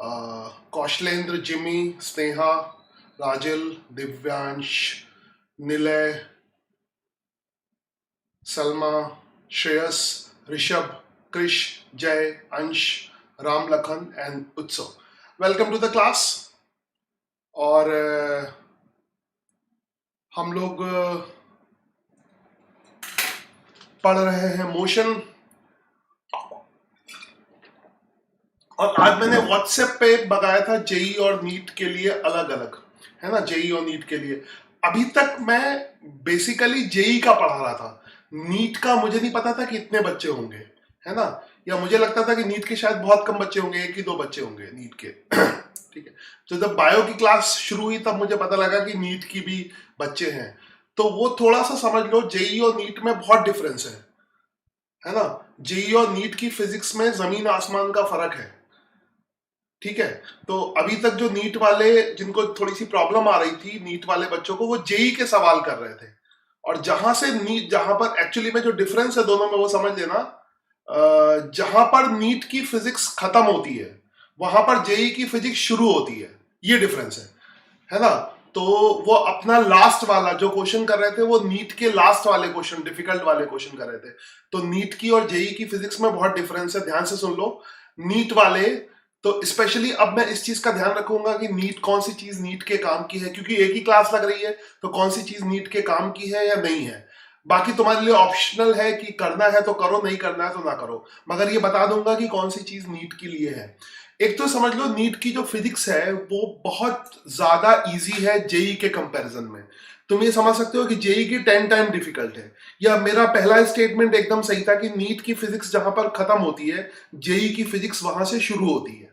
Kaushalendra, Jimmy, Sneha, Rajal, Divyansh, Nilay, Salma, Shreyas, Rishabh, Krish, Jay, Ansh, Ram Lakhan and Utsav. Welcome to the class. और हम लोग पढ़ रहे हैं मोशन। और आज मैंने व्हाट्सएप पे बताया था जेई और नीट के लिए अलग अलग, है ना, जेई और नीट के लिए। अभी तक मैं बेसिकली जेई का पढ़ा रहा था, नीट का मुझे नहीं पता था कि इतने बच्चे होंगे, है ना, या मुझे लगता था कि नीट के शायद बहुत कम बच्चे होंगे, 1 ही 2 बच्चे होंगे नीट के। ठीक है, तो जब बायो की क्लास शुरू हुई तब मुझे पता लगा कि नीट की भी बच्चे हैं। तो वो थोड़ा सा समझ लो, जेई और नीट में बहुत डिफरेंस है ना। जेई और नीट की फिजिक्स में जमीन आसमान का फर्क है। ठीक है, तो अभी तक जो नीट वाले जिनको थोड़ी सी प्रॉब्लम आ रही थी, नीट वाले बच्चों को, वो जेई के सवाल कर रहे थे। और जहां से नीट, जहां पर एक्चुअली में जो डिफरेंस है दोनों में, वो समझ लेना, जहां पर नीट की फिजिक्स खत्म होती है वहां पर जेई की फिजिक्स शुरू होती है। ये डिफरेंस है ना। तो वो अपना लास्ट वाला जो क्वेश्चन कर रहे थे, वो नीट के लास्ट वाले क्वेश्चन, डिफिकल्ट वाले क्वेश्चन कर रहे थे। तो नीट की और जेई की फिजिक्स में बहुत डिफरेंस है, ध्यान से सुन लो। नीट वाले तो स्पेशली, अब मैं इस चीज का ध्यान रखूंगा कि नीट, कौन सी चीज नीट के काम की है, क्योंकि एक ही क्लास लग रही है, तो कौन सी चीज नीट के काम की है या नहीं है। बाकी तुम्हारे लिए ऑप्शनल है कि करना है तो करो, नहीं करना है तो ना करो, मगर ये बता दूंगा कि कौन सी चीज नीट के लिए है। एक तो समझ लो, नीट की जो फिजिक्स है वो बहुत ज्यादा इजी है जेई के कंपैरिजन में। तुम ये समझ सकते हो कि जेई की 10 टाइम डिफिकल्ट है। या मेरा पहला स्टेटमेंट एकदम सही था कि नीट की फिजिक्स जहां पर खत्म होती है, जेई की फिजिक्स वहां से शुरू होती है।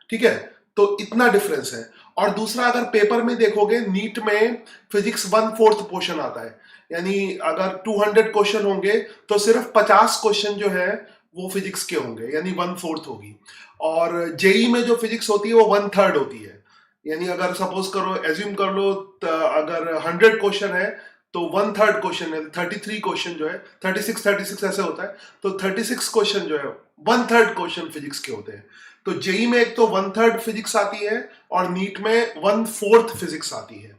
ठीक है, तो इतना डिफरेंस है। और दूसरा, अगर पेपर में देखोगे, नीट में फिजिक्स 1/4 पोर्शन आता है, यानी अगर 200 क्वेश्चन होंगे तो सिर्फ 50 क्वेश्चन जो है वो फिजिक्स के होंगे, यानी 1/4 होगी। और जेई में जो फिजिक्स होती है वो 1/3 होती है। यानी अगर सपोज करो, एज्यूम कर लो, अगर 100 क्वेश्चन है तो 1/3 क्वेश्चन है, 33 क्वेश्चन जो है, 36 ऐसे होता है, तो 36 क्वेश्चन जो है 1/3 क्वेश्चन फिजिक्स के होते हैं। तो जेई में एक तो 1/3 फिजिक्स आती है और नीट में 1/4 फिजिक्स आती है।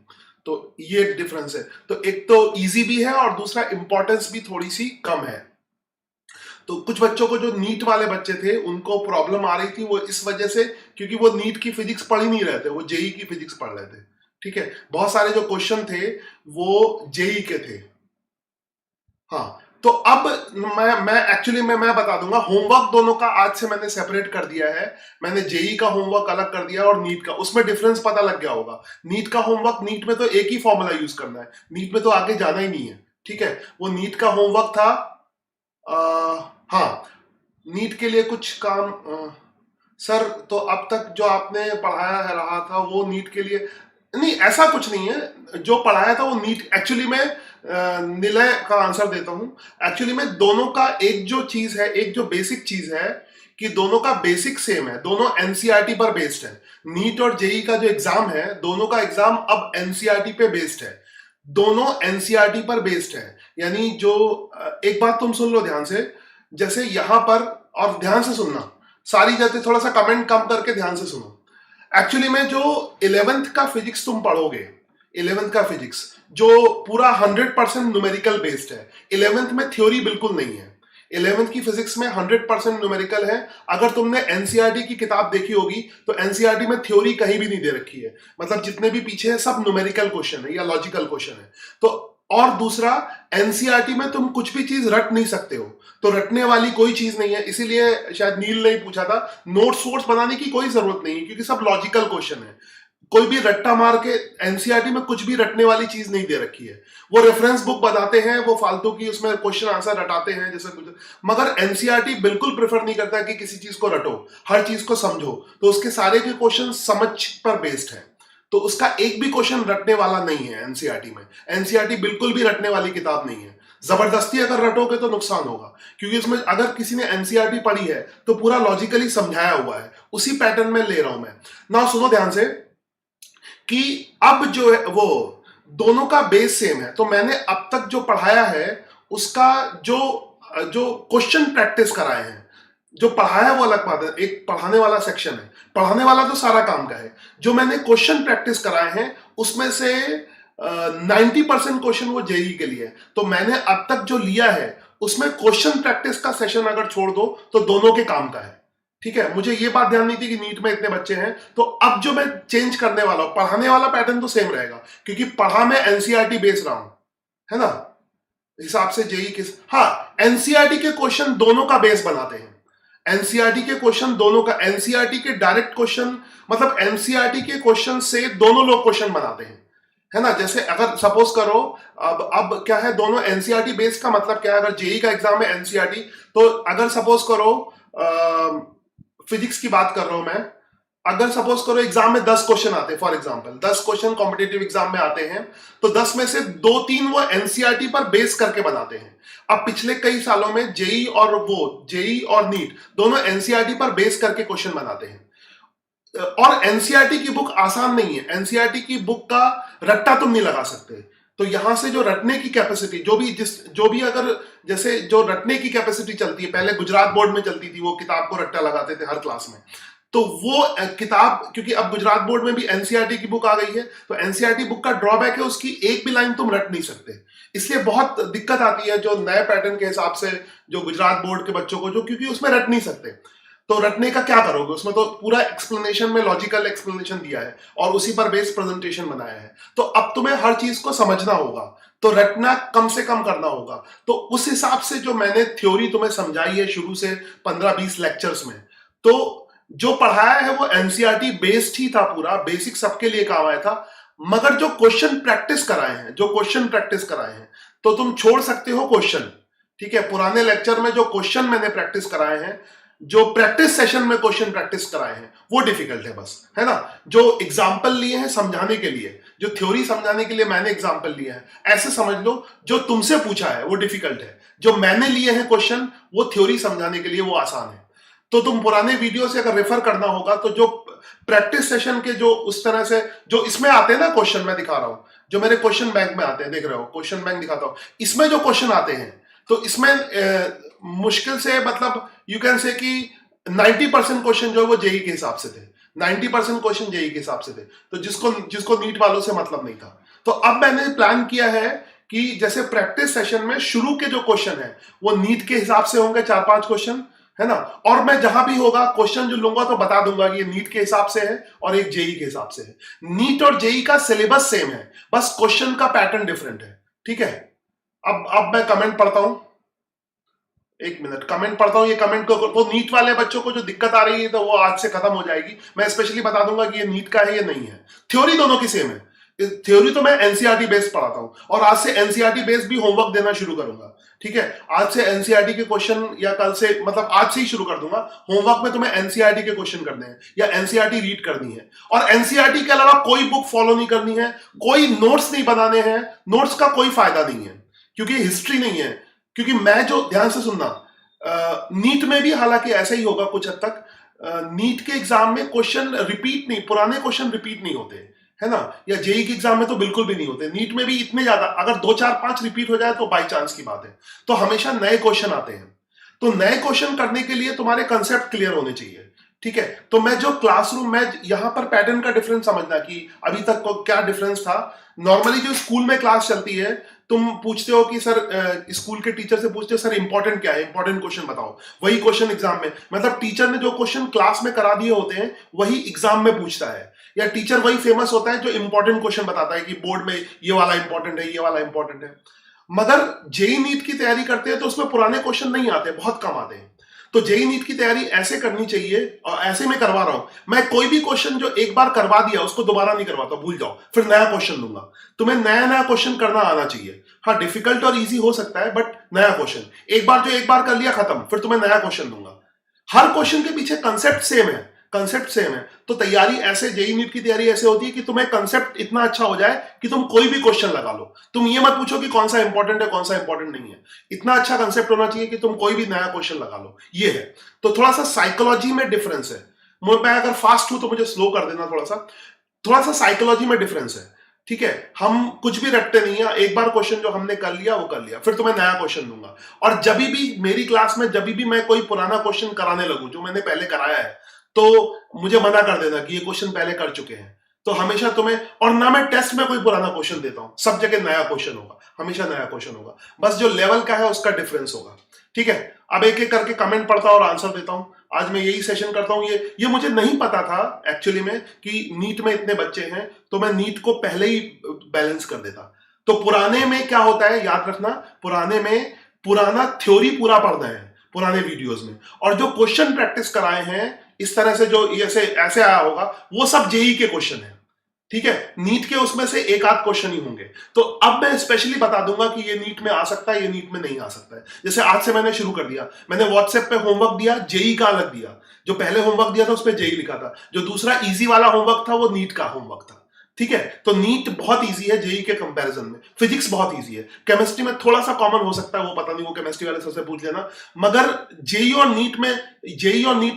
तो ये डिफरेंस है। तो एक तो इजी भी है और दूसरा इंपॉर्टेंस भी थोड़ी सी कम है। तो कुछ बच्चों को, जो नीट वाले बच्चे थे, उनको प्रॉब्लम आ रही थी वो इस वजह से, क्योंकि वो नीट की फिजिक्स पढ़ ही नहीं रहे थे, वो जेई की फिजिक्स पढ़ रहे थे। ठीक है, बहुत सारे जो क्वेश्चन थे वो जेई के थे। हाँ, तो अब मैं एक्चुअली मैं बता दूंगा, होमवर्क दोनों का आज से मैंने सेपरेट कर दिया है। मैंने जेई का होमवर्क अलग कर दिया और नीट का, उसमें डिफरेंस पता लग गया होगा। नीट का होमवर्क, नीट में तो एक ही फॉर्मूला यूज करना है, नीट में तो आगे जाना ही नहीं है। ठीक है, वो नीट का होमवर्क था। हाँ, नीट के लिए कुछ काम, सर, तो अब तक जो आपने पढ़ाया है रहा था वो नीट के लिए नहीं, ऐसा कुछ नहीं है। जो पढ़ाया था वो नीट, एक्चुअली में निलय का आंसर देता हूं। एक्चुअली में दोनों का एक जो चीज है, एक जो बेसिक चीज है, कि दोनों का बेसिक सेम है, दोनों एनसीईआरटी पर बेस्ड है। नीट और जेई का जो एग्जाम है, दोनों का एग्जाम अब एनसीईआरटी पे बेस्ड है, दोनों एनसीईआरटी पर बेस्ड है। यानी जो, एक बात तुम सुन लो ध्यान से, जैसे यहां पर, और ध्यान से सुनना, सारी जाते थोड़ा सा कमेंट कम करके ध्यान से सुनो। एक्चुअली में जो 11th का फिजिक्स तुम पढ़ोगे, 11th का फिजिक्स जो पूरा 100% न्यूमेरिकल बेस्ड है, 11th में थ्योरी बिल्कुल नहीं है। 11th की फिजिक्स में 100% न्यूमेरिकल है। अगर तुमने एनसीईआरटी की किताब देखी होगी तो एनसीईआरटी में थ्योरी कहीं भी नहीं दे रखी है, मतलब जितने भी पीछे है सब न्यूमेरिकल क्वेश्चन है या लॉजिकल क्वेश्चन है। तो और दूसरा, एनसीईआरटी में तुम कुछ भी चीज रट नहीं सकते हो, तो रटने वाली कोई चीज नहीं है। इसीलिए शायद नील ने पूछा था, नोट्स वोट्स बनाने की कोई जरूरत नहीं है, क्योंकि सब लॉजिकल क्वेश्चन है। कोई भी रट्टा मार के, एनसीईआरटी में कुछ भी रटने वाली चीज नहीं दे रखी है। वो रेफरेंस बुक बताते हैं, वो फालतू की उसमें क्वेश्चन आंसर रटाते हैं जैसे कुछ, मगर एनसीईआरटी बिल्कुल प्रेफर नहीं करता कि किसी चीज को रटो, हर चीज को समझो। तो उसके सारे के क्वेश्चन समझ पर बेस्ड है, तो उसका एक भी क्वेश्चन रटने वाला नहीं है एनसीईआरटी में। एनसीईआरटी बिल्कुल भी रटने वाली किताब नहीं है। जबरदस्ती अगर रटोगे तो नुकसान होगा, क्योंकि उसमें अगर किसी ने एनसीईआरटी पढ़ी है तो पूरा लॉजिकली समझाया हुआ है, उसी पैटर्न में ले रहा हूं मैं ना। सुनो ध्यान से कि अब जो है वो दोनों का बेस सेम है। तो मैंने अब तक जो पढ़ाया है उसका जो जो क्वेश्चन प्रैक्टिस कराए हैं, जो पढ़ाया वो अलग बात है, एक पढ़ाने वाला सेक्शन है, पढ़ाने वाला तो सारा काम का है। जो मैंने क्वेश्चन प्रैक्टिस कराए हैं उसमें से 90% क्वेश्चन वो जेई के लिए है। तो मैंने अब तक जो लिया है उसमें क्वेश्चन प्रैक्टिस का सेशन अगर छोड़ दो तो दोनों के काम का है। ठीक है, मुझे ये बात ध्यान नहीं थी कि नीट में इतने बच्चे हैं, तो अब जो मैं चेंज करने वाला हूं, पढ़ाने वाला पैटर्न तो सेम रहेगा क्योंकि पढ़ा मैं एनसीईआरटी बेस रहा हूं, है ना, हिसाब से जेई किस, हाँ एनसीईआरटी के क्वेश्चन दोनों का बेस बनाते हैं। एनसीईआरटी के क्वेश्चन दोनों का, एनसीईआरटी के डायरेक्ट क्वेश्चन, मतलब एनसीईआरटी के क्वेश्चन से दोनों लोग क्वेश्चन बनाते हैं, है ना। जैसे अगर सपोज करो, अब क्या है, दोनों एनसीईआरटी बेस का मतलब क्या है, अगर जेई का एग्जाम है एनसीईआरटी, तो अगर सपोज करो फिजिक्स की बात कर रहा हूं मैं, अगर सपोज करो एग्जाम में 10 क्वेश्चन आते हैं, for example 10 question competitive exam में आते हैं, तो 10 में से 2-3 वो एनसीईआरटी पर बेस करके बनाते हैं। अब पिछले कई सालों में जेई और नीट दोनों एनसीईआरटी पर बेस करके क्वेश्चन बनाते हैं। और एनसीईआरटी की बुक आसान नहीं है, एनसीईआरटी की बुक का रट्टा तुम नहीं लगा सकते। तो यहां से जो रटने की कैपेसिटी, जो भी अगर जैसे जो रटने की कैपेसिटी चलती है, पहले गुजरात बोर्ड में चलती थी, वो किताब को रट्टा लगाते थे हर क्लास में, तो वो किताब, क्योंकि अब गुजरात बोर्ड में भी एनसीईआरटी की बुक आ गई है, तो एनसीईआरटी बुक का ड्रॉबैक है उसकी एक भी लाइन तुम रट नहीं सकते, इसलिए बहुत दिक्कत आती है जो नए पैटर्न के हिसाब से जो गुजरात बोर्ड के बच्चों को, जो क्योंकि उसमें रट नहीं सकते। तो रटने का क्या करोगे, उसमें तो पूरा एक्सप्लेनेशन में लॉजिकल एक्सप्लेनेशन दिया है और उसी पर बेस प्रेजेंटेशन बनाया है, तो अब तुम्हें हर चीज को समझना होगा, तो रटना कम से कम करना होगा। तो उस हिसाब से जो मैंने थ्योरी तुम्हें समझाई है शुरू से 15-20 लेक्चर्स में, तो जो पढ़ाया है वो एनसीईआरटी बेस्ड ही था, पूरा बेसिक सबके लिए काम आया था। मगर जो क्वेश्चन प्रैक्टिस कराए हैं, तो तुम छोड़ सकते हो क्वेश्चन, ठीक है। पुराने लेक्चर में जो क्वेश्चन मैंने प्रैक्टिस कराए हैं, जो प्रैक्टिस सेशन में क्वेश्चन प्रैक्टिस कराए हैं, वो डिफिकल्ट है बस, है ना। जो एग्जाम्पल लिए हैं समझाने के लिए, जो थ्योरी समझाने के लिए मैंने एग्जाम्पल लिए हैं, ऐसे समझ लो जो तुमसे पूछा है वो डिफिकल्ट है, जो मैंने लिए हैं क्वेश्चन वो थ्योरी समझाने के लिए वो आसान है। तो तुम पुराने वीडियो से अगर रेफर करना होगा, तो जो प्रैक्टिस सेशन के जो उस तरह से जो इसमें आते हैं ना क्वेश्चन, मैं दिखा रहा हूं, जो मेरे क्वेश्चन बैंक में आते हैं, देख रहे हो क्वेश्चन बैंक दिखाता हूं, इसमें जो क्वेश्चन आते हैं, तो इसमें मुश्किल से, मतलब यू कैन से कि 90% क्वेश्चन जो है वो जेई के हिसाब से थे, 90% क्वेश्चन जेई के हिसाब से थे, तो जिसको नीट वालों से मतलब नहीं था। तो अब मैंने प्लान किया है कि जैसे प्रैक्टिस सेशन में शुरू के जो क्वेश्चन है वो नीट के हिसाब से होंगे, 4-5 क्वेश्चन, है ना। और मैं जहां भी होगा क्वेश्चन जो लूंगा तो बता दूंगा कि ये नीट के हिसाब से है और एक जेई के हिसाब से है। नीट और जेई का सिलेबस सेम है, बस क्वेश्चन का पैटर्न डिफरेंट है, ठीक है। अब मैं कमेंट पढ़ता हूं, एक मिनट, कमेंट पढ़ता हूं। ये कमेंट को, तो नीट वाले बच्चों को जो दिक्कत आ रही है तो वो आज से खत्म हो जाएगी। मैं स्पेशली बता दूंगा कि ये नीट का है या नहीं है। थ्योरी दोनों की सेम है, थ्योरी तो मैं एनसीईआरटी बेस्ड पढ़ाता हूं, और आज से एनसीईआरटी बेस्ड भी होमवर्क देना शुरू करूंगा, ठीक है। आज से एनसीईआरटी के क्वेश्चन, या कल से, मतलब आज से ही शुरू कर दूंगा। होमवर्क में तुम्हें एनसीईआरटी के क्वेश्चन करने हैं या एनसीईआरटी रीड करनी है, और एनसीईआरटी के अलावा कोई बुक फॉलो नहीं करनी है, कोई नोट्स नहीं बनाने हैं। नोट्स का कोई फायदा नहीं है क्योंकि हिस्ट्री नहीं है। क्योंकि मैं जो, ध्यान से सुनना, नीट में भी हालांकि ऐसा ही होगा कुछ हद तक, नीट के एग्जाम में क्वेश्चन रिपीट नहीं, पुराने क्वेश्चन रिपीट नहीं होते, है ना, या जेई के एग्जाम में तो बिल्कुल भी नहीं होते। नीट में भी इतने ज्यादा, अगर 2-4-5 रिपीट हो जाए तो बाई चांस की बात है, तो हमेशा नए क्वेश्चन आते हैं। तो नए क्वेश्चन करने के लिए तुम्हारे कंसेप्ट क्लियर होने चाहिए, ठीक है। तो मैं जो क्लासरूम में, यहां पर पैटर्न का डिफरेंस समझना कि अभी तक को क्या डिफरेंस था। नॉर्मली जो स्कूल में क्लास चलती है, तुम पूछते हो कि सर, स्कूल के टीचर से पूछते हो सर इंपॉर्टेंट क्या है, इंपॉर्टेंट क्वेश्चन बताओ, वही क्वेश्चन एग्जाम में, मतलब टीचर ने जो क्वेश्चन क्लास में करा दिए होते हैं वही एग्जाम में पूछता है, या टीचर वही फेमस होता है जो इंपॉर्टेंट क्वेश्चन बताता है कि बोर्ड में ये वाला इंपॉर्टेंट है, ये वाला इंपॉर्टेंट है। मगर जेई नीट की तैयारी करते हैं तो उसमें पुराने क्वेश्चन नहीं आते, बहुत कम आते हैं। तो जेई नीट की तैयारी ऐसे करनी चाहिए, और ऐसे मैं करवा रहा हूं। मैं कोई भी क्वेश्चन जो एक बार करवा दिया उसको दोबारा नहीं करवाता, भूल जाओ, फिर नया क्वेश्चन दूंगा। तुम्हें नया नया क्वेश्चन करना आना चाहिए। हाँ, डिफिकल्ट और इजी हो सकता है, बट नया क्वेश्चन एक बार कर लिया खत्म, फिर तुम्हें नया क्वेश्चन दूंगा। हर क्वेश्चन के पीछे कंसेप्ट सेम है, कंसेप्ट सेम है। तो तैयारी ऐसे, जेई नीट की तैयारी ऐसे होती है कि तुम्हें कंसेप्ट इतना अच्छा हो जाए कि तुम कोई भी क्वेश्चन लगा लो। तुम ये मत पूछो कि कौन सा इंपॉर्टेंट है कौन सा इंपॉर्टेंट नहीं है, इतना अच्छा कंसेप्ट होना चाहिए कि तुम कोई भी नया क्वेश्चन लगा लो। ये है, तो थोड़ा सा साइकोलॉजी में डिफरेंस है। मैं अगर फास्ट हूं तो मुझे स्लो कर देना, थोड़ा सा साइकोलॉजी में डिफरेंस है। ठीक है, हम कुछ भी रटते नहीं है, एक बार क्वेश्चन जो हमने कर लिया वो कर लिया, फिर तुम्हें नया क्वेश्चन दूंगा। और जब भी मेरी क्लास में जब भी मैं कोई पुराना क्वेश्चन कराने लगूं जो मैंने पहले कराया है, तो मुझे मना कर देना कि ये क्वेश्चन पहले कर चुके हैं। तो हमेशा तुम्हें, और ना मैं टेस्ट में कोई पुराना क्वेश्चन देता हूं, सब जगह नया क्वेश्चन होगा, हमेशा नया क्वेश्चन होगा, बस जो लेवल का है उसका डिफरेंस होगा। ठीक है, अब एक एक करके कमेंट पढ़ता हूं और आंसर देता हूं। आज मैं यही सेशन करता हूं। ये मुझे नहीं पता था एक्चुअली में कि नीट में इतने बच्चे हैं, तो मैं नीट को पहले ही बैलेंस कर देता। तो पुराने में क्या होता है, याद रखना, पुराने में पुराना थ्योरी पूरा पढ़ना है पुराने वीडियोस में, और जो क्वेश्चन प्रैक्टिस कराए हैं इस तरह से, जो ऐसे ऐसे आया होगा, वो सब जेई के क्वेश्चन है। ठीक है, नीट के उसमें से एक आध क्वेश्चन ही होंगे। तो अब मैं स्पेशली बता दूंगा कि ये नीट में आ सकता है, ये नीट में नहीं आ सकता है। जैसे आज से मैंने शुरू कर दिया, मैंने व्हाट्सएप पे होमवर्क दिया, जेई का अलग दिया। जो पहले होमवर्क दिया था उस पर जेई लिखा था, जो दूसरा इजी वाला होमवर्क था वो नीट का होमवर्क था। ठीक है, तो नीट बहुत इजी है जेई के कंपैरिजन में, फिजिक्स बहुत इजी है, केमिस्ट्री में थोड़ा सा कॉमन हो सकता है, वो पता नहीं, वो केमिस्ट्री वाले सबसे पूछ लेना। मगर जेई और नीट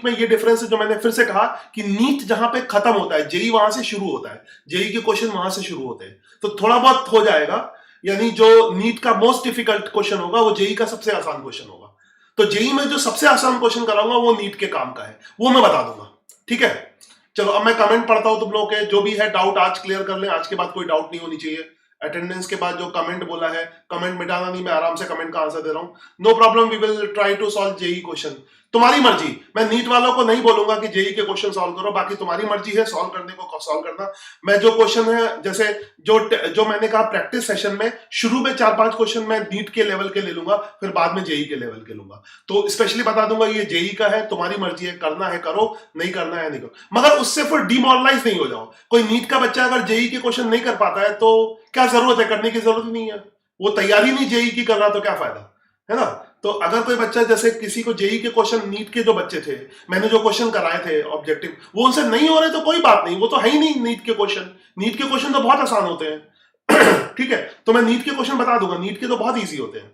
में ये डिफरेंस है, जो मैंने फिर से कहा कि नीट जहां पे खत्म होता है, जेई वहां से शुरू होता है, जेई के क्वेश्चन वहां से शुरू होते हैं, तो थोड़ा बहुत हो जाएगा। यानी जो नीट का मोस्ट डिफिकल्ट क्वेश्चन होगा वो जेई का सबसे आसान क्वेश्चन होगा। तो जेई में जो सबसे आसान क्वेश्चन कराऊंगा वो नीट के काम का है, वो मैं बता दूंगा। ठीक है, चलो अब मैं कमेंट पढ़ता हूं तुम लोगों के, जो भी है डाउट आज क्लियर कर लें, आज के बाद कोई डाउट नहीं होनी चाहिए। अटेंडेंस के बाद जो कमेंट बोला है, कमेंट मिटाना नहीं, मैं आराम से कमेंट का आंसर दे रहा हूं। No problem, we will try to solve JEE question. तुम्हारी मर्जी, मैं नीट वालों को नहीं बोलूंगा कि जेई के क्वेश्चन सॉल्व करो, बाकी तुम्हारी मर्जी है सॉल्व करने को, सॉल्व करना। मैं जो क्वेश्चन है, जैसे जो मैंने कहा प्रैक्टिस सेशन में, शुरू में 4-5 क्वेश्चन मैं नीट के लेवल के ले लूंगा, फिर बाद में जेई के लेवल के लूंगा। तो स्पेशली बता दूंगा ये जेई का है, तुम्हारी मर्जी है, करना है करो, नहीं करना है नहीं करो, मगर उससे फिर डिमोरलाइज नहीं हो जाओ। कोई नीट का बच्चा अगर जेई के क्वेश्चन नहीं कर पाता है तो क्या जरूरत है, करने की जरूरत नहीं है, वो तैयारी नहीं जेई की कर रहा तो क्या फायदा है ना। तो अगर कोई बच्चा, जैसे किसी को जेई के क्वेश्चन, नीट के जो बच्चे थे, मैंने जो क्वेश्चन कराए थे ऑब्जेक्टिव, वो उनसे नहीं हो रहे तो कोई बात नहीं, वो तो है ही नहीं नीट के क्वेश्चन, नीट के क्वेश्चन तो बहुत आसान होते हैं। ठीक है, तो मैं नीट के क्वेश्चन बता दूंगा, नीट के तो बहुत ईजी होते हैं।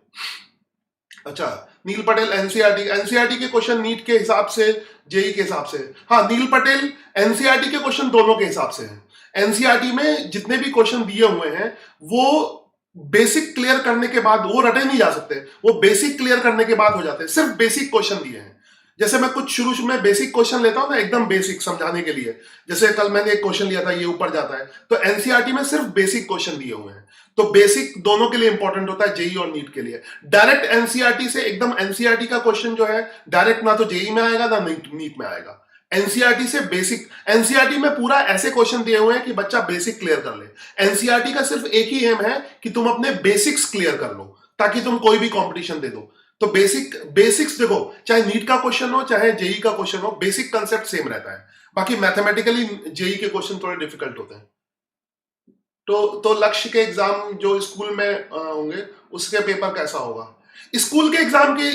अच्छा, नील पटेल एनसीईआरटी के क्वेश्चन नीट के हिसाब से, जेई के हिसाब से, हाँ नील पटेल एनसीईआरटी के क्वेश्चन दोनों के हिसाब से हैं। एनसीईआरटी में जितने भी क्वेश्चन दिए हुए हैं वो बेसिक क्लियर करने के बाद, वो रटे नहीं जा सकते, वो बेसिक क्लियर करने के बाद हो जाते हैं, सिर्फ बेसिक क्वेश्चन दिए हैं। जैसे मैं कुछ शुरू में बेसिक क्वेश्चन लेता हूं ना, एकदम बेसिक समझाने के लिए, जैसे कल मैंने एक क्वेश्चन लिया था, ये ऊपर जाता है, तो एनसीईआरटी में सिर्फ बेसिक क्वेश्चन दिए हुए हैं। तो बेसिक दोनों के लिए इंपॉर्टेंट होता है, जेई और नीट के लिए। डायरेक्ट एनसीईआरटी से, एकदम एनसीईआरटी का क्वेश्चन जो है डायरेक्ट ना तो जेई में आएगा ना नीट में आएगा, एनसीईआरटी से बेसिक। एनसीईआरटी में पूरा ऐसे क्वेश्चन दिए हुए हैं कि बच्चा बेसिक क्लियर कर ले। एनसीईआरटी का सिर्फ एक ही एम है कि तुम अपने बेसिक्स क्लियर कर लो, ताकि तुम कोई भी कंपटीशन दे दो। तो बेसिक्स देखो, चाहे नीट का क्वेश्चन हो चाहे जेई का क्वेश्चन हो, बेसिक कंसेप्ट सेम रहता है। बाकी मैथमेटिकली जेई के क्वेश्चन थोड़े डिफिकल्ट होते हैं। तो लक्ष्य के एग्जाम जो स्कूल में होंगे, उसके पेपर कैसा होगा? स्कूल के एग्जाम की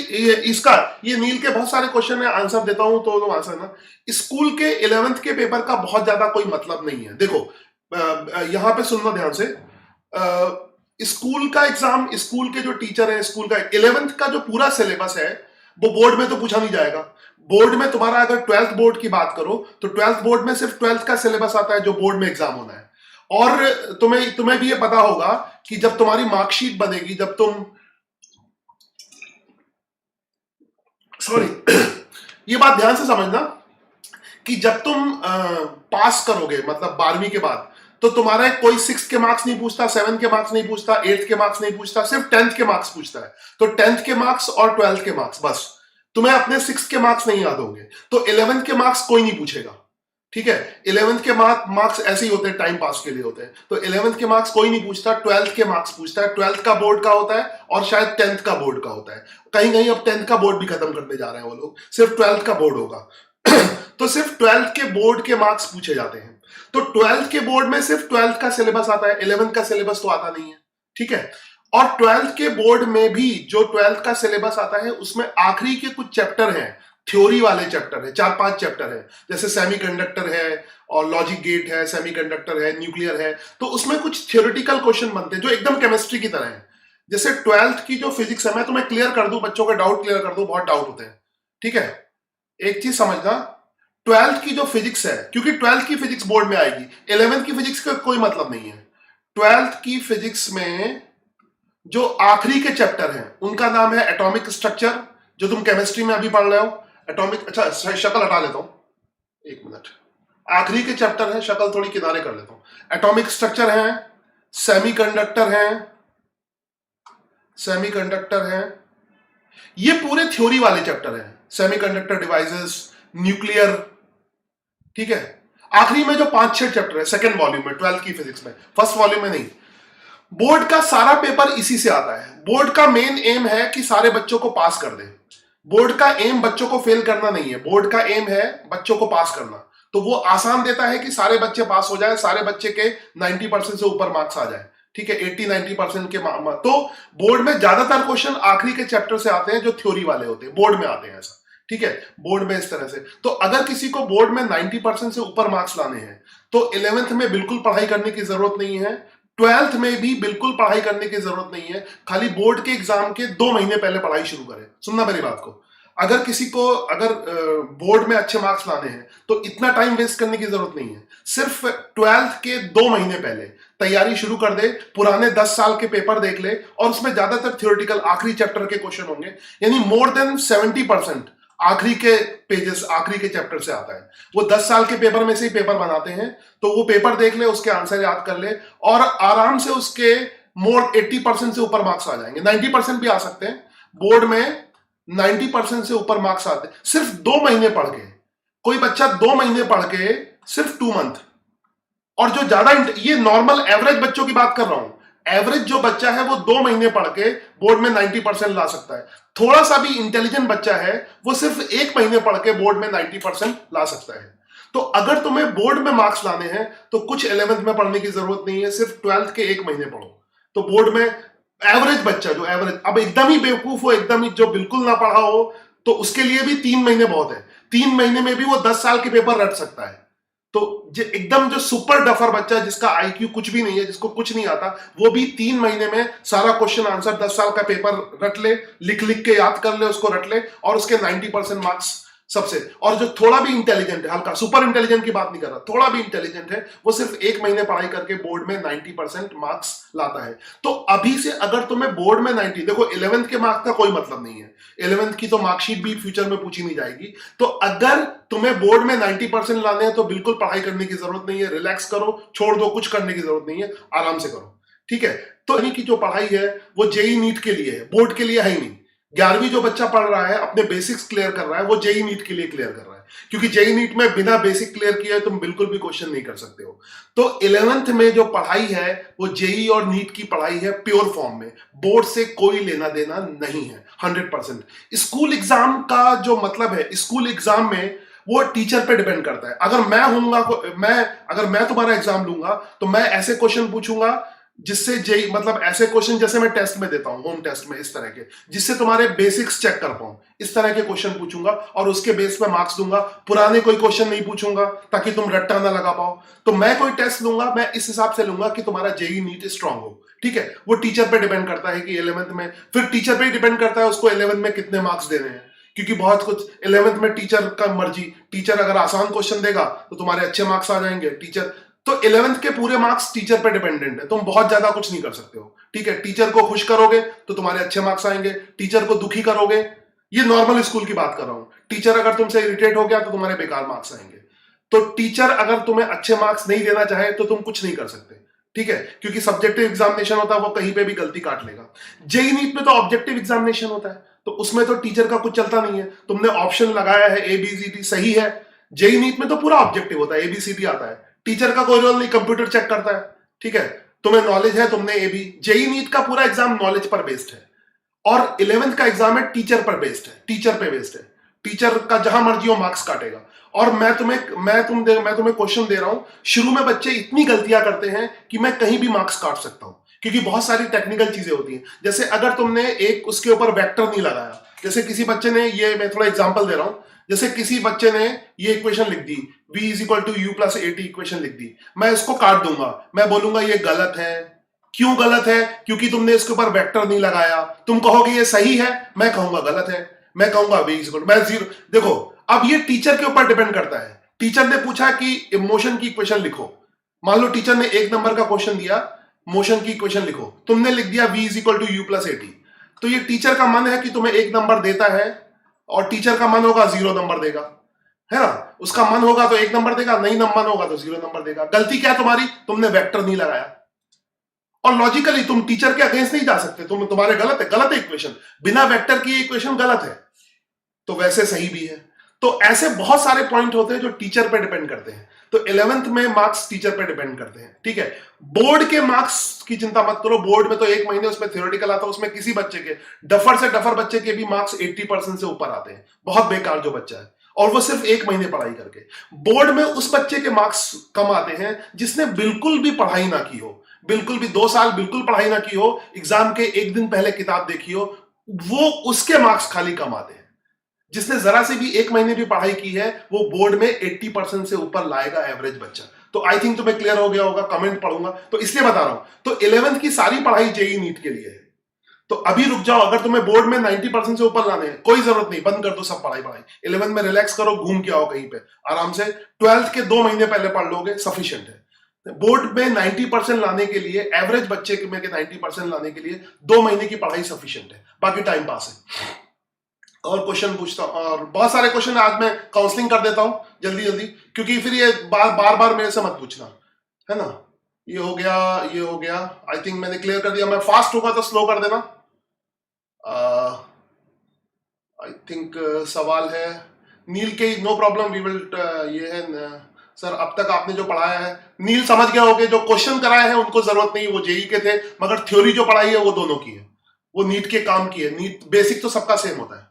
ये नील के बहुत सारे क्वेश्चन है, आंसर देता हूं तो आंसर ना। स्कूल के 11th के पेपर का बहुत ज्यादा कोई मतलब नहीं है। देखो यहां पे सुनना ध्यान से, स्कूल का एग्जाम, स्कूल के जो टीचर है, स्कूल का 11th का जो पूरा सिलेबस है वो बोर्ड में तो पूछा नहीं जाएगा। बोर्ड में तुम्हारा अगर 12th बोर्ड की बात करो तो 12th बोर्ड में सिर्फ 12th का सिलेबस आता है जो बोर्ड में एग्जाम होना है। और तुम्हें भी ये पता होगा कि जब तुम्हारी मार्कशीट बनेगी, जब तुम, सॉरी ये बात ध्यान से समझना कि जब तुम पास करोगे, मतलब 12वीं के बाद, तो तुम्हारा कोई 6 के मार्क्स नहीं पूछता, 7 के मार्क्स नहीं पूछता, 8 के मार्क्स नहीं पूछता, सिर्फ 10th के मार्क्स पूछता है। तो 10th के मार्क्स और 12th के मार्क्स, बस। तुम्हें अपने 6 के मार्क्स नहीं याद होंगे, तो 11th के मार्क्स कोई नहीं पूछेगा। ठीक है, 11th के मार्क्स ऐसे ही होते हैं, टाइम पास के लिए होते हैं। तो 11th के मार्क्स कोई नहीं पूछता, 12th के मार्क्स पूछता है। 12th का बोर्ड का होता है और शायद 10th का बोर्ड का होता है। कहीं कहीं अब 10th का बोर्ड भी खत्म करने जा रहे हैं वो लोग, सिर्फ 12th का बोर्ड होगा। तो सिर्फ 12th के बोर्ड के मार्क्स पूछे जाते हैं। तो 12th के बोर्ड में सिर्फ 12th का सिलेबस आता है, 11th का सिलेबस तो आता नहीं है। ठीक है, और 12th के बोर्ड में भी जो 12th का सिलेबस आता है उसमें आखिरी के कुछ चैप्टर हैं, थ्योरी वाले चैप्टर है, 4-5 चैप्टर है, जैसे सेमीकंडक्टर है और लॉजिक गेट है, सेमीकंडक्टर है, न्यूक्लियर है। तो उसमें कुछ थ्योरेटिकल क्वेश्चन बनते हैं जो एकदम केमिस्ट्री की तरह है। जैसे 12th की जो फिजिक्स है, मैं तुम्हें क्लियर कर दूं, बच्चों का डाउट क्लियर कर दूं, बहुत डाउट होते हैं। ठीक है, एक चीज समझना, 12th की जो फिजिक्स है, क्योंकि 12th की फिजिक्स बोर्ड में आएगी, 11th की फिजिक्स का कोई मतलब नहीं है। ट्वेल्थ की फिजिक्स में जो आखिरी के चैप्टर हैं उनका नाम है एटॉमिक स्ट्रक्चर, जो तुम केमिस्ट्री में अभी पढ़ रहे हो। एटॉमिक, अच्छा शक्ल हटा लेता हूं, एक मिनट। आखिरी के चैप्टर है, शक्ल थोड़ी किनारे कर लेता हूं। एटॉमिक स्ट्रक्चर है, सेमीकंडक्टर है, सेमीकंडक्टर है, ये पूरे थ्योरी वाले चैप्टर हैं। सेमीकंडक्टर डिवाइसेस, न्यूक्लियर, ठीक है। आखिरी में जो 5-6 चैप्टर है सेकंड वॉल्यूम में, ट्वेल्थ की फिजिक्स में, फर्स्ट वॉल्यूम में नहीं। बोर्ड का सारा पेपर इसी से आता है। बोर्ड का मेन एम है कि सारे बच्चों को पास कर दे। बोर्ड का एम बच्चों को फेल करना नहीं है, बोर्ड का एम है बच्चों को पास करना। तो वो आसान देता है कि सारे बच्चे पास हो जाए, सारे बच्चे के 90% से ऊपर मार्क्स आ जाए, ठीक है, 80-90% के तो बोर्ड में ज्यादातर क्वेश्चन आखिरी के चैप्टर से आते हैं जो थ्योरी वाले होते हैं, बोर्ड में आते हैं ऐसा, ठीक है, बोर्ड में इस तरह से। तो अगर किसी को बोर्ड में 90% से ऊपर मार्क्स लाने हैं तो 11th में बिल्कुल पढ़ाई करने की जरूरत नहीं है, 12th में भी बिल्कुल पढ़ाई करने की जरूरत नहीं है। खाली बोर्ड के एग्जाम के 2 महीने पहले पढ़ाई शुरू करें। सुनना मेरी बात को, अगर किसी को बोर्ड में अच्छे मार्क्स लाने हैं तो इतना टाइम वेस्ट करने की जरूरत नहीं है। सिर्फ 12th के 2 महीने पहले तैयारी शुरू कर दे, पुराने 10 साल के पेपर देख ले, और उसमें ज्यादातर थ्योरेटिकल आखिरी चैप्टर के क्वेश्चन होंगे, यानी मोर देन 70% आखिरी के पेजेस, आखिरी के चैप्टर से आता है। वो 10 साल के पेपर में से ही पेपर बनाते हैं, तो वो पेपर देख ले, उसके आंसर याद कर ले, और आराम से उसके मोर 80% से ऊपर मार्क्स आ जाएंगे। 90% भी आ सकते हैं। बोर्ड में 90% से ऊपर मार्क्स आते हैं सिर्फ 2 महीने पढ़ के। कोई बच्चा 2 महीने पढ़ के, सिर्फ 2 मंथ, और जो ज्यादा, ये नॉर्मल एवरेज बच्चों की बात कर रहा हूं, एवरेज जो बच्चा है वो 2 महीने पढ़ के बोर्ड में 90% ला सकता है। थोड़ा सा भी इंटेलिजेंट बच्चा है वो सिर्फ 1 महीने पढ़ के बोर्ड में 90% ला सकता है। तो अगर तुम्हें बोर्ड में मार्क्स लाने हैं तो कुछ 11th में पढ़ने की जरूरत नहीं है, सिर्फ 12th के 1 महीने पढ़ो। तो बोर्ड में एवरेज बच्चा, जो एवरेज, अब एकदम ही बेवकूफ हो, एकदम ही जो बिल्कुल ना पढ़ा हो, तो उसके लिए भी 3 महीने बहुत है। 3 महीने में भी वो 10 साल के पेपर रट सकता है। तो एकदम जो सुपर डफर बच्चा, जिसका आईक्यू कुछ भी नहीं है, जिसको कुछ नहीं आता, वो भी 3 महीने में सारा क्वेश्चन आंसर 10 साल का पेपर रट ले, लिख लिख के याद कर ले, उसको रट ले, और उसके 90% मार्क्स सबसे। और जो थोड़ा भी इंटेलिजेंट है, हल्का सुपर इंटेलिजेंट की बात नहीं कर रहा, थोड़ा भी इंटेलिजेंट है, वो सिर्फ 1 महीने पढ़ाई करके बोर्ड में 90% मार्क्स लाता है। तो अभी से अगर तुम्हें बोर्ड में 90, देखो 11th के मार्क्स का कोई मतलब नहीं है, 11th की तो मार्कशीट भी फ्यूचर में पूछी नहीं जाएगी। तो अगर तुम्हें बोर्ड में 90% लाने हैं तो बिल्कुल पढ़ाई करने की जरूरत नहीं है, रिलैक्स करो, छोड़ दो, कुछ करने की जरूरत नहीं है, आराम से करो, ठीक है। तो यानी कि जो पढ़ाई है वो जेई नीट के लिए है, बोर्ड के लिए है ही नहीं। 11वीं जो बच्चा पढ़ रहा है, अपने बेसिक्स क्लियर कर रहा है, वो जेई नीट के लिए क्लियर कर रहा है, क्योंकि जेई नीट में बिना बेसिक क्लियर किए तुम बिल्कुल भी क्वेश्चन नहीं कर सकते हो। तो 11th में जो पढ़ाई है वो जेई और नीट की पढ़ाई है, प्योर फॉर्म में, बोर्ड से कोई लेना देना नहीं है, 100%। स्कूल एग्जाम का जो मतलब है, स्कूल एग्जाम में वो टीचर पे डिपेंड करता है। अगर मैं होऊंगा, अगर मैं तुम्हारा एग्जाम लूंगा तो मैं ऐसे क्वेश्चन पूछूंगा जिससे जेई, मतलब ऐसे क्वेश्चन जैसे मैं टेस्ट में देता हूं, होम टेस्ट में, इस तरह के, जिससे तुम्हारे बेसिक्स चेक कर पाऊं, इस तरह के क्वेश्चन पूछूंगा और उसके बेस पे मार्क्स दूंगा। पुराने कोई क्वेश्चन नहीं पूछूंगा ताकि तुम रट्टा ना लगा पाओ। तो मैं कोई टेस्ट लूंगा, मैं इस हिसाब से लूंगा कि तुम्हारा जेई नीट स्ट्रांग हो, ठीक है। वो टीचर पे डिपेंड करता है कि 11th में, फिर टीचर पे ही डिपेंड करता है उसको 11th में कितने मार्क्स देने हैं, क्योंकि बहुत कुछ 11th में टीचर का मर्जी। टीचर अगर आसान क्वेश्चन देगा तो तुम्हारे अच्छे मार्क्स आ जाएंगे। टीचर तो 11th के पूरे मार्क्स टीचर पे डिपेंडेंट है, तुम बहुत ज्यादा कुछ नहीं कर सकते हो, ठीक है। टीचर को खुश करोगे तो तुम्हारे अच्छे मार्क्स आएंगे, टीचर को दुखी करोगे, ये नॉर्मल स्कूल की बात कर रहा हूं, टीचर अगर तुमसे इरिटेट हो गया तो तुम्हारे बेकार मार्क्स आएंगे। तो टीचर अगर तुम्हें अच्छे मार्क्स नहीं देना चाहे तो तुम कुछ नहीं कर सकते, ठीक है, क्योंकि सब्जेक्टिव एग्जामिनेशन होता है, वो कहीं पे भी गलती काट लेगा। जेई नीट में तो ऑब्जेक्टिव एग्जामिनेशन होता है, तो उसमें तो टीचर का कुछ चलता नहीं है। तुमने ऑप्शन लगाया है ABCD, सही है। जेई नीट में तो पूरा ऑब्जेक्टिव होता है, ABCD आता है, टीचर का कोई रोल नहीं, कंप्यूटर चेक करता है, ठीक है। तुम्हें नॉलेज है, तुमने एबी। जेई नीट का पूरा एग्जाम नॉलेज पर बेस्ड है, और 11th का एग्जाम है टीचर पर बेस्ड है, टीचर पे बेस्ड है। टीचर का जहां मर्जी हो मार्क्स काटेगा। और मैं तुम्हें क्वेश्चन दे रहा हूं, शुरू में बच्चे इतनी गलतियां करते हैं कि मैं कहीं भी मार्क्स काट सकता हूं, क्योंकि बहुत सारी टेक्निकल चीजें होती हैं। जैसे अगर तुमने एक उसके ऊपर वेक्टर नहीं लगाया, जैसे किसी बच्चे ने, ये मैं थोड़ा एग्जांपल दे रहा हूं, जैसे किसी बच्चे ने ये इक्वेशन लिख दी, v = u + at इक्वेशन लिख दी, मैं इसको काट दूंगा, मैं बोलूंगा ये गलत है। क्यों गलत है? क्योंकि तुमने इसके ऊपर वेक्टर नहीं लगाया। तुम कहोगे ये सही है, मैं कहूंगा गलत है, मैं कहूंगा v = मैं 0। देखो, अब ये टीचर के ऊपर डिपेंड करता है। टीचर ने पूछा कि इमोशन की इक्वेशन लिखो, मान लो टीचर ने 1 नंबर का क्वेश्चन दिया, मोशन की इक्वेशन लिखो, तुमने लिख दिया v is equal to u plus at, तो ये टीचर का मन है कि तुम्हें एक नंबर देता है, और टीचर का मन होगा 0 नंबर देगा, है ना। उसका मन होगा तो 1 नंबर देगा, नहीं मन होगा तो 0 नंबर देगा। गलती क्या है तुम्हारी, तुमने वेक्टर नहीं लगाया। और लॉजिकली तुम टीचर के अगेंस्ट नहीं जा सकते, तुम्हारे गलत है इक्वेशन, बिना वेक्टर की इक्वेशन गलत है, तो वैसे सही भी है। तो ऐसे बहुत सारे पॉइंट होते हैं जो टीचर पे डिपेंड करते हैं। तो 11th में मार्क्स टीचर पे डिपेंड करते हैं, ठीक है। बोर्ड के मार्क्स की चिंता मत करो, बोर्ड में तो 1 महीने उसमें थ्योरेटिकल आता है, उसमें किसी बच्चे के डफर से डफर बच्चे के भी मार्क्स 80% से ऊपर आते हैं, बहुत बेकार जो बच्चा है, और वो सिर्फ 1 महीने पढ़ाई करके। बोर्ड में उस बच्चे के मार्क्स कम आते हैं जिसने बिल्कुल भी पढ़ाई ना की हो, बिल्कुल भी 2 साल बिल्कुल पढ़ाई ना की हो, एग्जाम के 1 दिन पहले किताब देखी हो, वो उसके मार्क्स खाली कम आते हैं। जिसने जरा से भी 1 महीने भी पढ़ाई की है वो बोर्ड में 80% से ऊपर लाएगा एवरेज बच्चा। तो आई थिंक तुम्हें क्लियर हो गया होगा, कमेंट पढ़ूंगा तो इसलिए बता रहा हूं। तो 11th की सारी पढ़ाई जेई नीट के लिए है, तो अभी रुक जाओ। अगर तुम्हें बोर्ड में 90% से ऊपर लाने हैं, कोई जरूरत नहीं, बंद कर दो सब पढ़ाई। 11th में रिलैक्स करो, घूम के आओ कहीं पे आराम से, 12th के 2 महीने पहले पढ़ लोगे, सफिशिएंट है। बोर्ड में 90% लाने के लिए, एवरेज बच्चे में 90% लाने के लिए 2 महीने की पढ़ाई सफिशिएंट है, बाकी टाइम पास है। और क्वेश्चन पूछता हूं, और बहुत सारे क्वेश्चन आज मैं काउंसलिंग कर देता हूं जल्दी जल्दी, क्योंकि फिर ये बार बार मेरे से मत पूछना, है ना। ये हो गया, ये हो गया, आई थिंक मैंने क्लियर कर दिया। मैं फास्ट होगा तो स्लो कर देना। आई थिंक सवाल है नील के, नो प्रॉब्लम, वी विल, ये है सर अब तक आपने जो पढ़ाया है नील समझ गए होगे, जो क्वेश्चन कराए हैं उनको जरूरत नहीं, वो जेई के थे, मगर थ्योरी जो पढ़ाई है वो दोनों की है, वो नीट के काम की है। नीट बेसिक तो सबका सेम होता है,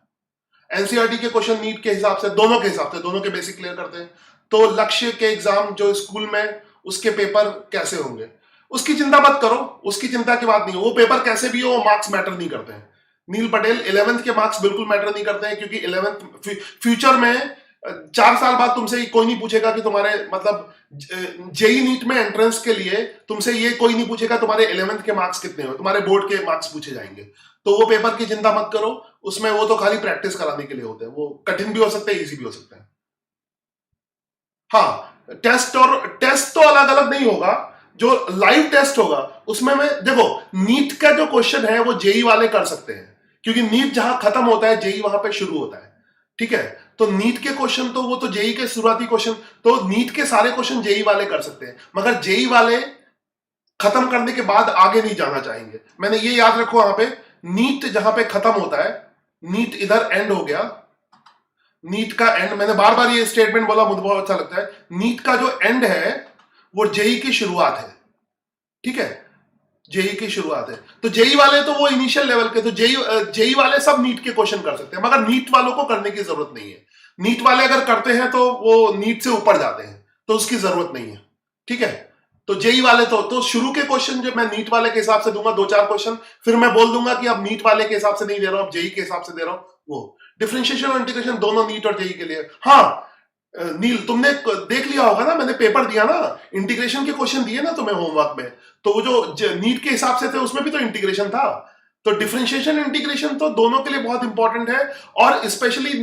एनसीईआरटी के क्वेश्चन नीट के हिसाब से, दोनों के हिसाब से, दोनों के बेसिक क्लियर करते हैं। तो लक्ष्य के एग्जाम जो स्कूल में, उसके पेपर कैसे होंगे उसकी चिंता मत करो, उसकी चिंता की बात नहीं है। वो पेपर कैसे भी हो, वो मार्क्स मैटर नहीं करते हैं। नील पटेल 11th के मार्क्स बिल्कुल मैटर नहीं करते हैं, क्योंकि 11th फ्यूचर में 4 साल बाद तुमसे कोई नहीं पूछेगा कि तुम्हारे, मतलब जेई नीट में एंट्रेंस के लिए तुमसे ये कोई नहीं पूछेगा तुम्हारे 11th के मार्क्स कितने हो, तुम्हारे बोर्ड के मार्क्स पूछे जाएंगे। तो वो पेपर की चिंता मत करो, उसमें वो तो खाली प्रैक्टिस कराने के लिए होते हैं, वो कठिन भी हो सकते हैं, इजी भी हो सकते हैं। हाँ, टेस्ट तो अलग अलग नहीं होगा, जो लाइव टेस्ट होगा उसमें मैं देखो, नीट का जो क्वेश्चन है वो जेई वाले कर सकते हैं, क्योंकि नीट जहां खत्म होता है जेई वहां पे शुरू होता है, ठीक है। तो नीट के क्वेश्चन तो वो तो जेई के शुरुआती क्वेश्चन, तो नीट के सारे क्वेश्चन जेई वाले कर सकते हैं, मगर जेई वाले खत्म करने के बाद आगे नहीं जाना चाहेंगे। मैंने ये याद रखो, वहां पे नीट जहां पे खत्म होता है, नीट इधर एंड हो गया, नीट का एंड, मैंने बार बार ये स्टेटमेंट बोला, मुझे बहुत अच्छा लगता है, नीट का जो एंड है वो जेई की शुरुआत है, ठीक है, जेई की शुरुआत है। तो जेई वाले तो वो इनिशियल लेवल के, तो जेई वाले सब नीट के क्वेश्चन कर सकते हैं, मगर नीट वालों को करने की जरूरत नहीं है। नीट वाले अगर करते हैं तो वो नीट से ऊपर जाते हैं, तो उसकी जरूरत नहीं है, ठीक है। तो जेई वाले तो शुरू के क्वेश्चन जो मैं नीट वाले के हिसाब से दूंगा, 2-4 क्वेश्चन, फिर मैं बोल दूंगा कि अब नीट वाले के हिसाब से नहीं दे रहा हूं, अब जेई के हिसाब से दे रहा हूं। वो डिफरेंशिएशन और इंटीग्रेशन दोनों नीट और जेई के लिए। हाँ नील, तुमने देख लिया होगा ना, मैंने पेपर दिया ना, इंटीग्रेशन के क्वेश्चन दिए ना तुम्हें होमवर्क में, तो वो जो नीट के हिसाब से थे उसमें भी तो इंटीग्रेशन था। तो डिफरेंशिएशन इंटीग्रेशन तो दोनों के लिए बहुत इंपॉर्टेंट है, और स्पेशली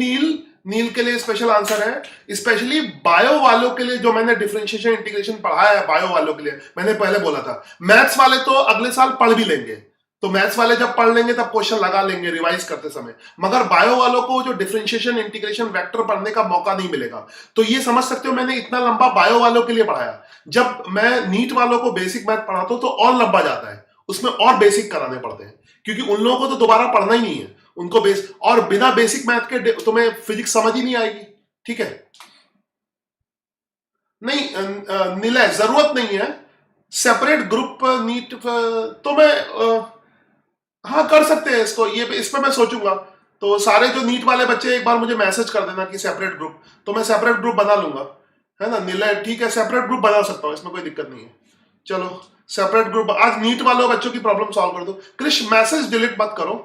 नील के लिए स्पेशल आंसर है, स्पेशली बायो वालों के लिए जो मैंने डिफरेंशिएशन इंटीग्रेशन पढ़ाया है, बायो वालों के लिए मैंने पहले बोला था। मैथ्स वाले तो अगले साल पढ़ भी लेंगे, तो मैथ्स वाले जब पढ़ लेंगे तब क्वेश्चन लगा लेंगे रिवाइज करते समय, मगर बायो वालों को जो डिफरेंशिएशन इंटीग्रेशन वेक्टर पढ़ने का मौका नहीं मिलेगा। तो ये समझ सकते हो मैंने इतना लंबा बायो वालों के लिए पढ़ाया। जब मैं नीट वालों को बेसिक मैथ पढ़ाता हूं तो और लंबा जाता है, उसमें और बेसिक कराने पड़ते हैं, क्योंकि उन लोगों को तो दोबारा पढ़ना ही नहीं है, उनको और बिना बेसिक मैथ के तुम्हें फिजिक्स समझ ही नहीं आएगी, ठीक है। नहीं निलय, जरूरत नहीं है सेपरेट ग्रुप नीट, तो मैं हाँ कर सकते हैं इसको, ये इस पे मैं सोचूंगा। तो सारे जो नीट वाले बच्चे एक बार मुझे मैसेज कर देना कि सेपरेट ग्रुप, तो मैं सेपरेट ग्रुप बना लूंगा, है ना निलय, ठीक है, सेपरेट ग्रुप बना सकता हूँ, इसमें कोई दिक्कत नहीं है। चलो सेपरेट ग्रुप, आज नीट वालों बच्चों की प्रॉब्लम सॉल्व कर दो। क्रिश मैसेज डिलीट मत करो,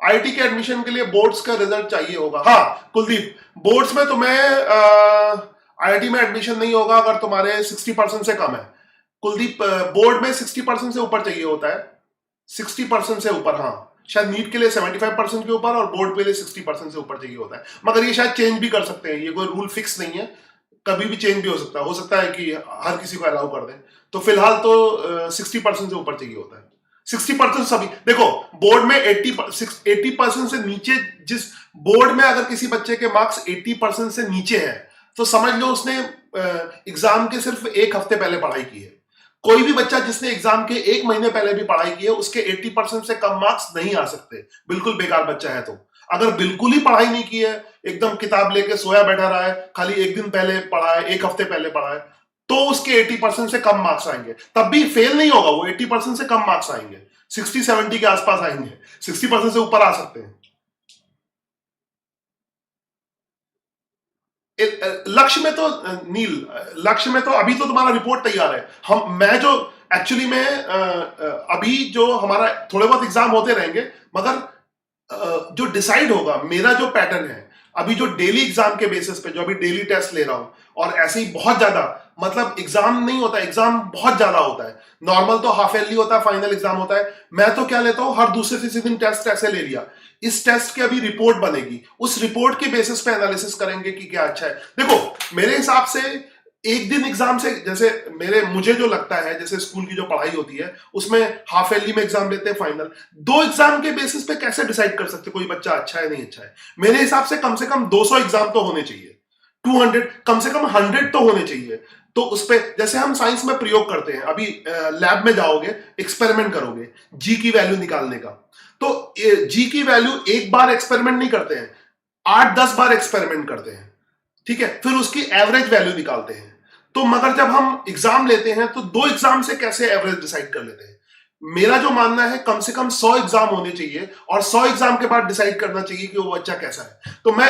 आईटी के एडमिशन के लिए बोर्ड्स का रिजल्ट चाहिए होगा। हाँ कुलदीप, बोर्ड्स में तुम्हें आईआईटी में एडमिशन नहीं होगा अगर तुम्हारे 60% से कम है। कुलदीप, बोर्ड में 60% से ऊपर चाहिए होता है, 60% से ऊपर, हाँ शायद नीट के लिए 75% के ऊपर और बोर्ड के लिए 60% से ऊपर चाहिए होता है, मगर ये शायद चेंज भी कर सकते हैं, ये कोई रूल फिक्स नहीं है, कभी भी चेंज भी हो सकता है कि हर किसी को अलाउ कर दें। तो फिलहाल तो 60% से ऊपर चाहिए होता है। 60% सभी देखो, बोर्ड में 80% से नीचे, जिस बोर्ड में अगर किसी बच्चे के मार्क्स 80% से नीचे हैं तो समझ लो उसने एग्जाम के सिर्फ एक हफ्ते पहले पढ़ाई की है। कोई भी बच्चा जिसने एग्जाम के एक महीने पहले भी पढ़ाई की है उसके 80% से कम मार्क्स नहीं आ सकते, बिल्कुल बेकार बच्चा है तो। अगर बिल्कुल ही पढ़ाई नहीं की है, एकदम किताब लेके सोया बैठा रहा है, खाली एक दिन पहले पढ़ा है, एक हफ्ते पहले पढ़ा है, तो उसके 80% से कम मार्क्स आएंगे। तब भी फेल नहीं होगा वो, 80% से कम मार्क्स आएंगे, 60-70 के आसपास आएंगे, 60% से ऊपर आ सकते हैं। लक्ष्य में तो नील, लक्ष्य में तो अभी तो तुम्हारा रिपोर्ट तैयार है। मैं जो एक्चुअली में अभी जो हमारा थोड़े बहुत एग्जाम होते रहेंगे, मगर जो डिसाइड होगा, मेरा जो पैटर्न है अभी, जो डेली एग्जाम के बेसिस पे, जो अभी डेली टेस्ट ले रहा हूं, और ऐसे ही बहुत ज्यादा, मतलब एग्जाम नहीं होता, एग्जाम बहुत ज्यादा होता है। नॉर्मल तो हाफ ईयरली होता है, फाइनल एग्जाम होता है। मैं तो क्या लेता हूं, हर दूसरे तीसरे दिन टेस्ट ऐसे ले लिया। इस टेस्ट की अभी रिपोर्ट बनेगी, उस रिपोर्ट के बेसिस पे एनालिसिस करेंगे कि क्या अच्छा है। देखो, मेरे हिसाब से एक दिन एग्जाम से, जैसे मुझे जो लगता है, जैसे स्कूल की जो पढ़ाई होती है उसमें हाफ ईयरली में एग्जाम लेते हैं, फाइनल, 2 एग्जाम के बेसिस पे कैसे डिसाइड कर सकते कोई बच्चा अच्छा है नहीं अच्छा है। मेरे हिसाब से कम 200 एग्जाम तो होने चाहिए, 200, कम से कम 100 तो होने चाहिए। तो उस पे, जैसे हम साइंस में प्रयोग करते हैं, अभी लैब में जाओगे, एक्सपेरिमेंट करोगे जी की वैल्यू निकालने का, तो जी की वैल्यू एक बार एक्सपेरिमेंट नहीं करते हैं, 8-10 बार एक्सपेरिमेंट करते हैं, ठीक है, फिर उसकी एवरेज वैल्यू निकालते हैं। तो मगर जब हम एग्जाम लेते हैं तो 2 एग्जाम से कैसे एवरेज डिसाइड कर लेते हैं। मेरा जो मानना है, कम से कम 100 एग्जाम होने चाहिए, और 100 एग्जाम के बाद डिसाइड करना चाहिए कि वो बच्चा कैसा है। तो मैं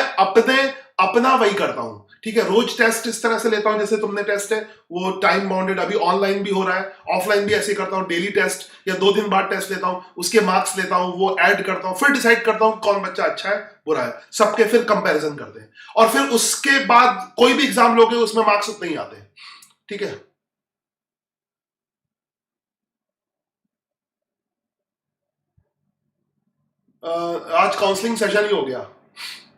अपना वही करता हूं, ठीक है। रोज टेस्ट इस तरह से लेता हूं जैसे तुमने टेस्ट है, वो टाइम बाउंडेड, अभी ऑनलाइन भी हो रहा है, ऑफलाइन भी ऐसे करता हूं, डेली टेस्ट, या 2 दिन बाद टेस्ट लेता हूं, उसके मार्क्स लेता हूं, वो ऐड करता हूं, फिर डिसाइड करता हूं कौन बच्चा अच्छा है बुरा है, सबके फिर कंपैरिजन करते हैं, और फिर उसके बाद कोई भी एग्जाम लोगे उसमें मार्क्स उतने ही आते हैं, ठीक है। आज काउंसलिंग सेशन ही हो गया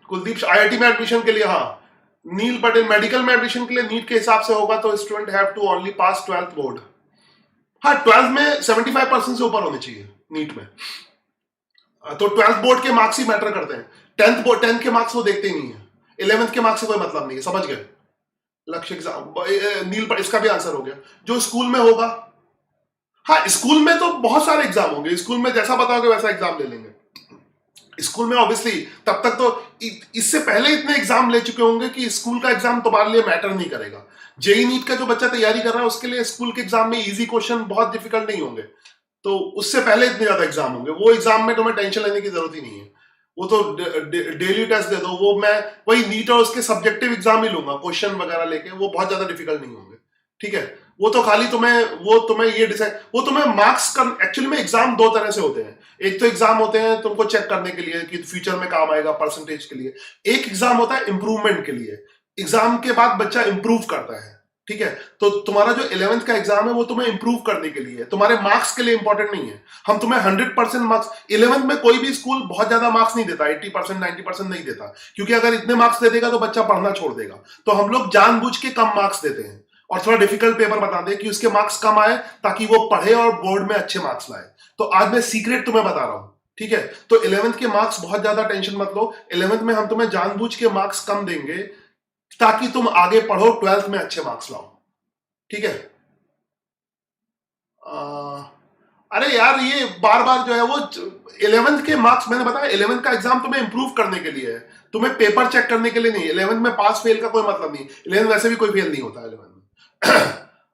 कुलदीप, आईआईटी में एडमिशन के लिए। हाँ नील, बट इन मेडिकल में एडमिशन के लिए नीट के हिसाब से होगा तो student have to only pass 12th board. हाँ, 12th में 75% से ऊपर होने चाहिए नीट में। तो 12th बोर्ड के मार्क्स ही मैटर करते हैं। 10th के मार्क्स वो देखते ही नहीं है, 11th के मार्क्स से कोई मतलब नहीं है, समझ गए। लक्ष्य एग्जाम नील पर इसका भी आंसर हो गया, जो स्कूल में होगा। हाँ, स्कूल में तो बहुत सारे एग्जाम होंगे, स्कूल में जैसा बताओगे वैसा एग्जाम ले लेंगे। स्कूल में ऑब्वियसली तब तक तो इससे पहले इतने एग्जाम ले चुके होंगे कि स्कूल का एग्जाम तुम्हारे लिए मैटर नहीं करेगा। जेई नीट का जो बच्चा तैयारी कर रहा है उसके लिए स्कूल के एग्जाम में इजी क्वेश्चन बहुत डिफिकल्ट नहीं होंगे, तो उससे पहले इतने ज्यादा एग्जाम होंगे, वो एग्जाम में तुम्हें टेंशन लेने की जरूरत ही नहीं है। वो तो डेली टेस्ट दे दो, वो मैं वही नीट और उसके सब्जेक्टिव एग्जाम ही लूंगा, क्वेश्चन वगैरह लेके, वो बहुत ज्यादा डिफिकल्ट नहीं होंगे, ठीक है। वो तो खाली तुम्हें ये डिसाइड, वो तुम्हें मार्क्स कर, एक्चुअली में एग्जाम 2 तरह से होते हैं। एक तो एग्जाम होते हैं तुमको चेक करने के लिए कि फ्यूचर में काम आएगा, परसेंटेज के लिए। एक एग्जाम होता है इंप्रूवमेंट के लिए, एग्जाम के बाद बच्चा इंप्रूव करता है, ठीक है। तो तुम्हारा जो 11th का एग्जाम है वो तुम्हें इंप्रूव करने के लिए है, तुम्हारे मार्क्स के लिए इंपॉर्टेंट नहीं है। हम तुम्हें 100% मार्क्स, 11th में कोई भी स्कूल बहुत ज्यादा मार्क्स नहीं देता, 80% 90% नहीं देता, क्योंकि अगर इतने मार्क्स दे देगा तो बच्चा पढ़ना छोड़ देगा। तो हम लोग जानबूझ के कम मार्क्स देते हैं और थोड़ा डिफिकल्ट पेपर बता दें कि उसके मार्क्स कम आए, ताकि वो पढ़े और बोर्ड में अच्छे मार्क्स लाए। तो आज मैं सीक्रेट तुम्हें बता रहा हूं, ठीक है। तो 11th के मार्क्स बहुत ज्यादा टेंशन मत लो, 11th में हम तुम्हें जानबूझ के मार्क्स कम देंगे ताकि तुम आगे पढ़ो, 12th में अच्छे मार्क्स लाओ, ठीक है। अरे यार, ये बार बार जो है वो 11th के मार्क्स, मैंने बताया 11th का एग्जाम तुम्हें इंप्रूव करने के लिए है, तुम्हें पेपर चेक करने के लिए नहीं। 11th में पास फेल का कोई मतलब नहीं, 11th वैसे भी कोई फेल नहीं होता 11th में।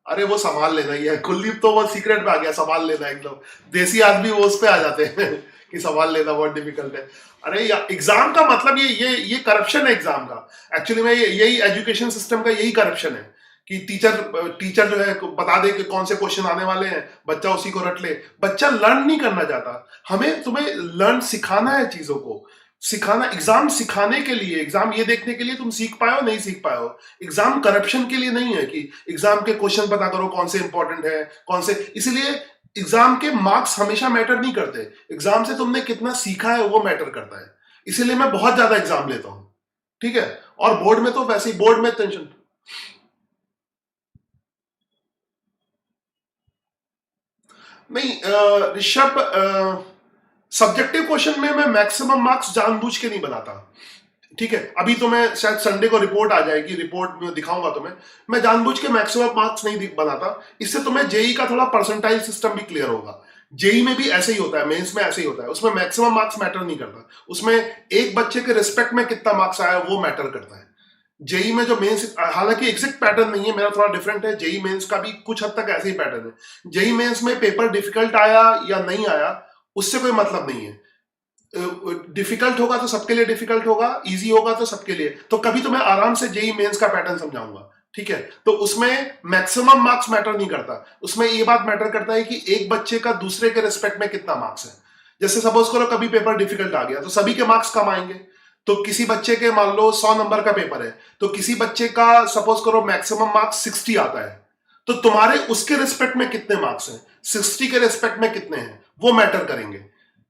अरे वो संभाल लेना ही है कुलदीप, तो वो सीक्रेट पे आ गया, संभाल लेना, एकदम देसी आदमी वो उस पे आ जाते हैं कि संभाल लेना बहुत डिफिकल्ट है। अरे एग्जाम का मतलब ये करप्शन है एग्जाम का, एक्चुअली में यही एजुकेशन सिस्टम का यही करप्शन है कि टीचर जो है बता दे कि कौन से क्वेश्चन आने वाले हैं, बच्चा उसी को रट ले। बच्चा लर्न नहीं करना चाहता, हमें तुम्हें लर्न सिखाना है, चीजों को सिखाना। एग्जाम सिखाने के लिए, एग्जाम ये देखने के लिए तुम सीख पाए हो नहीं सीख पाए हो। एग्जाम करप्शन के लिए नहीं है कि एग्जाम के क्वेश्चन पता करो कौन से इंपॉर्टेंट है कौन से, इसलिए एग्जाम के मार्क्स हमेशा मैटर नहीं करते, एग्जाम से तुमने कितना सीखा है वो मैटर करता है। इसीलिए मैं बहुत ज्यादा एग्जाम लेता हूं, ठीक है। और बोर्ड में तो वैसे ही, बोर्ड में टेंशन नहीं ऋषभ, सब्जेक्टिव क्वेश्चन में मैं मैक्सिमम मार्क्स जानबूझ के नहीं बनाता, ठीक है। अभी तो मैं शायद संडे को रिपोर्ट आ जाएगी, रिपोर्ट में दिखाऊंगा तुम्हें। मैं जानबूझ के मैक्सिमम मार्क्स नहीं बनाता, इससे तुम्हें जेई का थोड़ा परसेंटाइल सिस्टम भी क्लियर होगा। जेई में भी ऐसे ही होता है, मेंस में ऐसे ही होता है, उसमें मैक्सिमम मार्क्स मैटर नहीं करता, उसमें एक बच्चे के रिस्पेक्ट में कितना मार्क्स आया वो मैटर करता है। जेई में जो मेंस, हालांकि एग्जैक्ट पैटर्न नहीं है, मेरा थोड़ा डिफरेंट है, जेई मेंस का भी कुछ हद तक ऐसे ही पैटर्न है। जेई मेंस में पेपर डिफिकल्ट आया या नहीं आया उससे कोई मतलब नहीं है। डिफिकल्ट होगा तो सबके लिए डिफिकल्ट होगा, इजी होगा तो सबके लिए। तो कभी तो मैं आराम से जेई मेंस का पैटर्न समझाऊंगा, ठीक है। तो उसमें मैक्सिमम मार्क्स मैटर नहीं करता, उसमें ये बात मैटर करता है कि एक बच्चे का दूसरे के रिस्पेक्ट में कितना मार्क्स है। जैसे सपोज करो कभी पेपर डिफिकल्ट आ गया तो सभी के मार्क्स कम आएंगे। तो किसी बच्चे के मान लो 100 नंबर का पेपर है, तो किसी बच्चे का सपोज करो मैक्सिमम मार्क्स 60 आता है, तो तुम्हारे उसके रिस्पेक्ट में कितने मार्क्स हैं, 60 के रिस्पेक्ट में कितने हैं, वो मैटर करेंगे।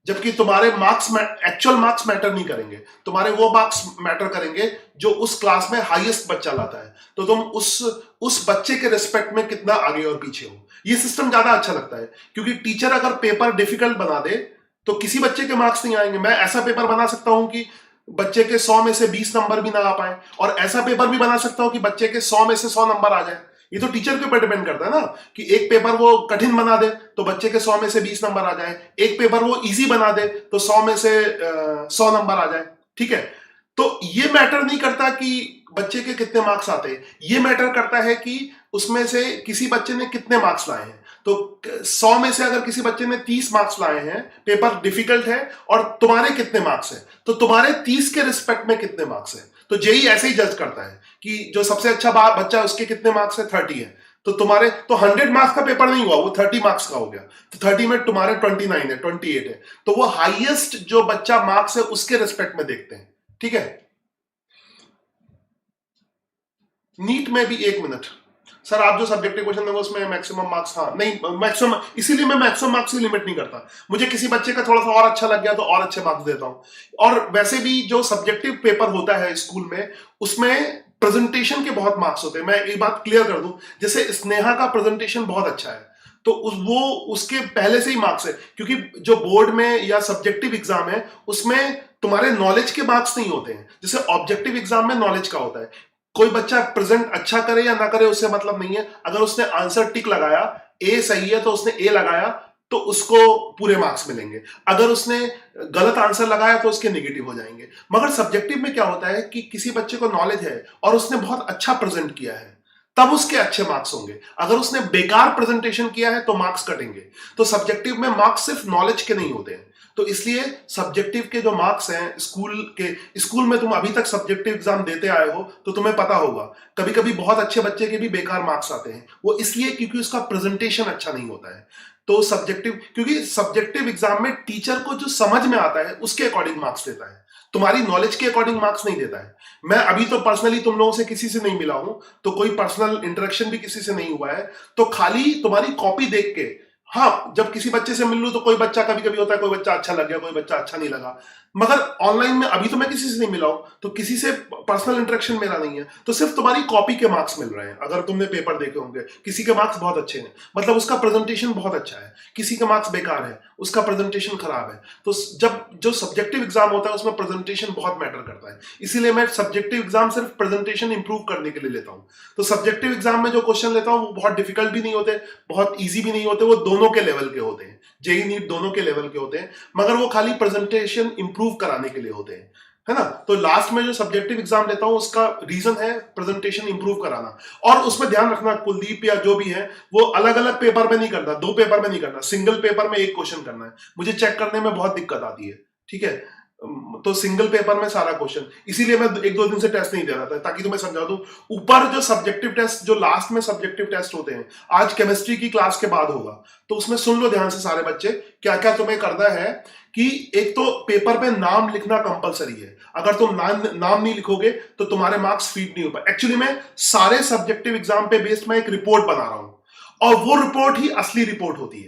जबकि तुम्हारे मार्क्स, एक्चुअल मार्क्स मैटर नहीं करेंगे, तुम्हारे वो मार्क्स मैटर करेंगे जो उस क्लास में हाईएस्ट बच्चा लाता है। तो तुम उस बच्चे के रिस्पेक्ट में कितना आगे और पीछे हो। ये सिस्टम ज्यादा अच्छा लगता है, क्योंकि टीचर अगर पेपर डिफिकल्ट बना दे तो किसी बच्चे के मार्क्स नहीं आएंगे। मैं ऐसा पेपर बना सकता हूं कि बच्चे के 100 में से 20 नंबर भी ना आ पाए, और ऐसा पेपर भी बना सकता हूं कि बच्चे के 100 में से 100 नंबर आ जाए। ये तो टीचर के ऊपर डिपेंड करता है ना, कि एक पेपर वो कठिन बना दे तो बच्चे के 100 में से 20 नंबर आ जाए, एक पेपर वो इजी बना दे तो 100 में से 100 नंबर आ जाए, ठीक है। तो ये मैटर नहीं करता कि बच्चे के कितने मार्क्स आते हैं, ये मैटर करता है कि उसमें से किसी बच्चे ने कितने मार्क्स लाए हैं। तो 100 में से अगर किसी बच्चे ने 30 मार्क्स लाए हैं, पेपर डिफिकल्ट है, और तुम्हारे कितने मार्क्स हैं, तो तुम्हारे 30 के रिस्पेक्ट में कितने मार्क्स हैं। तो जेई ऐसे ही जज करता है कि जो सबसे अच्छा बच्चा है उसके कितने मार्क्स है, 30 है, तो तुम्हारे तो 100 मार्क्स का पेपर नहीं हुआ, वो 30 मार्क्स का हो गया। तो 30 में तुम्हारे 29 है, 28 है, तो वो हाईएस्ट जो बच्चा मार्क्स है उसके रिस्पेक्ट में देखते हैं, ठीक है। नीट में भी 1 मिनट सर, आप जो सब्जेक्टिव क्वेश्चन देंगे उसमें मैक्सिमम मार्क्स, हाँ नहीं मैक्सिमम, इसीलिए मैं मैक्सिमम मार्क्स की लिमिट नहीं करता। मुझे किसी बच्चे का थोड़ा सा और अच्छा लग गया तो और अच्छे मार्क्स देता हूं। और वैसे भी जो सब्जेक्टिव पेपर होता है स्कूल में, उसमें प्रेजेंटेशन के बहुत मार्क्स होते हैं। मैं एक बात क्लियर कर दूं, जैसे स्नेहा का प्रेजेंटेशन बहुत अच्छा है, तो वो उसके पहले से ही मार्क्स है, क्योंकि जो बोर्ड में या सब्जेक्टिव एग्जाम है उसमें तुम्हारे नॉलेज के मार्क्स नहीं होते हैं, जैसे ऑब्जेक्टिव एग्जाम में नॉलेज का होता है। कोई बच्चा प्रेजेंट अच्छा करे या ना करे उससे मतलब नहीं है, अगर उसने आंसर टिक लगाया, ए सही है तो उसने ए लगाया, तो उसको पूरे मार्क्स मिलेंगे। अगर उसने गलत आंसर लगाया तो उसके नेगेटिव हो जाएंगे। मगर सब्जेक्टिव में क्या होता है कि किसी बच्चे को नॉलेज है और उसने बहुत अच्छा प्रेजेंट किया है, तब उसके अच्छे मार्क्स होंगे। अगर उसने बेकार प्रेजेंटेशन किया है तो मार्क्स कटेंगे। तो सब्जेक्टिव में मार्क्स सिर्फ नॉलेज के नहीं होते हैं। तो इसलिए सब्जेक्टिव के जो मार्क्स हैं स्कूल में, तुम अभी तक सब्जेक्टिव एग्जाम देते आए हो तो तुम्हें पता होगा, कभी कभी बहुत अच्छे बच्चे के भी बेकार मार्क्स आते हैं। वो इसलिए क्योंकि उसका प्रेजेंटेशन अच्छा नहीं होता है। तो सब्जेक्टिव, क्योंकि सब्जेक्टिव एग्जाम में टीचर को जो समझ में आता है उसके अकॉर्डिंग मार्क्स देता है, तुम्हारी नॉलेज के अकॉर्डिंग मार्क्स नहीं देता है। मैं अभी तो पर्सनली तुम लोगों से किसी से नहीं मिला हूं, तो कोई पर्सनल इंटरेक्शन भी किसी से नहीं हुआ है, तो खाली तुम्हारी कॉपी देख के, हाँ जब किसी बच्चे से मिल लूं तो कोई बच्चा कभी कभी होता है, कोई बच्चा अच्छा लग गया, कोई बच्चा अच्छा नहीं लगा। मगर ऑनलाइन में अभी तो मैं किसी से नहीं मिला हूं, तो किसी से पर्सनल इंटरेक्शन मेरा नहीं है, तो सिर्फ तुम्हारी कॉपी के मार्क्स मिल रहे हैं। अगर तुमने पेपर देखे होंगे, किसी के मार्क्स बहुत अच्छे हैं, मतलब उसका प्रेजेंटेशन बहुत अच्छा है, किसी के मार्क्स बेकार है, उसका प्रेजेंटेशन खराब है। तो जब जो सब्जेक्टिव एग्जाम होता है उसमें प्रेजेंटेशन बहुत मैटर करता है, इसीलिए मैं सब्जेक्टिव एग्जाम सिर्फ प्रेजेंटेशन इंप्रूव करने के लिए लेता हूं। तो सब्जेक्टिव एग्जाम में जो क्वेश्चन लेता हूं वो बहुत डिफिकल्ट भी नहीं होते, बहुत ईजी भी नहीं होते, वो दोनों के लेवल के होते हैं, जेई नीट दोनों के लेवल के होते हैं, मगर वो खाली प्रेजेंटेशन इंप्रूव कराने के लिए होते हैं, है ना। तो लास्ट में जो सब्जेक्टिव एग्जाम लेता हूं उसका रीजन है प्रेजेंटेशन इंप्रूव कराना। और उसमें ध्यान रखना, कुलदीप या जो भी है, वो अलग अलग पेपर में नहीं करना, 2 पेपर में नहीं करना, सिंगल पेपर में एक क्वेश्चन करना है। मुझे चेक करने में बहुत दिक्कत आती है, ठीक है। तो सिंगल पेपर में सारा क्वेश्चन, इसीलिए मैं 1-2 दिन से टेस्ट नहीं दे रहा था, ताकि तुम्हें समझा दूं। ऊपर जो सब्जेक्टिव टेस्ट, जो लास्ट में सब्जेक्टिव टेस्ट होते हैं, आज केमिस्ट्री की क्लास के बाद होगा, तो उसमें सुन लो ध्यान से सारे बच्चे, क्या क्या तुम्हें करना है। कि एक तो पेपर पे नाम लिखना कंपलसरी है, अगर तुम नाम नहीं लिखोगे तो तुम्हारे मार्क्स फीड नहीं हो पाए। एक्चुअली मैं सारे सब्जेक्टिव एग्जाम पे बेस्ड मैं एक रिपोर्ट बना रहा हूं, और वो रिपोर्ट ही असली रिपोर्ट होती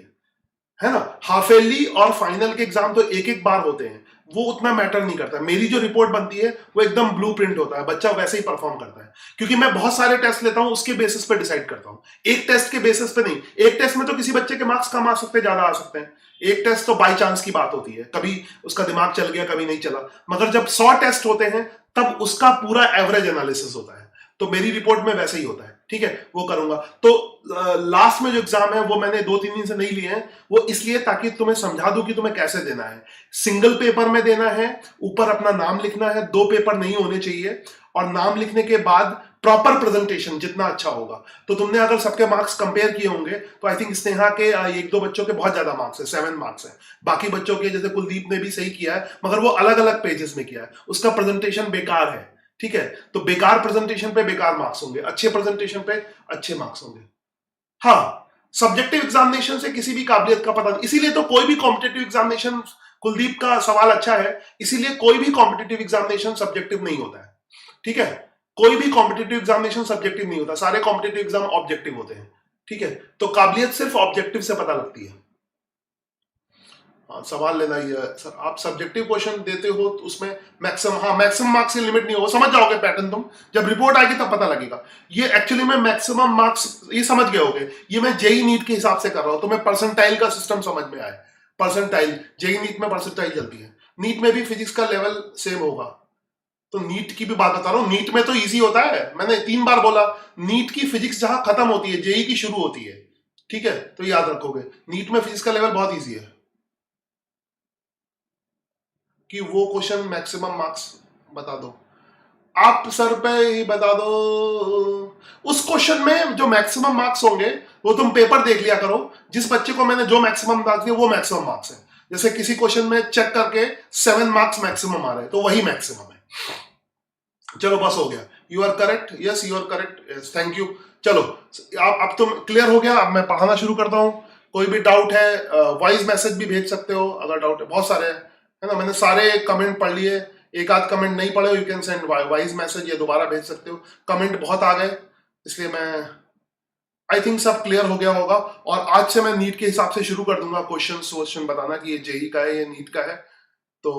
है ना। हाफ ईयरली और फाइनल के एग्जाम तो एक एक बार होते हैं, वो उतना मैटर नहीं करता। मेरी जो रिपोर्ट बनती है वो एकदम ब्लूप्रिंट होता है, बच्चा वैसे ही परफॉर्म करता है, क्योंकि मैं बहुत सारे टेस्ट लेता हूं, उसके बेसिस पे डिसाइड करता हूं, एक टेस्ट के बेसिस पे नहीं। एक टेस्ट में तो किसी बच्चे के मार्क्स कम आ सकते हैं, ज्यादा आ सकते हैं, एक टेस्ट तो बाई चांस की बात होती है, कभी उसका दिमाग चल गया कभी नहीं चला। मगर जब 100 टेस्ट होते हैं तब उसका पूरा एवरेज एनालिसिस होता है, तो मेरी रिपोर्ट में वैसे ही होता है, ठीक है, वो करूंगा। तो लास्ट में जो एग्जाम है वो मैंने 2-3 दिन से नहीं लिए हैं, वो इसलिए ताकि तुम्हें समझा दूं कि तुम्हें कैसे देना है। सिंगल पेपर में देना है, ऊपर अपना नाम लिखना है, 2 पेपर नहीं होने चाहिए, और नाम लिखने के बाद प्रॉपर प्रेजेंटेशन जितना अच्छा होगा। तो तुमने अगर सबके मार्क्स कंपेयर किए होंगे तो आई थिंक स्नेहा के 1-2 बच्चों के बहुत ज्यादा मार्क्स है, 7 मार्क्स है। बाकी बच्चों के जैसे कुलदीप ने भी सही किया है, मगर वो अलग अलग पेजेस में किया है, उसका प्रेजेंटेशन बेकार है, ठीक है। तो बेकार प्रेजेंटेशन पे बेकार मार्क्स होंगे, अच्छे प्रेजेंटेशन पे अच्छे मार्क्स होंगे। हाँ, सब्जेक्टिव एग्जामिनेशन से किसी भी काबिलियत का पता नहीं, इसीलिए तो कोई भी कॉम्पिटेटिव एग्जामिनेशन, कुलदीप का सवाल अच्छा है, इसीलिए कोई भी कॉम्पिटेटिव एग्जामिनेशन सब्जेक्टिव नहीं होता है, ठीक है। कोई भी कॉम्पिटेटिव एग्जामिनेशन सब्जेक्टिव नहीं होता, सारे कॉम्पिटेटिव एग्जाम ऑब्जेक्टिव होते हैं, ठीक है। तो काबिलियत सिर्फ ऑब्जेक्टिव से पता लगती है। हाँ, सवाल लेना ही है सर, आप सब्जेक्टिव क्वेश्चन देते हो तो उसमें मैक्सिमम, हाँ मैक्सिमम मार्क्स की लिमिट नहीं हो, समझ जाओगे पैटर्न तुम, जब रिपोर्ट आएगी तब पता लगेगा। ये एक्चुअली में मैक्सिमम मार्क्स ये समझ गए होगे, ये मैं जेई नीट के हिसाब से कर रहा हूं, तुम्हें परसेंटाइल का सिस्टम समझ में आए। परसेंटाइल जेई नीट में परसेंटाइल चलती है, नीट में भी फिजिक्स का लेवल सेम होगा। तो नीट की भी बात बता रहा हूँ, नीट में तो इजी होता है, मैंने 3 बार बोला, नीट की फिजिक्स जहां खत्म होती है जेई की शुरू होती है, ठीक है। तो याद रखोगे नीट में फिजिक्स का लेवल बहुत ईजी है, कि वो क्वेश्चन मैक्सिमम मार्क्स बता दो आप सर पे ही बता दो। उस क्वेश्चन में जो मैक्सिमम मार्क्स होंगे वो तुम पेपर देख लिया करो, जिस बच्चे को मैंने जो मैक्सिमम मार्क्स दिए वो मैक्सिमम मार्क्स है। जैसे किसी क्वेश्चन में चेक करके 7 मार्क्स मैक्सिमम आ रहे हैं तो वही मैक्सिमम है। चलो बस हो गया, you are correct, yes you are correct, thank you. चलो अब तुम क्लियर हो गया, अब मैं पढ़ाना शुरू करता हूँ। कोई भी डाउट है वॉइस मैसेज भी भेज सकते हो अगर डाउट है, बहुत सारे है ना, मैंने सारे कमेंट पढ़ लिए, एक आध कमेंट नहीं पढ़े you can send voice message, या दोबारा भेज सकते हो। कमेंट बहुत आ गए इसलिए मैं आई थिंक सब क्लियर हो गया होगा, और आज से मैं नीट के हिसाब से शुरू कर दूंगा क्वेश्चन बताना कि ये जेई का है ये नीट का है। तो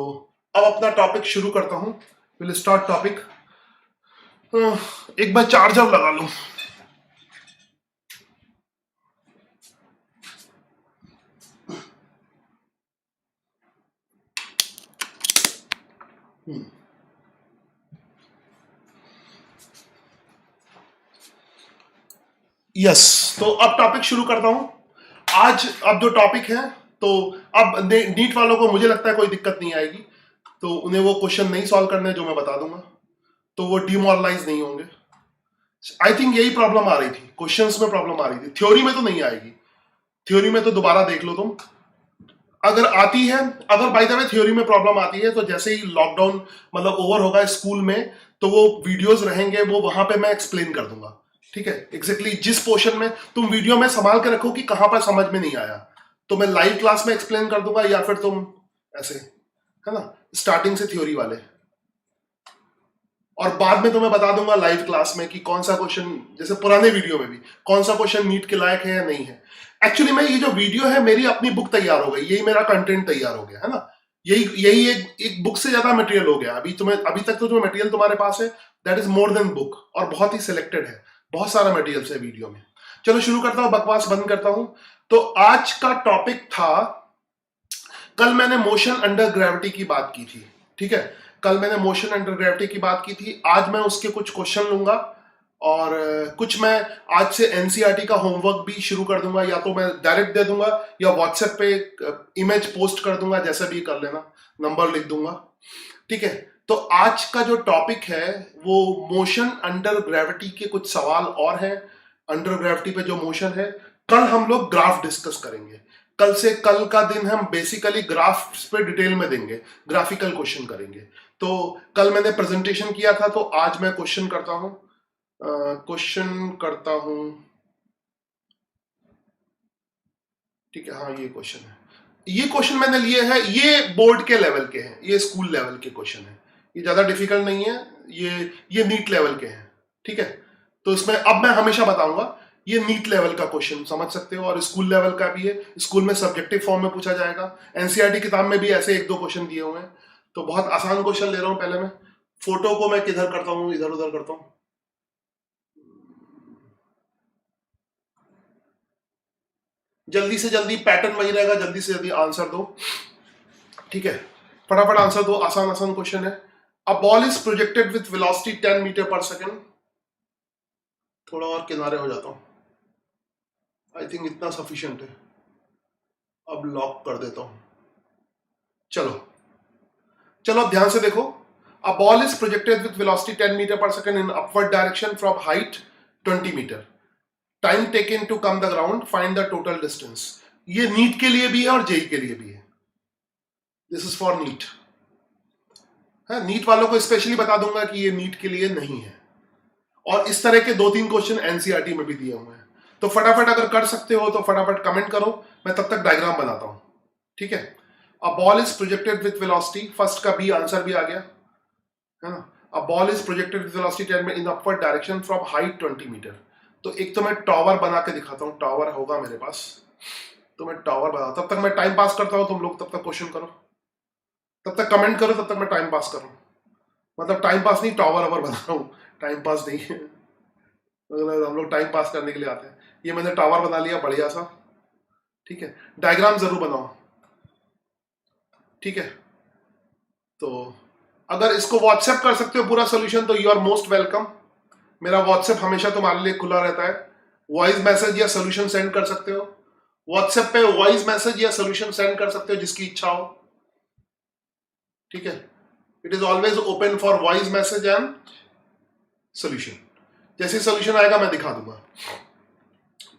अब अपना टॉपिक शुरू करता हूँ, विल स्टार्ट टॉपिक। एक बार चार्जर लगा लूं। यस, तो अब टॉपिक शुरू करता हूं। आज अब जो टॉपिक है, तो अब नीट वालों को मुझे लगता है कोई दिक्कत नहीं आएगी, तो उन्हें वो क्वेश्चन नहीं सॉल्व करने जो मैं बता दूंगा, तो वो डिमोरलाइज नहीं होंगे। आई थिंक यही प्रॉब्लम आ रही थी, क्वेश्चंस में प्रॉब्लम आ रही थी, थ्योरी में तो नहीं आएगी। थ्योरी में तो दोबारा देख लो तुम, अगर आती है, अगर बाय द वे थ्योरी में प्रॉब्लम आती है तो जैसे ही लॉकडाउन मतलब ओवर होगा स्कूल में, तो वो वीडियोस रहेंगे, वो वहां पे मैं एक्सप्लेन कर दूंगा, ठीक है। एग्जैक्टली जिस पोर्शन में तुम वीडियो में संभाल के रखो कि कहां पर समझ में नहीं आया, तो मैं लाइव क्लास में एक्सप्लेन कर दूंगा, या फिर तुम ऐसे, है ना, स्टार्टिंग से थ्योरी वाले, और बाद में तुम्हें बता दूंगा लाइव क्लास में कि कौन सा क्वेश्चन, जैसे पुराने वीडियो में भी, कौन सा क्वेश्चन नीट के लायक है या नहीं है। एक्चुअली में ये जो वीडियो है मेरी अपनी बुक तैयार हो गई, यही मेरा कंटेंट तैयार हो गया है ना, यही एक बुक से ज्यादा मटेरियल हो गया। अभी तक तो जो मटेरियल तुम्हारे पास है that is more than book, और बहुत ही सिलेक्टेड है, बहुत सारा मटेरियल है वीडियो में। चलो शुरू करता हूँ, बकवास बंद करता हूँ। तो आज का टॉपिक था, कल मैंने मोशन अंडर ग्रेविटी की बात की थी, ठीक है, कल मैंने मोशन अंडर ग्रेविटी की बात की थी। आज मैं उसके कुछ क्वेश्चन लूंगा, और कुछ मैं आज से एनसीईआरटी का होमवर्क भी शुरू कर दूंगा, या तो मैं डायरेक्ट दे दूंगा या व्हाट्सएप पे इमेज पोस्ट कर दूंगा, जैसे भी कर लेना, नंबर लिख दूंगा, ठीक है। तो आज का जो टॉपिक है वो मोशन अंडर ग्रेविटी के कुछ सवाल और हैं, अंडर ग्रेविटी पे जो मोशन है। कल हम लोग ग्राफ डिस्कस करेंगे, कल का दिन हम बेसिकली ग्राफ्स पे डिटेल में देंगे, ग्राफिकल क्वेश्चन करेंगे। तो कल मैंने प्रेजेंटेशन किया था, तो आज मैं क्वेश्चन करता हूं, ठीक है। हाँ ये क्वेश्चन है, ये क्वेश्चन मैंने लिए हैं, ये बोर्ड के लेवल के हैं, ये स्कूल लेवल के क्वेश्चन है, ये ज्यादा डिफिकल्ट नहीं है, ये नीट लेवल के हैं, ठीक है। तो इसमें अब मैं हमेशा बताऊंगा, ये नीट लेवल का क्वेश्चन समझ सकते हो, और स्कूल लेवल का भी है, स्कूल में सब्जेक्टिव फॉर्म में पूछा जाएगा, एनसीईआरटी किताब में भी ऐसे 1-2 क्वेश्चन दिए हुए हैं। तो बहुत आसान क्वेश्चन ले रहा हूं पहले मैं। फोटो को मैं किधर करता हूं, इधर उधर करता हूं। जल्दी से जल्दी पैटर्न वही रहेगा, जल्दी से जल्दी आंसर दो, ठीक है, फटाफट आंसर दो। आसान आसान क्वेश्चन है। A ball is projected with velocity 10 metre per second. थोड़ा और किनारे हो जाता हूं, आई थिंक इतना सफिशिएंट है। अब लॉक कर देता हूं। चलो चलो अब ध्यान से देखो। A ball is projected with velocity 10 metre per second in upward direction from height 20 metre. Time taken to come the ground, find the total distance. ये नीट के लिए भी है और जेई के लिए भी है। This is for NEET. है, नीट वालों को स्पेशली बता दूंगा कि ये नीट के लिए नहीं है। और इस तरह के 2-3 क्वेश्चन एनसीईआरटी में भी दिए हुए हैं। तो फटाफट अगर कर सकते हो तो फटाफट कमेंट करो, मैं तब तक डायग्राम बनाता हूं, ठीक है। A ball is projected with velocity, first का बी आंसर भी आ गया, है ना। A ball is projected with velocity 10 in upward direction from height 20 meter. तो एक तो मैं टॉवर बना के दिखाता हूँ, टॉवर होगा मेरे पास, तो मैं टॉवर बना, तब तक मैं टाइम पास करता हूँ, तुम लोग तब तक क्वेश्चन करो, तब तक कमेंट करो, तब तक मैं टाइम पास करूँ। मतलब टाइम पास नहीं, टॉवर ओवर बना रहा हूँ, टाइम पास नहीं है। मतलब हम लोग टाइम पास करने के लिए आते हैं। ये मैंने टावर बना लिया बढ़िया सा, ठीक है। डायग्राम जरूर बनाओ, ठीक है। तो अगर इसको व्हाट्सएप कर सकते हो पूरा सोल्यूशन तो यू आर मोस्ट वेलकम। मेरा व्हाट्सएप हमेशा तुम्हारे लिए खुला रहता है। वॉइस मैसेज या सोल्यूशन सेंड कर सकते हो व्हाट्सएप पे, वॉइस मैसेज या सोल्यूशन सेंड कर सकते हो जिसकी इच्छा हो, ठीक है। It is always open for voice message and solution. जैसे सोल्यूशन आएगा मैं दिखा दूंगा,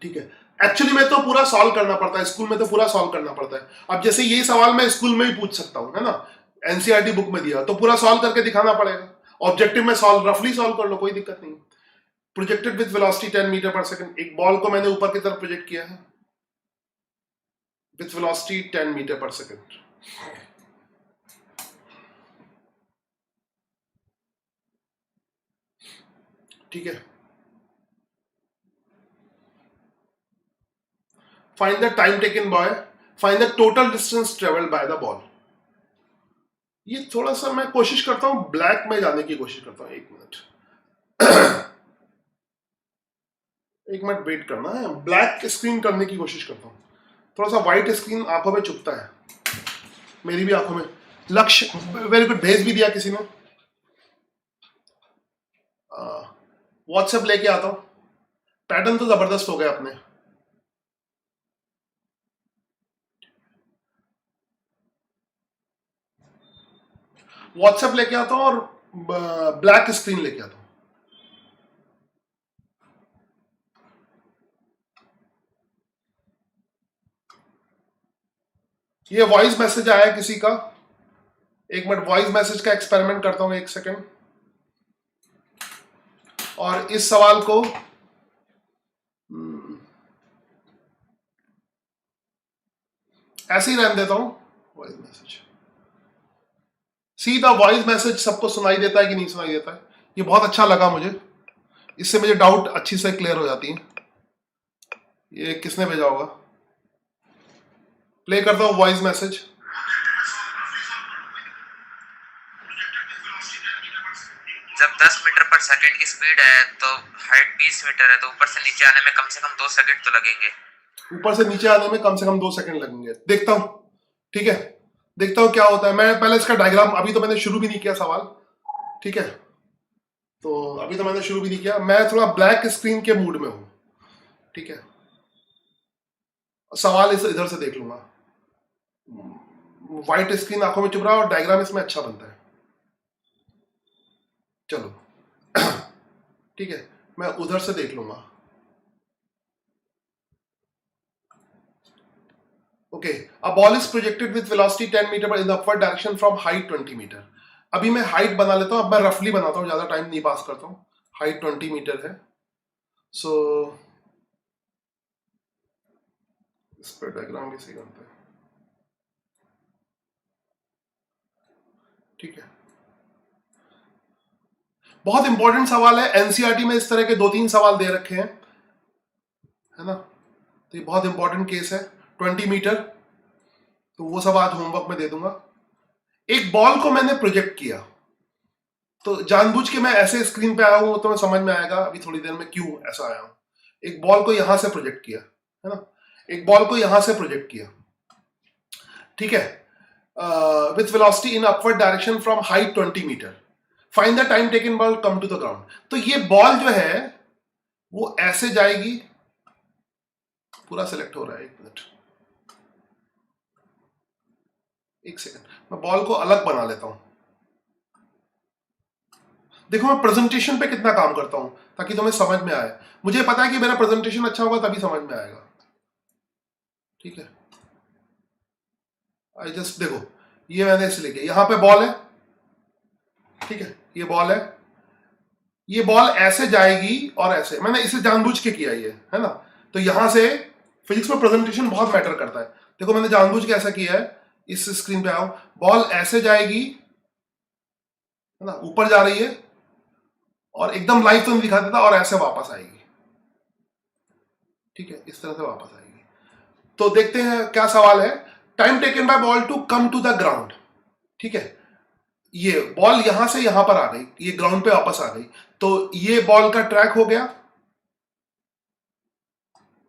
ठीक है। एक्चुअली में तो पूरा सॉल्व करना पड़ता है, स्कूल में तो पूरा सॉल्व करना पड़ता है। अब जैसे ये सवाल मैं स्कूल में ही पूछ सकता हूं, है ना, एनसीईआरटी बुक में दिया तो पूरा सॉल्व करके दिखाना पड़ेगा। ऑब्जेक्टिव में सॉल्व, रफली सॉल्व कर लो, कोई दिक्कत नहीं। प्रोजेक्टेड विद वेलोसिटी 10 मीटर पर सेकंड, एक बॉल को मैंने ऊपर की तरफ प्रोजेक्ट किया है विथ वेलोसिटी 10 मीटर पर सेकंड। ठीक है। Find the time taken bye, find the total distance travelled by the ball. ये थोड़ा सा मैं कोशिश करता हूं ब्लैक में जाने की कोशिश करता हूं, एक मिनट एक मिनट वेट करना है, ब्लैक स्क्रीन करने की कोशिश करता हूं। थोड़ा सा व्हाइट स्क्रीन आंखों में चुभता है, मेरी भी आंखों में। लक्ष्य वेरी गुड, भेज भी दिया किसी ने। व्हाट्सएप लेके आता हूं। पैटर्न तो जबरदस्त हो गया अपने। व्हाट्सएप लेके आता हूं और ब्लैक स्क्रीन लेके आता हूं। ये वॉइस मैसेज आया किसी का, एक मिनट वॉइस मैसेज का एक्सपेरिमेंट करता हूं, एक सेकेंड। और इस सवाल को ऐसे ही रहने देता हूं। वॉइस मैसेज, सीधा वॉइस मैसेज सबको सुनाई देता है कि नहीं सुनाई देता है, ये बहुत अच्छा लगा मुझे, इससे मुझे डाउट अच्छी से क्लियर हो जाती है। ये किसने भेजा होगा, प्ले करता हूं वॉइस मैसेज। जब 10 मीटर पर सेकंड की स्पीड है तो हाइट 20 मीटर है, तो ऊपर से नीचे आने में कम से कम 2 सेकंड तो लगेंगे। ऊपर से नीचे आने में कम से कम 2 सेकंड लगेंगे, देखता हूं, ठीक है, देखता हूं क्या होता है। मैं पहले इसका डायग्राम, अभी तो मैंने शुरू भी नहीं किया सवाल, ठीक है। तो अभी तो मैंने शुरू भी नहीं किया, मैं थोड़ा ब्लैक स्क्रीन के मूड में हूं, ठीक है। सवाल इस इधर से देख लूंगा। व्हाइट स्क्रीन आंखों में चुभ रहा है और डायग्राम इसमें अच्छा बनता है। चलो ठीक है, मैं उधर से देख लूंगा। Okay, a ball is projected with velocity 10 meter in the upward direction from height 20 meter. अभी मैं हाइट बना लेता हूं, अब मैं रफली बनाता हूं, ज्यादा टाइम नहीं पास करता हूं। हाइट 20 मीटर है, सो इस पर डायग्राम भी सही बनता है, ठीक है। बहुत इंपॉर्टेंट सवाल है, एनसीईआरटी में इस तरह के 2-3 सवाल दे रखे हैं, है ना। तो ये बहुत इंपॉर्टेंट केस है। 20 मीटर, तो वो सब आज होमवर्क में दे दूंगा। एक बॉल को मैंने प्रोजेक्ट किया, तो जानबूझ के मैं ऐसे स्क्रीन पे आया हूं, तो मैं समझ में आएगा अभी थोड़ी देर में क्यों ऐसा आया हूं। एक बॉल को यहां से प्रोजेक्ट किया, है ना, एक बॉल को यहां से प्रोजेक्ट किया, ठीक है, with velocity in upward direction from height 20 meter, find the time taken ball come to the ground. तो ये बॉल जो है वो ऐसे जाएगी, पूरा सिलेक्ट हो रहा है, एक मिनट, एक सेकंड, मैं बॉल को अलग बना लेता हूं। देखो मैं प्रेजेंटेशन पे कितना काम करता हूं ताकि तुम्हें समझ में आए। मुझे पता है कि मेरा प्रेजेंटेशन अच्छा होगा तभी समझ में आएगा, ठीक है। आई जस्ट देखो, ये मैंने इसलिए किया, यहां पे बॉल है, ठीक है, ये बॉल है, ये बॉल ऐसे जाएगी और ऐसे, मैंने इसे जानबूझ के किया ये, है ना। तो यहां से फिजिक्स में प्रेजेंटेशन बहुत मैटर करता है। देखो मैंने जानबूझ के ऐसा किया है, इस स्क्रीन पे आओ, बॉल ऐसे जाएगी, है ना, ऊपर जा रही है, और एकदम लाइव तो नहीं दिखा देता, और ऐसे वापस आएगी, ठीक है, इस तरह से वापस आएगी। तो देखते हैं क्या सवाल है। Time taken by ball to come to the ground, ठीक है, ये बॉल यहां से यहां पर आ गई, ये ग्राउंड पे वापस आ गई, तो ये बॉल का ट्रैक हो गया,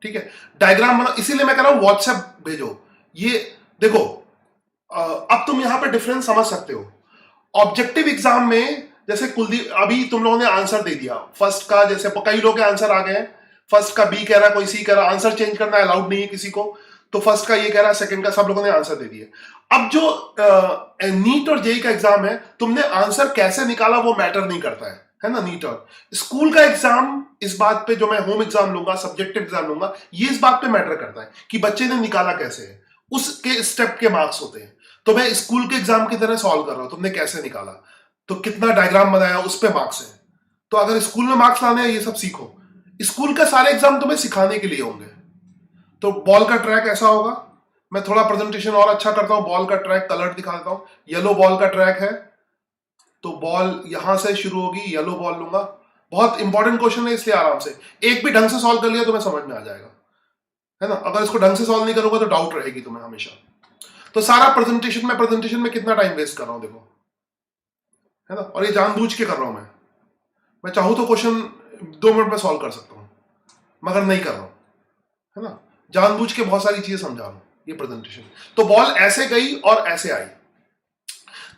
ठीक है। डायग्राम बना, इसीलिए मैं कह रहा हूं व्हाट्सएप भेजो। ये देखो, अब तुम यहां पे डिफरेंस समझ सकते हो। ऑब्जेक्टिव एग्जाम में जैसे कुलदीप, अभी तुम लोगों ने आंसर दे दिया फर्स्ट का, जैसे कई लोग के आंसर आ गए, फर्स्ट का बी कह रहा है, कोई सी कह रहा है, आंसर चेंज करना अलाउड नहीं है किसी को, तो फर्स्ट का ये कह रहा है, सेकंड का, सब लोगों ने आंसर दे दिए। अब जो नीट और जेई का एग्जाम है, तुमने आंसर कैसे निकाला वो मैटर नहीं करता है ना। नीट और स्कूल का एग्जाम इस बात पे, जो मैं होम एग्जाम लूंगा, सब्जेक्टिव एग्जाम लूंगा, ये इस बात पे मैटर करता है कि बच्चे ने निकाला कैसे है, उसके स्टेप के मार्क्स होते हैं। तो मैं स्कूल के एग्जाम की तरह सॉल्व कर रहा हूं, तुमने कैसे निकाला, तो कितना डायग्राम बनाया, उस पे मार्क्स है। तो अगर स्कूल में मार्क्स लाने हैं, ये सब सीखो। स्कूल के सारे एग्जाम तुम्हें सिखाने के लिए होंगे। तो बॉल का ट्रैक ऐसा होगा, मैं थोड़ा प्रेजेंटेशन और अच्छा करता हूं, बॉल का ट्रैक कलर दिखा देता हूं। येलो बॉल का ट्रैक है, तो बॉल यहां से शुरू होगी, येलो बॉल लूंगा। बहुत इंपॉर्टेंट क्वेश्चन है, इसलिए आराम से एक भी ढंग से सॉल्व कर लिया तो मैं समझ में आ जाएगा, है ना। अगर इसको ढंग से सॉल्व नहीं करूंगा तो डाउट रहेगी तुम्हें हमेशा। तो सारा प्रेजेंटेशन में कितना टाइम वेस्ट कर रहा हूं देखो, है ना, और ये जानबूझ के कर रहा हूं मैं चाहूं तो क्वेश्चन 2 मिनट में सॉल्व कर सकता हूं, मगर नहीं कर रहा हूं, है ना, जानबूझ के बहुत सारी चीजें समझा रहा हूं ये प्रेजेंटेशन। तो बॉल ऐसे गई और ऐसे आई,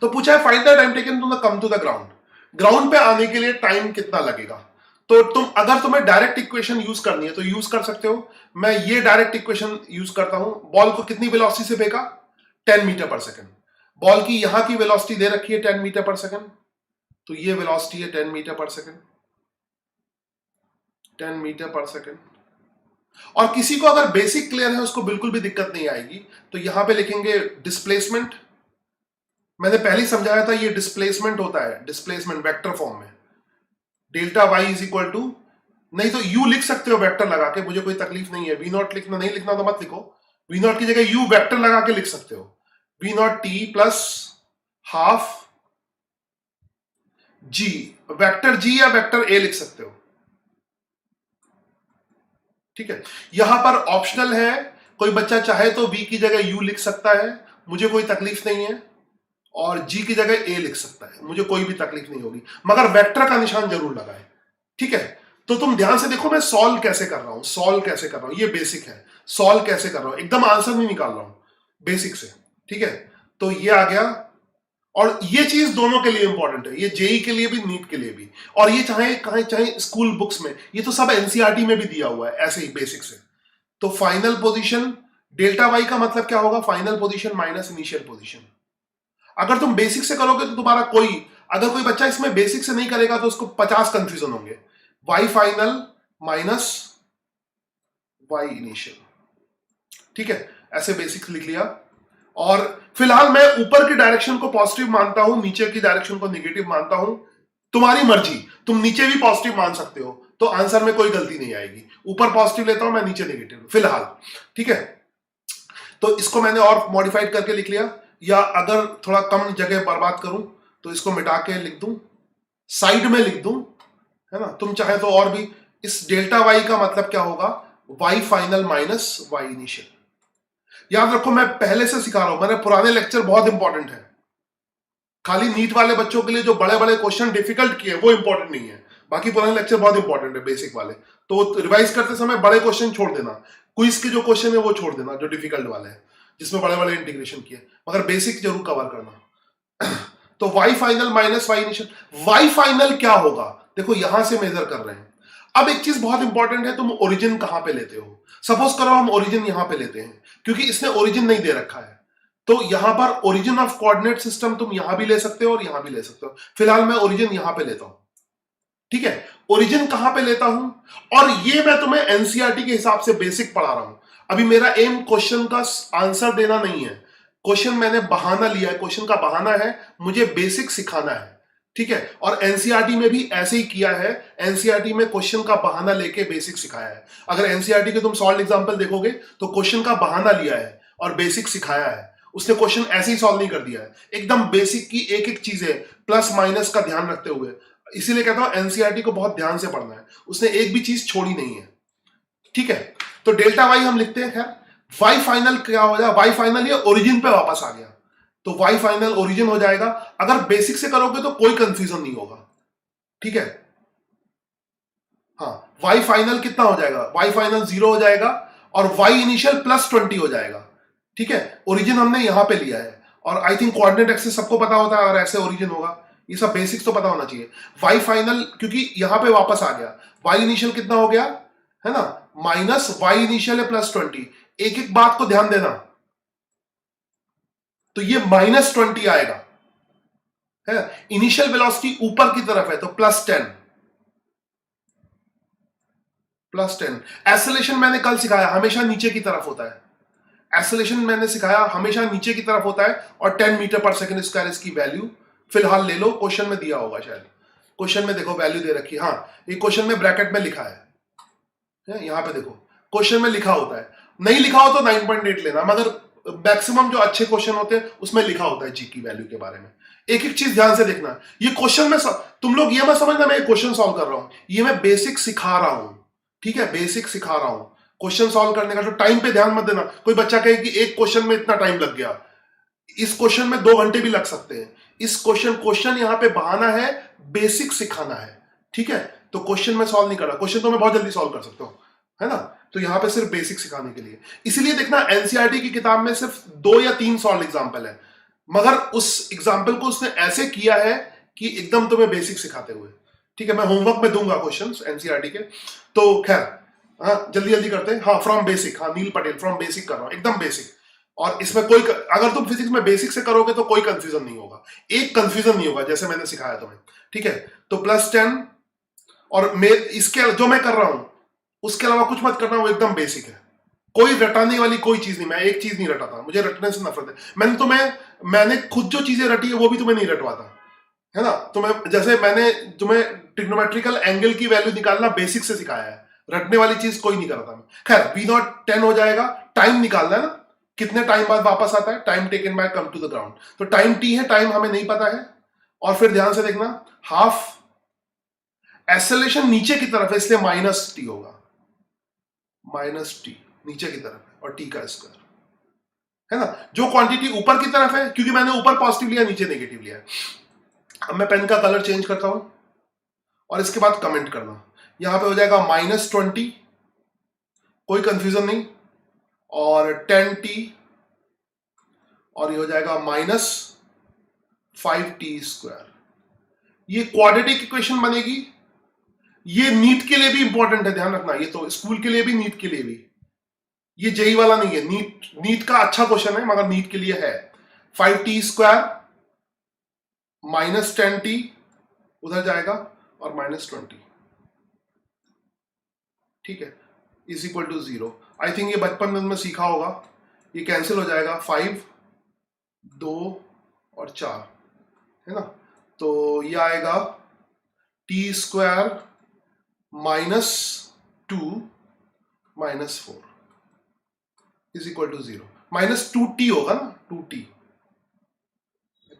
तो पूछा है find the time taken to the come to the ground, ground पे आने के लिए टाइम कितना लगेगा। तो अगर तुम्हें डायरेक्ट इक्वेशन यूज करनी है तो यूज कर सकते हो। मैं ये डायरेक्ट इक्वेशन यूज करता हूं। बॉल को कितनी वेलोसिटी से फेंका, 10 मीटर पर सेकंड। बॉल की यहां की वेलोसिटी दे रखी है 10 मीटर पर सेकंड, तो ये वेलोसिटी है 10 मीटर पर सेकंड, 10 मीटर पर सेकंड। और किसी को अगर बेसिक क्लियर है उसको बिल्कुल भी दिक्कत नहीं आएगी, तो यहां पे लिखेंगे डिस्प्लेसमेंट। मैंने पहले ही समझाया था, ये डिस्प्लेसमेंट होता है, डिस्प्लेसमेंट वेक्टर फॉर्म में, delta y is equal to, नहीं तो यू लिख सकते हो वेक्टर लगा के, मुझे कोई तकलीफ नहीं है। वी नॉट लिखना, नहीं लिखना तो मत लिखो, वी नॉट की जगह यू वेक्टर लगा के लिख सकते हो, v naught t plus half g, vector g या वेक्टर ए लिख सकते हो, ठीक है। यहां पर ऑप्शनल है, कोई बच्चा चाहे तो v की जगह u लिख सकता है, मुझे कोई तकलीफ नहीं है, और g की जगह a लिख सकता है, मुझे कोई भी तकलीफ नहीं होगी, मगर वेक्टर का निशान जरूर लगाए, ठीक है। तो तुम ध्यान से देखो मैं सॉल्व कैसे कर रहा हूं, ये बेसिक है, सॉल्व कैसे कर रहा हूं, एकदम आंसर नहीं निकाल रहा हूं, बेसिक से, ठीक है। तो ये आ गया, और ये चीज दोनों के लिए इंपॉर्टेंट है, ये जेई के लिए भी, नीट के लिए भी, और ये चाहे स्कूल बुक्स में, ये तो सब एनसीईआरटी में भी दिया हुआ है ऐसे ही बेसिक से। तो फाइनल पोजीशन डेल्टा वाई का मतलब क्या होगा, final position minus initial position. अगर तुम बेसिक से करोगे तो तुम्हारा अगर कोई बच्चा इसमें बेसिक से नहीं करेगा तो उसको 50 कंफ्यूजन होंगे। Y final minus y initial, ठीक है, ऐसे बेसिक लिख लिया। और फिलहाल मैं ऊपर की डायरेक्शन को पॉजिटिव मानता हूं, नीचे की डायरेक्शन को नेगेटिव मानता हूं, तुम्हारी मर्जी, तुम नीचे भी पॉजिटिव मान सकते हो, तो आंसर में कोई गलती नहीं आएगी। ऊपर पॉजिटिव लेता हूं मैं, नीचे नेगेटिव फिलहाल, ठीक है। तो इसको मैंने और मॉडिफाइड करके लिख लिया, या अगर थोड़ा कम जगह बर्बाद करूं तो इसको मिटा के लिख दूं, साइड में लिख दूं, है ना। तुम चाहे तो और भी, इस डेल्टा वाई का मतलब क्या होगा, y final minus y initial. याद रखो मैं पहले से सिखा रहा हूं, मैंने पुराने लेक्चर बहुत इंपॉर्टेंट है, खाली नीट वाले बच्चों के लिए जो बड़े बड़े क्वेश्चन डिफिकल्ट किए वो इंपॉर्टेंट नहीं है, बाकी पुराने लेक्चर बहुत इंपॉर्टेंट है बेसिक वाले। तो रिवाइज करते समय बड़े क्वेश्चन छोड़ देना, क्विज के जो क्वेश्चन है वो छोड़ देना जो डिफिकल्ट वाले हैं, जिसमें बड़े बड़े इंटीग्रेशन किए, मगर बेसिक जरूर कवर करना। तो y final minus y initial, y final क्या होगा देखो यहां से मेजर कर रहे हैं। अब एक चीज बहुत इंपॉर्टेंट है, तुम ओरिजिन कहां पे लेते हो। सपोज करो हम ओरिजिन यहां पे लेते हैं, क्योंकि इसने ओरिजिन नहीं दे रखा है, तो यहां पर ओरिजिन ऑफ कोऑर्डिनेट सिस्टम तुम यहां भी ले सकते हो और यहां भी ले सकते हो। फिलहाल मैं ओरिजिन यहां पे लेता हूं, ठीक है। ओरिजिन कहां पे लेता हूं, और ये मैं तुम्हें एनसीईआरटी के हिसाब से बेसिक पढ़ा रहा हूं। अभी मेरा एम क्वेश्चन का आंसर देना नहीं है, क्वेश्चन मैंने बहाना लिया है, क्वेश्चन का बहाना है मुझे बेसिक सिखाना है, ठीक है। और एनसीईआरटी में भी ऐसे ही किया है, एनसीईआरटी में क्वेश्चन का बहाना लेके बेसिक सिखाया है। अगर एनसीईआरटी के तुम सॉल्व एग्जांपल देखोगे तो क्वेश्चन का बहाना लिया है और बेसिक सिखाया है। उसने क्वेश्चन ऐसे ही सॉल्व नहीं कर दिया है, एकदम बेसिक की एक एक चीजें प्लस माइनस का ध्यान रखते हुए। इसीलिए कहता हूं एनसीईआरटी को बहुत ध्यान से पढ़ना है, उसने एक भी चीज छोड़ी नहीं है, ठीक है। तो डेल्टा वाई हम लिखते हैं। खैर वाई फाइनल क्या हो जाएगा, वाई फाइनल ये ओरिजिन पे वापस आ गया, तो वाई फाइनल ओरिजिन हो जाएगा। अगर बेसिक से करोगे तो कोई कंफ्यूजन नहीं होगा, ठीक है। हाँ वाई फाइनल कितना हो जाएगा, वाई फाइनल 0 हो जाएगा और वाई इनिशियल +20 हो जाएगा, ठीक है। ओरिजिन हमने यहां पे लिया है, और आई थिंक कोऑर्डिनेट एक्सिस सबको पता होता है, अगर ऐसे ओरिजिन होगा, ये सब बेसिक्स तो पता होना चाहिए। वाई फाइनल क्योंकि यहां पे वापस आ गया, वाई इनिशियल कितना हो गया है ना, माइनस वाई इनिशियल है +20। एक एक बात को ध्यान देना, तो ये -20 आएगा, है। इनिशियल वेलोसिटी ऊपर की तरफ है तो +10। एक्सेलरेशन मैंने कल सिखाया हमेशा नीचे की तरफ होता है, एक्सेलरेशन मैंने सिखाया हमेशा नीचे की तरफ होता है, और 10 मीटर पर सेकंड स्क्वायर इसकी वैल्यू फिलहाल ले लो, क्वेश्चन में दिया होगा शायद, क्वेश्चन में देखो वैल्यू दे रखी है, हाँ ये क्वेश्चन में ब्रैकेट में लिखा है, यहां पे देखो क्वेश्चन में लिखा होता है, नहीं लिखा हो तो 9.8 लेना, मगर मैक्सिमम जो अच्छे क्वेश्चन होते हैं उसमें लिखा होता है जी की वैल्यू के बारे में। एक एक चीज ध्यान से देखना, ये क्वेश्चन में तुम लोग ये मत समझना मैं क्वेश्चन सॉल्व कर रहा हूं, ये मैं बेसिक सिखा रहा हूं, ठीक है, बेसिक सिखा रहा हूं। क्वेश्चन सॉल्व करने का तो टाइम पे ध्यान मत देना, कोई बच्चा कहे कि एक क्वेश्चन में इतना टाइम लग गया, इस क्वेश्चन में 2 घंटे भी लग सकते हैं। इस क्वेश्चन यहां पे बहाना है, बेसिक सिखाना है, ठीक है। तो क्वेश्चन में सॉल्व नहीं कर रहा, क्वेश्चन तो मैं बहुत जल्दी सॉल्व कर सकता हूं, है ना। तो यहां पे सिर्फ बेसिक सिखाने के लिए, इसीलिए देखना एनसीईआरटी की किताब में सिर्फ 2 या 3 सॉल्व एग्जाम्पल है, मगर उस एग्जाम्पल को उसने ऐसे किया है कि एकदम तुम्हें बेसिक सिखाते हुए, ठीक है। मैं होमवर्क में दूंगा क्वेश्चंस एनसीईआरटी के, तो खैर हाँ जल्दी जल्दी करते हैं। हाँ फ्रॉम बेसिक, हाँ नील पटेल फ्रॉम बेसिक कर रहा हूं, एकदम बेसिक। और इसमें कोई अगर तुम फिजिक्स में बेसिक से करोगे तो कोई कंफ्यूजन नहीं होगा, एक कंफ्यूजन नहीं होगा जैसे मैंने सिखाया तुम्हें, ठीक है। तो +10, और इसके जो मैं कर रहा हूं उसके अलावा कुछ मत करना, वो एकदम बेसिक है, कोई रटाने वाली कोई चीज नहीं। मैं एक चीज नहीं रटाता, मुझे रटने से नफरत है। मैंने खुद जो चीजें रटी है वो भी तुम्हें नहीं रटवाता, है ना। तुम्हें जैसे मैंने तुम्हें ट्रिग्नोमेट्रिकल एंगल की वैल्यू निकालना बेसिक से सिखाया है, रटने वाली चीज कोई नहीं करता मैं। खैर V0 10 हो जाएगा, टाइम निकालना है ना, कितने टाइम बाद वापस आता है, time taken by come to the ground, तो टाइम t है, टाइम हमें नहीं पता है। और फिर ध्यान से देखना, हाफ एक्सेलरेशन नीचे की तरफ है इसलिए -t होगा, -t नीचे की तरफ है, और t का स्क्वायर, है ना। जो क्वांटिटी ऊपर की तरफ है, क्योंकि मैंने ऊपर पॉजिटिव लिया नीचे नेगेटिव लिया है। अब मैं पेन का कलर चेंज करता हूं और इसके बाद कमेंट करना, यहां पे हो जाएगा -20, कोई कंफ्यूजन नहीं, और 10t, और ये हो जाएगा -5t²। ये क्वाड्रेटिक इक्वेशन बनेगी, ये नीट के लिए भी इंपॉर्टेंट है, ध्यान रखना, ये तो स्कूल के लिए भी नीट के लिए भी, ये जेई वाला नहीं है, नीट का अच्छा क्वेश्चन है मगर नीट के लिए है। 5t² -10t उधर जाएगा और -20, ठीक है, =0। आई थिंक ये बचपन में तुमने सीखा होगा, ये कैंसिल हो जाएगा, 5, 2 और 4, है ना। तो ये आएगा t² -2 -4 =0, -2t होगा ना, 2t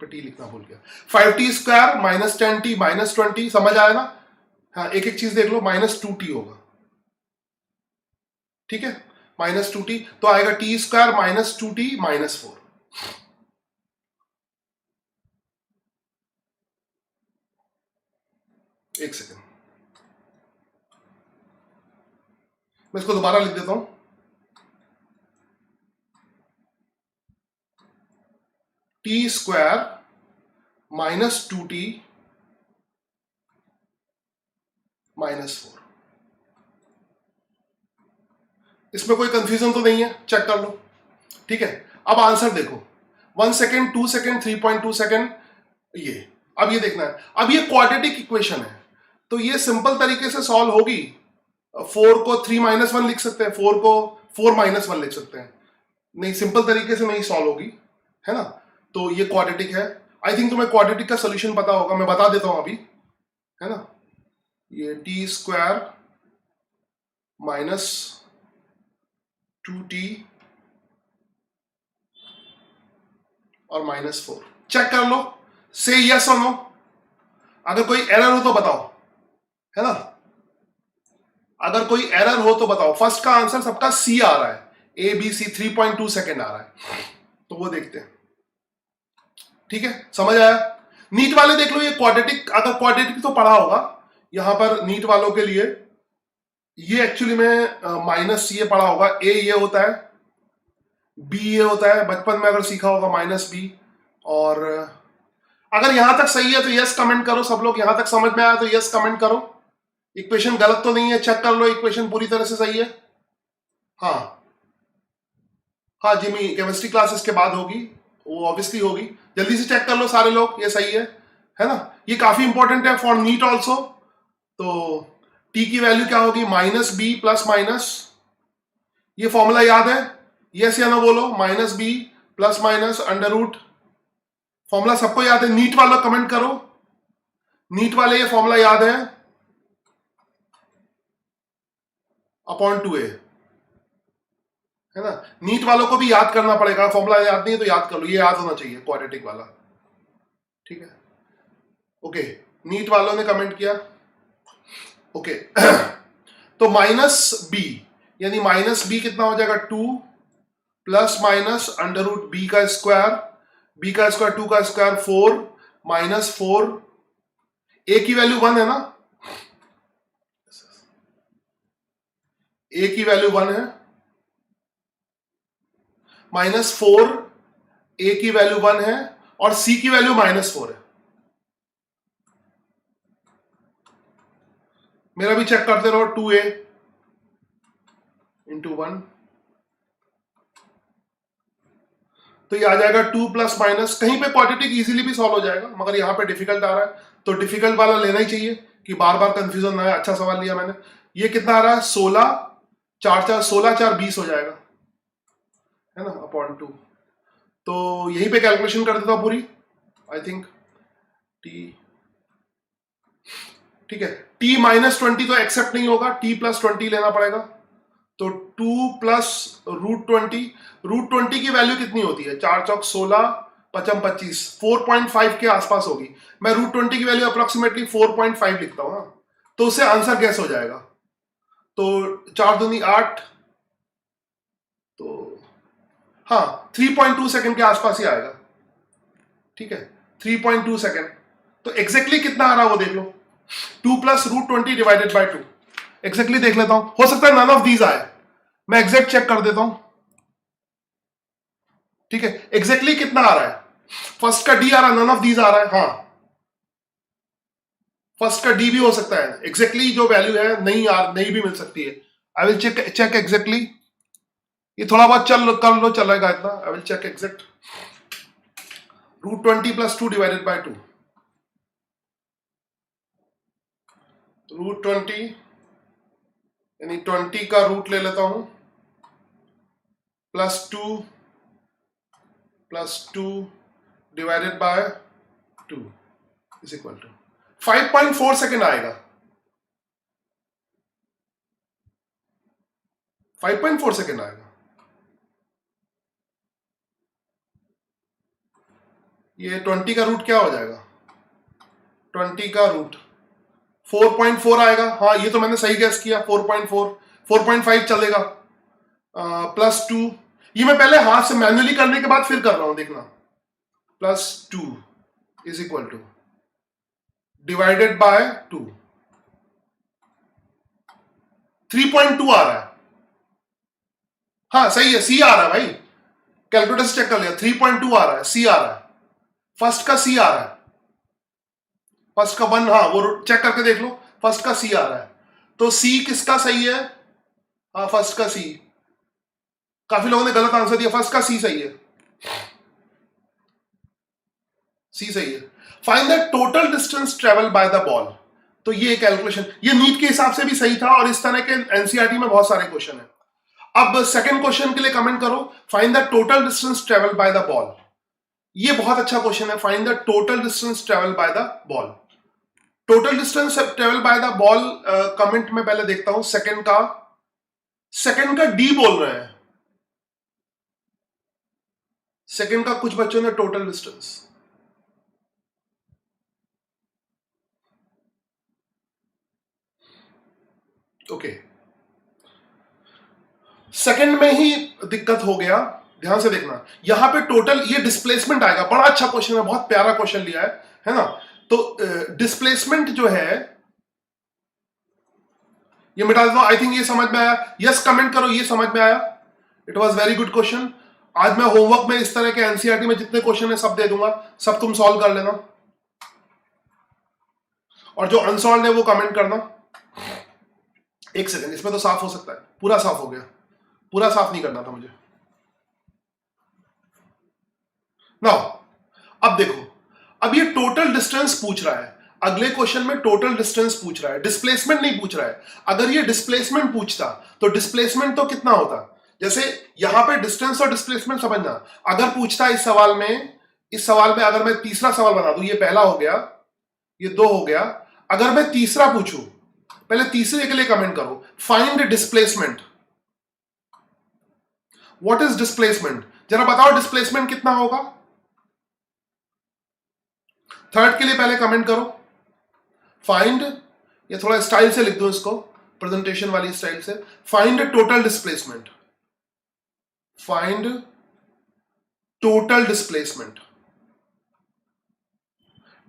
पे t लिखना भूल गया। 5t² -10t -20, समझ आया ना। हाँ एक एक चीज देख लो, -2t होगा, ठीक है, -2t, तो आएगा t² -2t -4। एक सेकेंड, मैं इसको दोबारा लिख देता हूं। T square minus 2t minus 4। इसमें कोई कंफ्यूजन तो नहीं है, चेक कर लो। ठीक है, अब आंसर देखो, 1 सेकेंड, 2 सेकेंड, 3.2 सेकेंड, ये अब ये देखना है। अब ये क्वाड्रेटिक इक्वेशन है, तो ये सिंपल तरीके से सॉल्व होगी। 4 को 3 माइनस 1 लिख सकते हैं, 4 को 4 माइनस 1 लिख सकते हैं, नहीं सिंपल तरीके से नहीं सॉल्व होगी, है ना। तो ये क्वाड्रेटिक है। आई थिंक तुम्हें क्वाड्रेटिक का सोल्यूशन पता होगा, मैं बता देता हूं अभी, है ना। ये टी स्क्वायर माइनस 2t और माइनस 4, चेक कर लो, से यस और नो। अगर कोई एरर हो तो बताओ, है ना, अगर कोई एरर हो तो बताओ। फर्स्ट का आंसर सबका सी आ रहा है, ए बी सी, 3.2 सेकेंड आ रहा है, तो वो देखते हैं। ठीक है, समझ आया। नीट वाले देख लो, ये क्वाड्रेटिक, अगर क्वाड्रेटिक तो पढ़ा होगा यहां पर नीट वालों के लिए। ये एक्चुअली में माइनस ये पढ़ा होगा, ए ये होता है, बी ये होता है, बचपन में अगर सीखा होगा माइनस बी। और अगर यहां तक सही है तो यस कमेंट करो सब लोग, यहां तक समझ में आया तो यस कमेंट करो। इक्वेशन गलत तो नहीं है, चेक कर लो इक्वेशन पूरी तरह से सही है। हाँ हाँ जिमी, केमिस्ट्री क्लासेस के बाद होगी वो, ऑब्वियसली होगी, जल्दी से चेक कर लो सारे लोग, ये सही है ना। ये काफी इंपॉर्टेंट है फॉर नीट ऑल्सो। तो टी की वैल्यू क्या होगी, माइनस बी प्लस माइनस, ये फॉर्मूला याद है, यस या ना बोलो, minus b plus minus under root, formula सबको याद है। नीट वाला कमेंट करो, नीट वाले ये फॉर्मूला याद है, अपॉन 2a, है ना। नीट वालों को भी याद करना पड़ेगा, फॉर्मूला याद नहीं है तो याद कर लो, ये याद होना चाहिए क्वाड्रेटिक वाला। ठीक है, ओके, नीट वालों ने कमेंट किया, ओके। तो माइनस बी, यानी माइनस बी कितना हो जाएगा, 2 plus minus under root b का स्क्वायर, बी का स्क्वायर 2 का स्क्वायर 4 माइनस 4, ए की वैल्यू 1 है ना, ए की वैल्यू 1 है, माइनस 4, ए की वैल्यू 1 है, और सी की वैल्यू माइनस 4 है। मेरा भी चेक करते रहो, 2a इंटू 1, तो ये आ जाएगा 2 प्लस माइनस, कहीं पे क्वाड्रेटिक इजीली भी सॉल्व हो जाएगा, मगर यहां पे डिफिकल्ट आ रहा है तो डिफिकल्ट वाला लेना ही चाहिए कि बार बार कंफ्यूजन ना आए। अच्छा सवाल लिया मैंने। ये कितना आ रहा है, 16, 4 4 16 4 20 हो जाएगा, है ना, अपॉन 2। तो यहीं पे कैलकुलेशन कर देता हूं पूरी, आई थिंक टी, ठीक है। टी माइनस 20 तो एक्सेप्ट नहीं होगा, टी प्लस 20 लेना पड़ेगा। तो 2 प्लस रूट 20, रूट 20 की वैल्यू कितनी होती है, 4 चौक 16, 55 25, 4.5 के आसपास होगी। मैं रूट 20 की वैल्यू अप्रोक्सीमेटली 4.5 लिखता हूं, तो उससे आंसर गैस हो जाएगा। तो 4 दूनी 8, तो हाँ 3.2 सेकंड के आसपास ही आएगा। ठीक है, 3.2 सेकंड। तो एग्जैक्टली कितना आ रहा है वो देख लो, 2 plus root 20 divided by 2, exactly देख लेता हूं, हो सकता है नन ऑफ दीज आए, मैं एग्जैक्ट चेक कर देता हूं। ठीक है, एग्जैक्टली कितना आ रहा है, फर्स्ट का डी आ रहा है, नन ऑफ दीज आ रहा है, हाँ फर्स्ट का डी भी हो सकता है, एग्जैक्टली जो वैल्यू है नहीं भी मिल सकती है। आई विल चेक एग्जैक्टली, ये थोड़ा बहुत कर लो चलेगा इतना। I will check exact, root 20 plus 2 divided by 2, root 20 यानी 20 का रूट ले लेता हूं, plus 2 divided by 2 is equal to 5.4 second आएगा, 5.4 सेकेंड आएगा। ये 20 का रूट क्या हो जाएगा, 20 का रूट 4.4 आएगा, हाँ ये तो मैंने सही गैस किया, 4.4, 4.5 चलेगा, प्लस 2, ये मैं पहले हाथ से मैन्युअली करने के बाद फिर कर रहा हूं, देखना, plus 2 is equal two divided by 2, 3.2 आ रहा है। हाँ सही है, सी आ रहा है भाई, कैलकुलेटर से चेक कर लिया, 3.2 आ रहा है, सी आ रहा है, फर्स्ट का सी आ रहा है, फर्स्ट का 1, हाँ वो चेक करके देख लो, फर्स्ट का सी आ रहा है। तो सी किसका सही है? हाँ फर्स्ट का सी। काफी लोगों ने गलत आंसर दिया, फर्स्ट का सी सही है, सी सही है। Find the total distance travel by the ball. तो ये कैलकुलेशन, ये नीट के हिसाब से भी सही था और इस तरह के एनसीईआरटी में बहुत सारे क्वेश्चन है। अब सेकंड क्वेश्चन के लिए कमेंट करो, find the total distance travel by the ball. ये बहुत अच्छा क्वेश्चन है, find the total distance travel by the ball. Total distance travel by the ball, comment में पहले देखता हूं। सेकंड का डी बोल रहे हैं, सेकंड का कुछ बच्चों ने टोटल डिस्टेंस, ओके सेकंड में ही दिक्कत हो गया। ध्यान से देखना, यहां पे टोटल ये डिस्प्लेसमेंट आएगा। बड़ा अच्छा क्वेश्चन है, बहुत प्यारा क्वेश्चन लिया है ना। तो डिस्प्लेसमेंट जो है ये मिटा देता हूं। आई थिंक ये समझ में आया, यस कमेंट करो ये समझ में आया। It was very good question. आज मैं होमवर्क में इस तरह के एनसीईआरटी में जितने क्वेश्चन है सब दे दूंगा, सब तुम सॉल्व कर लेना, और जो अनसॉल्व है वो कमेंट करना। एक सेकंड, इसमें तो साफ हो सकता है, पूरा साफ हो गया, पूरा साफ नहीं करना था मुझे। नाउ अब देखो, अब ये टोटल डिस्टेंस पूछ रहा है, अगले क्वेश्चन में टोटल डिस्टेंस पूछ रहा है, डिस्प्लेसमेंट नहीं पूछ रहा है। अगर ये डिस्प्लेसमेंट पूछता तो डिस्प्लेसमेंट तो कितना होता, जैसे यहां पे डिस्टेंस और डिस्प्लेसमेंट समझना। अगर पूछता इस सवाल में अगर मैं तीसरा सवाल बना दूं, ये पहला हो गया, ये 2 हो गया, अगर मैं तीसरा पूछूं, पहले तीसरे के लिए कमेंट करो, find displacement. What is displacement, जरा बताओ डिस्प्लेसमेंट कितना होगा। थर्ड के लिए पहले कमेंट करो, फाइंड, ये थोड़ा स्टाइल से लिख दो इसको, प्रेजेंटेशन वाली स्टाइल से, find total displacement, find total displacement,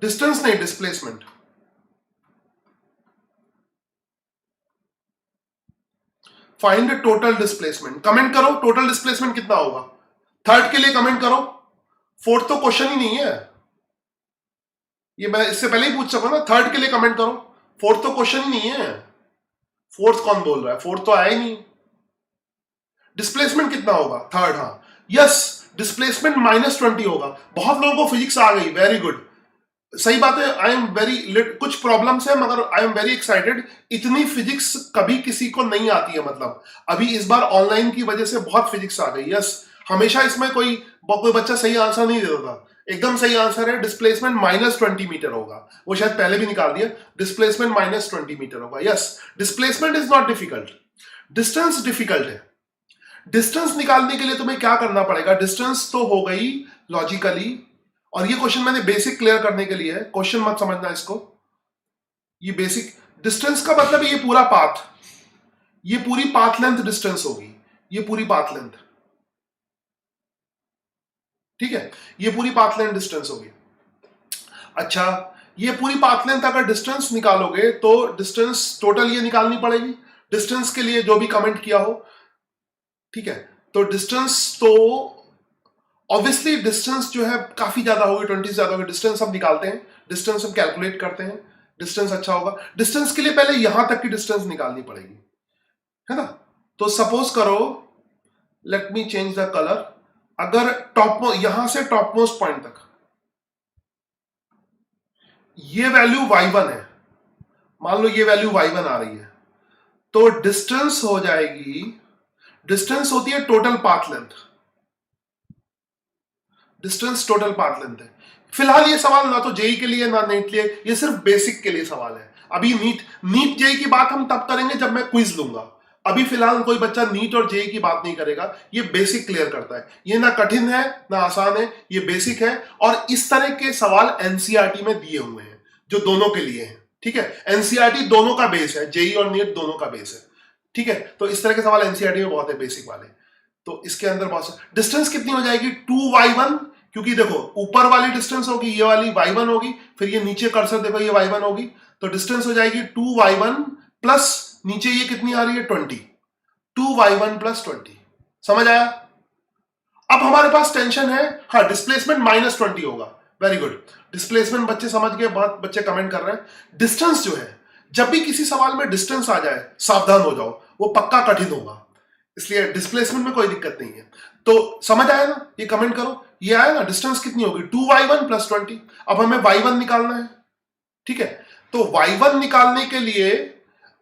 distance नहीं displacement. Find total displacement, comment करो टोटल डिस्प्लेसमेंट कितना होगा। थर्ड के लिए कमेंट करो, फोर्थ तो क्वेश्चन ही नहीं है, ये मैं इससे पहले ही पूछ सका ना। थर्ड के लिए कमेंट करो, फोर्थ तो क्वेश्चन ही नहीं है, फोर्थ कौन बोल रहा है, फोर्थ तो आया ही नहीं। डिस्प्लेसमेंट कितना होगा, थर्ड, हाँ यस, डिस्प्लेसमेंट -20 होगा। बहुत लोगों को फिजिक्स आ गई, वेरी गुड, सही बात है। आई एम वेरी, कुछ प्रॉब्लम्स है मगर आई एम वेरी एक्साइटेड। इतनी फिजिक्स कभी किसी को नहीं आती है, मतलब अभी इस बार ऑनलाइन की वजह से बहुत फिजिक्स आ गई। यस, हमेशा इसमें कोई बच्चा सही आंसर नहीं देता था, एकदम सही आंसर है डिस्प्लेसमेंट -20 मीटर होगा। वो शायद पहले भी निकाल दिया, डिस्प्लेसमेंट -20 मीटर होगा। Yes, displacement is not difficult, distance difficult है। डिस्टेंस निकालने के लिए तुम्हें क्या करना पड़ेगा, डिस्टेंस तो हो गई लॉजिकली, और ये क्वेश्चन मैंने बेसिक क्लियर करने के लिए है, क्वेश्चन मत समझना इसको। ये बेसिक डिस्टेंस का मतलब ये पूरा पाथ, ये पूरी पाथ लेंथ डिस्टेंस होगी, ये पूरी पाथ लेंथ, ठीक है, ये पूरी पाथ लेंथ डिस्टेंस होगी। अच्छा, ये पूरी पाथ लेंथ अगर डिस्टेंस निकालोगे तो डिस्टेंस टोटल ये निकालनी पड़ेगी। डिस्टेंस के लिए जो भी कमेंट किया हो, ठीक है, तो डिस्टेंस तो ऑब्वियसली डिस्टेंस जो है काफी ज्यादा होगी, 20 से ज्यादा होगी। डिस्टेंस हम निकालते हैं, डिस्टेंस हम कैलकुलेट करते हैं, डिस्टेंस अच्छा होगा। डिस्टेंस के लिए पहले यहां तक की डिस्टेंस निकालनी पड़ेगी, है ना। तो सपोज करो, let me change the colour, अगर यहां से टॉप मोस्ट पॉइंट तक ये वैल्यू y1 है, मान लो ये वैल्यू y1 आ रही है, तो डिस्टेंस हो जाएगी, डिस्टेंस होती है total path length, distance total path length है। फिलहाल ये सवाल ना तो जेई के लिए ना नीट के लिए, ये सिर्फ बेसिक के लिए सवाल है। अभी नीट जेई की बात हम तब करेंगे जब मैं क्विज लूंगा। अभी फिलहाल कोई बच्चा नीट और जेई की बात नहीं करेगा, ये बेसिक क्लियर करता है। ये ना कठिन है ना आसान है, ये बेसिक है, और इस तरह के सवाल एनसीईआरटी में दिए हुए हैं जो दोनों के लिए हैं, ठीक है। एनसीईआरटी दोनों का बेस है, जेई और नीट दोनों का बेस है, ठीक है। तो इस तरह के सवाल एनसीईआरटी में बहुत है, बेसिक वाले। तो इसके अंदर बहुत डिस्टेंस कितनी हो जाएगी, 2y1, क्योंकि देखो ऊपर वाली डिस्टेंस होगी ये वाली y1 होगी, फिर ये नीचे कर्सर देखो ये y1 होगी, तो डिस्टेंस हो जाएगी 2y1 प्लस नीचे ये कितनी आ रही है 20, 2y1 प्लस 20। समझ आया? अब हमारे पास टेंशन है, हाँ डिस्प्लेसमेंट -20 होगा। वेरी गुड, डिस्प्लेसमेंट बच्चे समझ गए, बहुत बच्चे कमेंट कर रहे हैं। डिस्टेंस जो है, जब भी किसी सवाल में डिस्टेंस आ जाए सावधान हो जाओ, वो पक्का कठिन होगा, इसलिए डिस्प्लेसमेंट में कोई दिक्कत नहीं है। तो समझ आया ना? ये कमेंट करो, ये आया ना? डिस्टेंस कितनी होगी 2y1 प्लस 20। अब हमें y1 निकालना है, ठीक है? तो y1 निकालने के लिए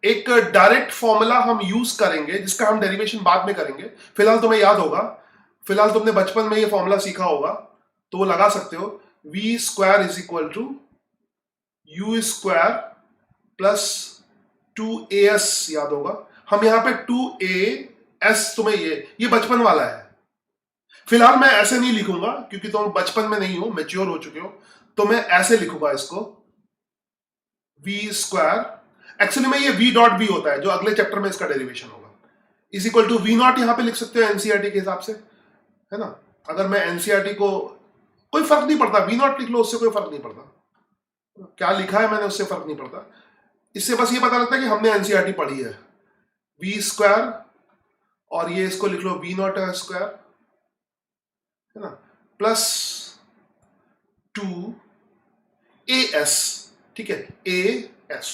एक डायरेक्ट फॉर्मूला हम यूज करेंगे, जिसका हम डेरिवेशन बाद में करेंगे। फिलहाल तुम्हें याद होगा, फिलहाल तुमने बचपन में ये फॉर्मूला सीखा होगा, तो वो लगा सकते हो। v square is equal to u square plus 2as, याद होगा। हम यहां पे 2as, तुम्हें ये बचपन वाला है। फिलहाल मैं ऐसे नहीं लिखूंगा क्योंकि तुम बचपन में नहीं हो, मैच्योर हो चुके हो, तो मैं ऐसे लिखूंगा इसको, v स्क्वायर, एक्चुअली में ये v डॉट v होता है, जो अगले चैप्टर में इसका डेरिवेशन होगा, is equal to v naught. यहां पे लिख सकते हो एनसीईआरटी के हिसाब से, है ना? अगर मैं एनसीईआरटी को, कोई फर्क नहीं पड़ता, v नॉट लिख लो, उससे कोई फर्क नहीं पड़ता, क्या लिखा है मैंने उससे फर्क नहीं पड़ता। इससे बस ये पता लगता है कि हमने एनसीईआरटी पढ़ी है। v स्क्वायर, और ये इसको लिख लो v नॉट स्क्वायर, है ना, प्लस 2as, ठीक है, as,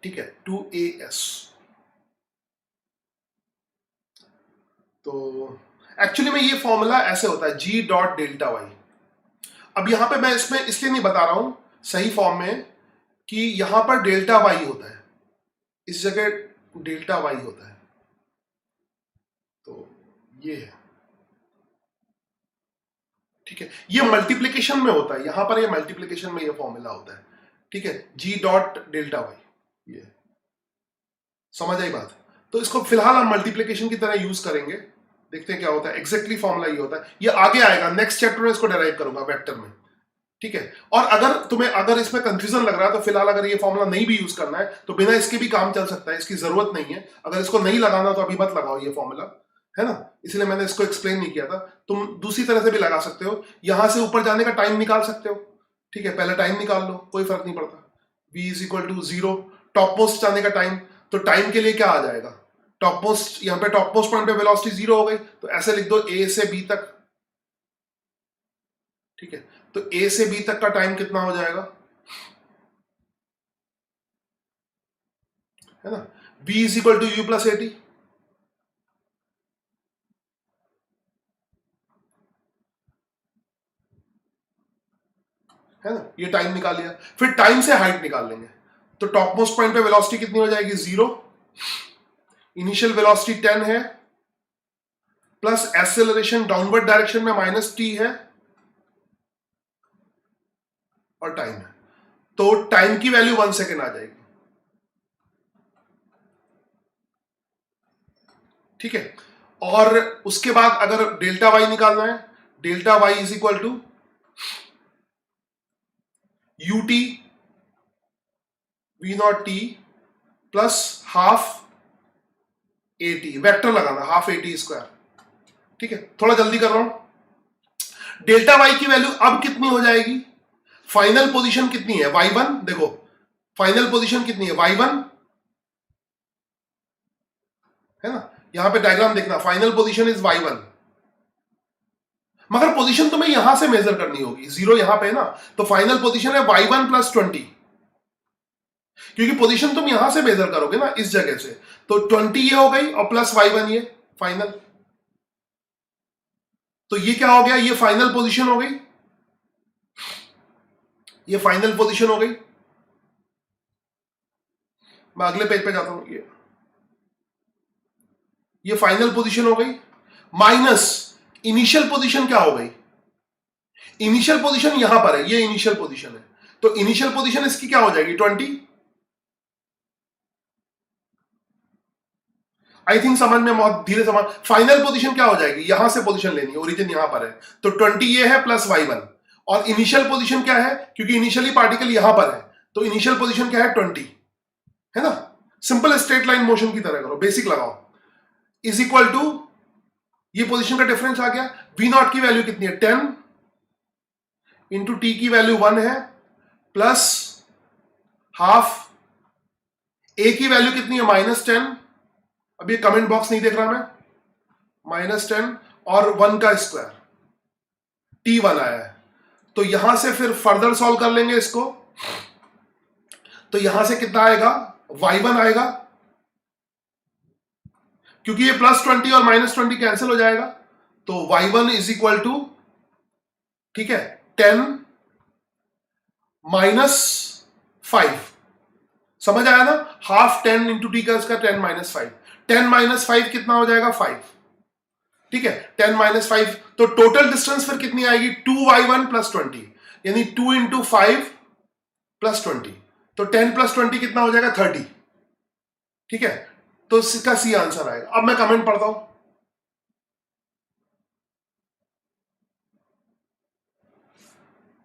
ठीक है, 2as। तो एक्चुअली में ये फॉर्मूला ऐसे होता है, g डॉट डेल्टा वाई। अब यहां पे मैं इसमें इसलिए नहीं बता रहा हूं सही फॉर्म में, कि यहां पर डेल्टा वाई होता है, इस जगह डेल्टा वाई होता है, तो ये है, ठीक है। ये मल्टीप्लीकेशन में होता है, यहां पर ये मल्टीप्लीकेशन में ये फॉर्मूला होता है, ठीक है, g डॉट डेल्टा वाई। ये समझ आई बात? तो इसको फिलहाल हम मल्टीप्लीकेशन की तरह यूज करेंगे, देखते हैं क्या होता है। एग्जैक्टली फॉर्मूला ये होता है, ये आगे आएगा, नेक्स्ट चैप्टर में इसको डेराइव करूंगा वेक्टर में, ठीक है। और अगर इसमें कंफ्यूजन लग रहा है, तो फिलहाल अगर ये फॉर्मूला नहीं भी यूज करना है, तो बिना इसके भी काम चल सकता है, इसकी जरूरत नहीं है। अगर इसको नहीं लगाना तो अभी मत लगाओ ये फॉर्मूला, है ना, इसलिए मैंने इसको एक्सप्लेन नहीं किया था। तुम दूसरी तरह से भी लगा सकते हो, यहां से ऊपर जाने का टाइम निकाल सकते हो, ठीक है, पहले टाइम निकाल लो, कोई फर्क नहीं पड़ता। v is equal to 0, top most जाने का टाइम, तो टाइम के लिए क्या आ जाएगा, टॉप मोस्ट, यहां पे टॉप मोस्ट पॉइंट पे वेलोसिटी 0 हो गई, तो ऐसे लिख दो a से b तक, ठीक है। तो a से b तक का टाइम कितना हो जाएगा, है ना, v is equal to u plus at, है ना, ये टाइम निकाल लिया। फिर टाइम से हाइट निकाल लेंगे, तो टॉप मोस्ट पॉइंट पे वेलोसिटी कितनी हो जाएगी 0, इनिशियल वेलोसिटी 10 है, प्लस एक्सेलरेशन डाउनवर्ड डायरेक्शन में -t है, और टाइम है, तो टाइम की वैल्यू 1 सेकेंड आ जाएगी, ठीक है। और उसके बाद अगर डेल्टा वाई निकालना है, delta y is equal to u t v naught t plus half at, vector लगाना, हाफ एटी स्क्वायर, ठीक है। थोड़ा जल्दी कर रहा हूं। डेल्टा वाई की वैल्यू अब कितनी हो जाएगी, फाइनल पोजीशन कितनी है y1, देखो फाइनल पोजीशन कितनी है y1, है ना, यहां पे डायग्राम देखना, फाइनल पोजीशन इज y1, मगर पोजीशन तुम्हें यहां से मेजर करनी होगी, 0 यहां पे है ना, तो फाइनल पोजीशन है y1 प्लस 20, क्योंकि पोजीशन तुम यहां से मेजर करोगे ना, इस जगह से, तो 20 ये हो गई और प्लस y1 ये फाइनल, तो ये क्या हो गया, ये फाइनल पोजीशन हो गई, ये फाइनल पोजीशन हो गई। मैं अगले पेज पे जाता हूं, ये फाइनल पोजीशन हो गई, माइनस इनिशियल पोजीशन क्या हो गई, इनिशियल पोजीशन यहां पर है, ये इनिशियल पोजीशन है, तो इनिशियल पोजीशन इसकी क्या हो जाएगी 20। आई थिंक समझ में बहुत धीरे समझ। फाइनल पोजीशन क्या हो जाएगी, यहां से पोजीशन लेनी है, ओरिजिन यहां पर है, तो 20 ये है प्लस y1, और इनिशियल पोजीशन क्या है, क्योंकि इनिशियली पार्टिकल यहां पर है, तो इनिशियल पोजीशन क्या है 20, है ना। सिंपल स्ट्रेट लाइन मोशन की तरह करो, बेसिक लगाओ, इज इक्वल टू, ये पोजीशन का डिफरेंस आ गया, v नॉट की वैल्यू कितनी है 10, इंटू टी की वैल्यू 1 है, प्लस हाफ ए की वैल्यू कितनी है -10, अब ये कमेंट बॉक्स नहीं देख रहा मैं, -10 और 1 का स्क्वायर T1 आया है। तो यहां से फिर फर्दर सॉल्व कर लेंगे इसको, तो यहां से कितना आएगा, y1 आएगा, क्योंकि ये +20 और -20 कैंसिल हो जाएगा, तो y1 इज इक्वल टू, ठीक है, 10 -5, समझ आया ना, हाफ 10 इंटू टी का इसका 10 -5, 10 -5 कितना हो जाएगा 5, ठीक है, 10 -5, तो टोटल डिस्टेंस फिर कितनी आएगी 2y1 + 20, यानी 2 इंटू 5 + 20, तो 10 + 20 कितना हो जाएगा 30, ठीक है, तो इसका सी आंसर आएगा। अब मैं कमेंट पढ़ता हूं,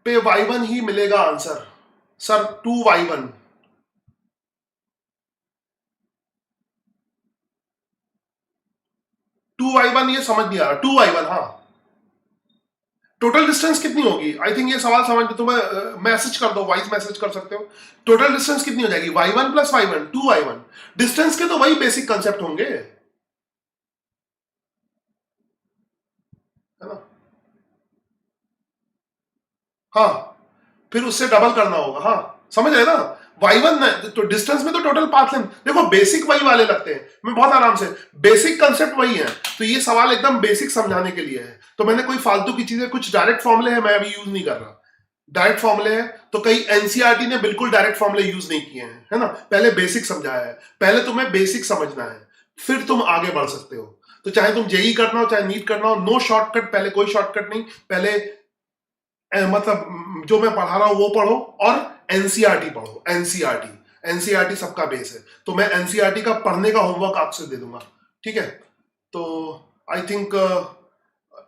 पे y1 ही मिलेगा आंसर, सर 2y1, 2y1 ये समझ नहीं आ रहा, 2y1, हाँ, टोटल डिस्टेंस कितनी होगी, आई थिंक ये सवाल समझ, तो मैं मैसेज कर दो, वॉइस मैसेज कर सकते हो, टोटल डिस्टेंस कितनी हो जाएगी y1 + y1, 2y1, डिस्टेंस के तो वही बेसिक कंसेप्ट होंगे, है ना, हाँ, फिर उससे डबल करना होगा, हाँ, समझ रहे ना, y1 तो डिस्टेंस में तो टोटल पाथ लेंथ, देखो बेसिक वही वाले लगते हैं, मैं बहुत आराम से, बेसिक कंसेप्ट वही है, तो ये सवाल एकदम बेसिक समझाने के लिए है, तो मैंने कोई फालतू की चीजें, कुछ डायरेक्ट फॉर्मूले हैं मैं अभी यूज नहीं कर रहा, डायरेक्ट फॉर्मूले हैं तो कई एनसीईआरटी ने बिल्कुल डायरेक्ट फॉर्मूले यूज नहीं किए हैं, है ना, पहले बेसिक समझाया है, पहले तुम्हें बेसिक समझना है, फिर तुम आगे बढ़ सकते हो, तो चाहे तुम जेई करना हो चाहे नीट करना हो, नो शॉर्टकट, पहले कोई शॉर्टकट नहीं, पहले मतलब जो मैं पढ़ा रहा हूं वो पढ़ो और एनसीईआरटी पढ़ो, एनसीईआरटी, एनसीईआरटी सबका बेस है, तो मैं एनसीईआरटी का पढ़ने का होमवर्क आपसे दे दूंगा, ठीक है, तो आई थिंक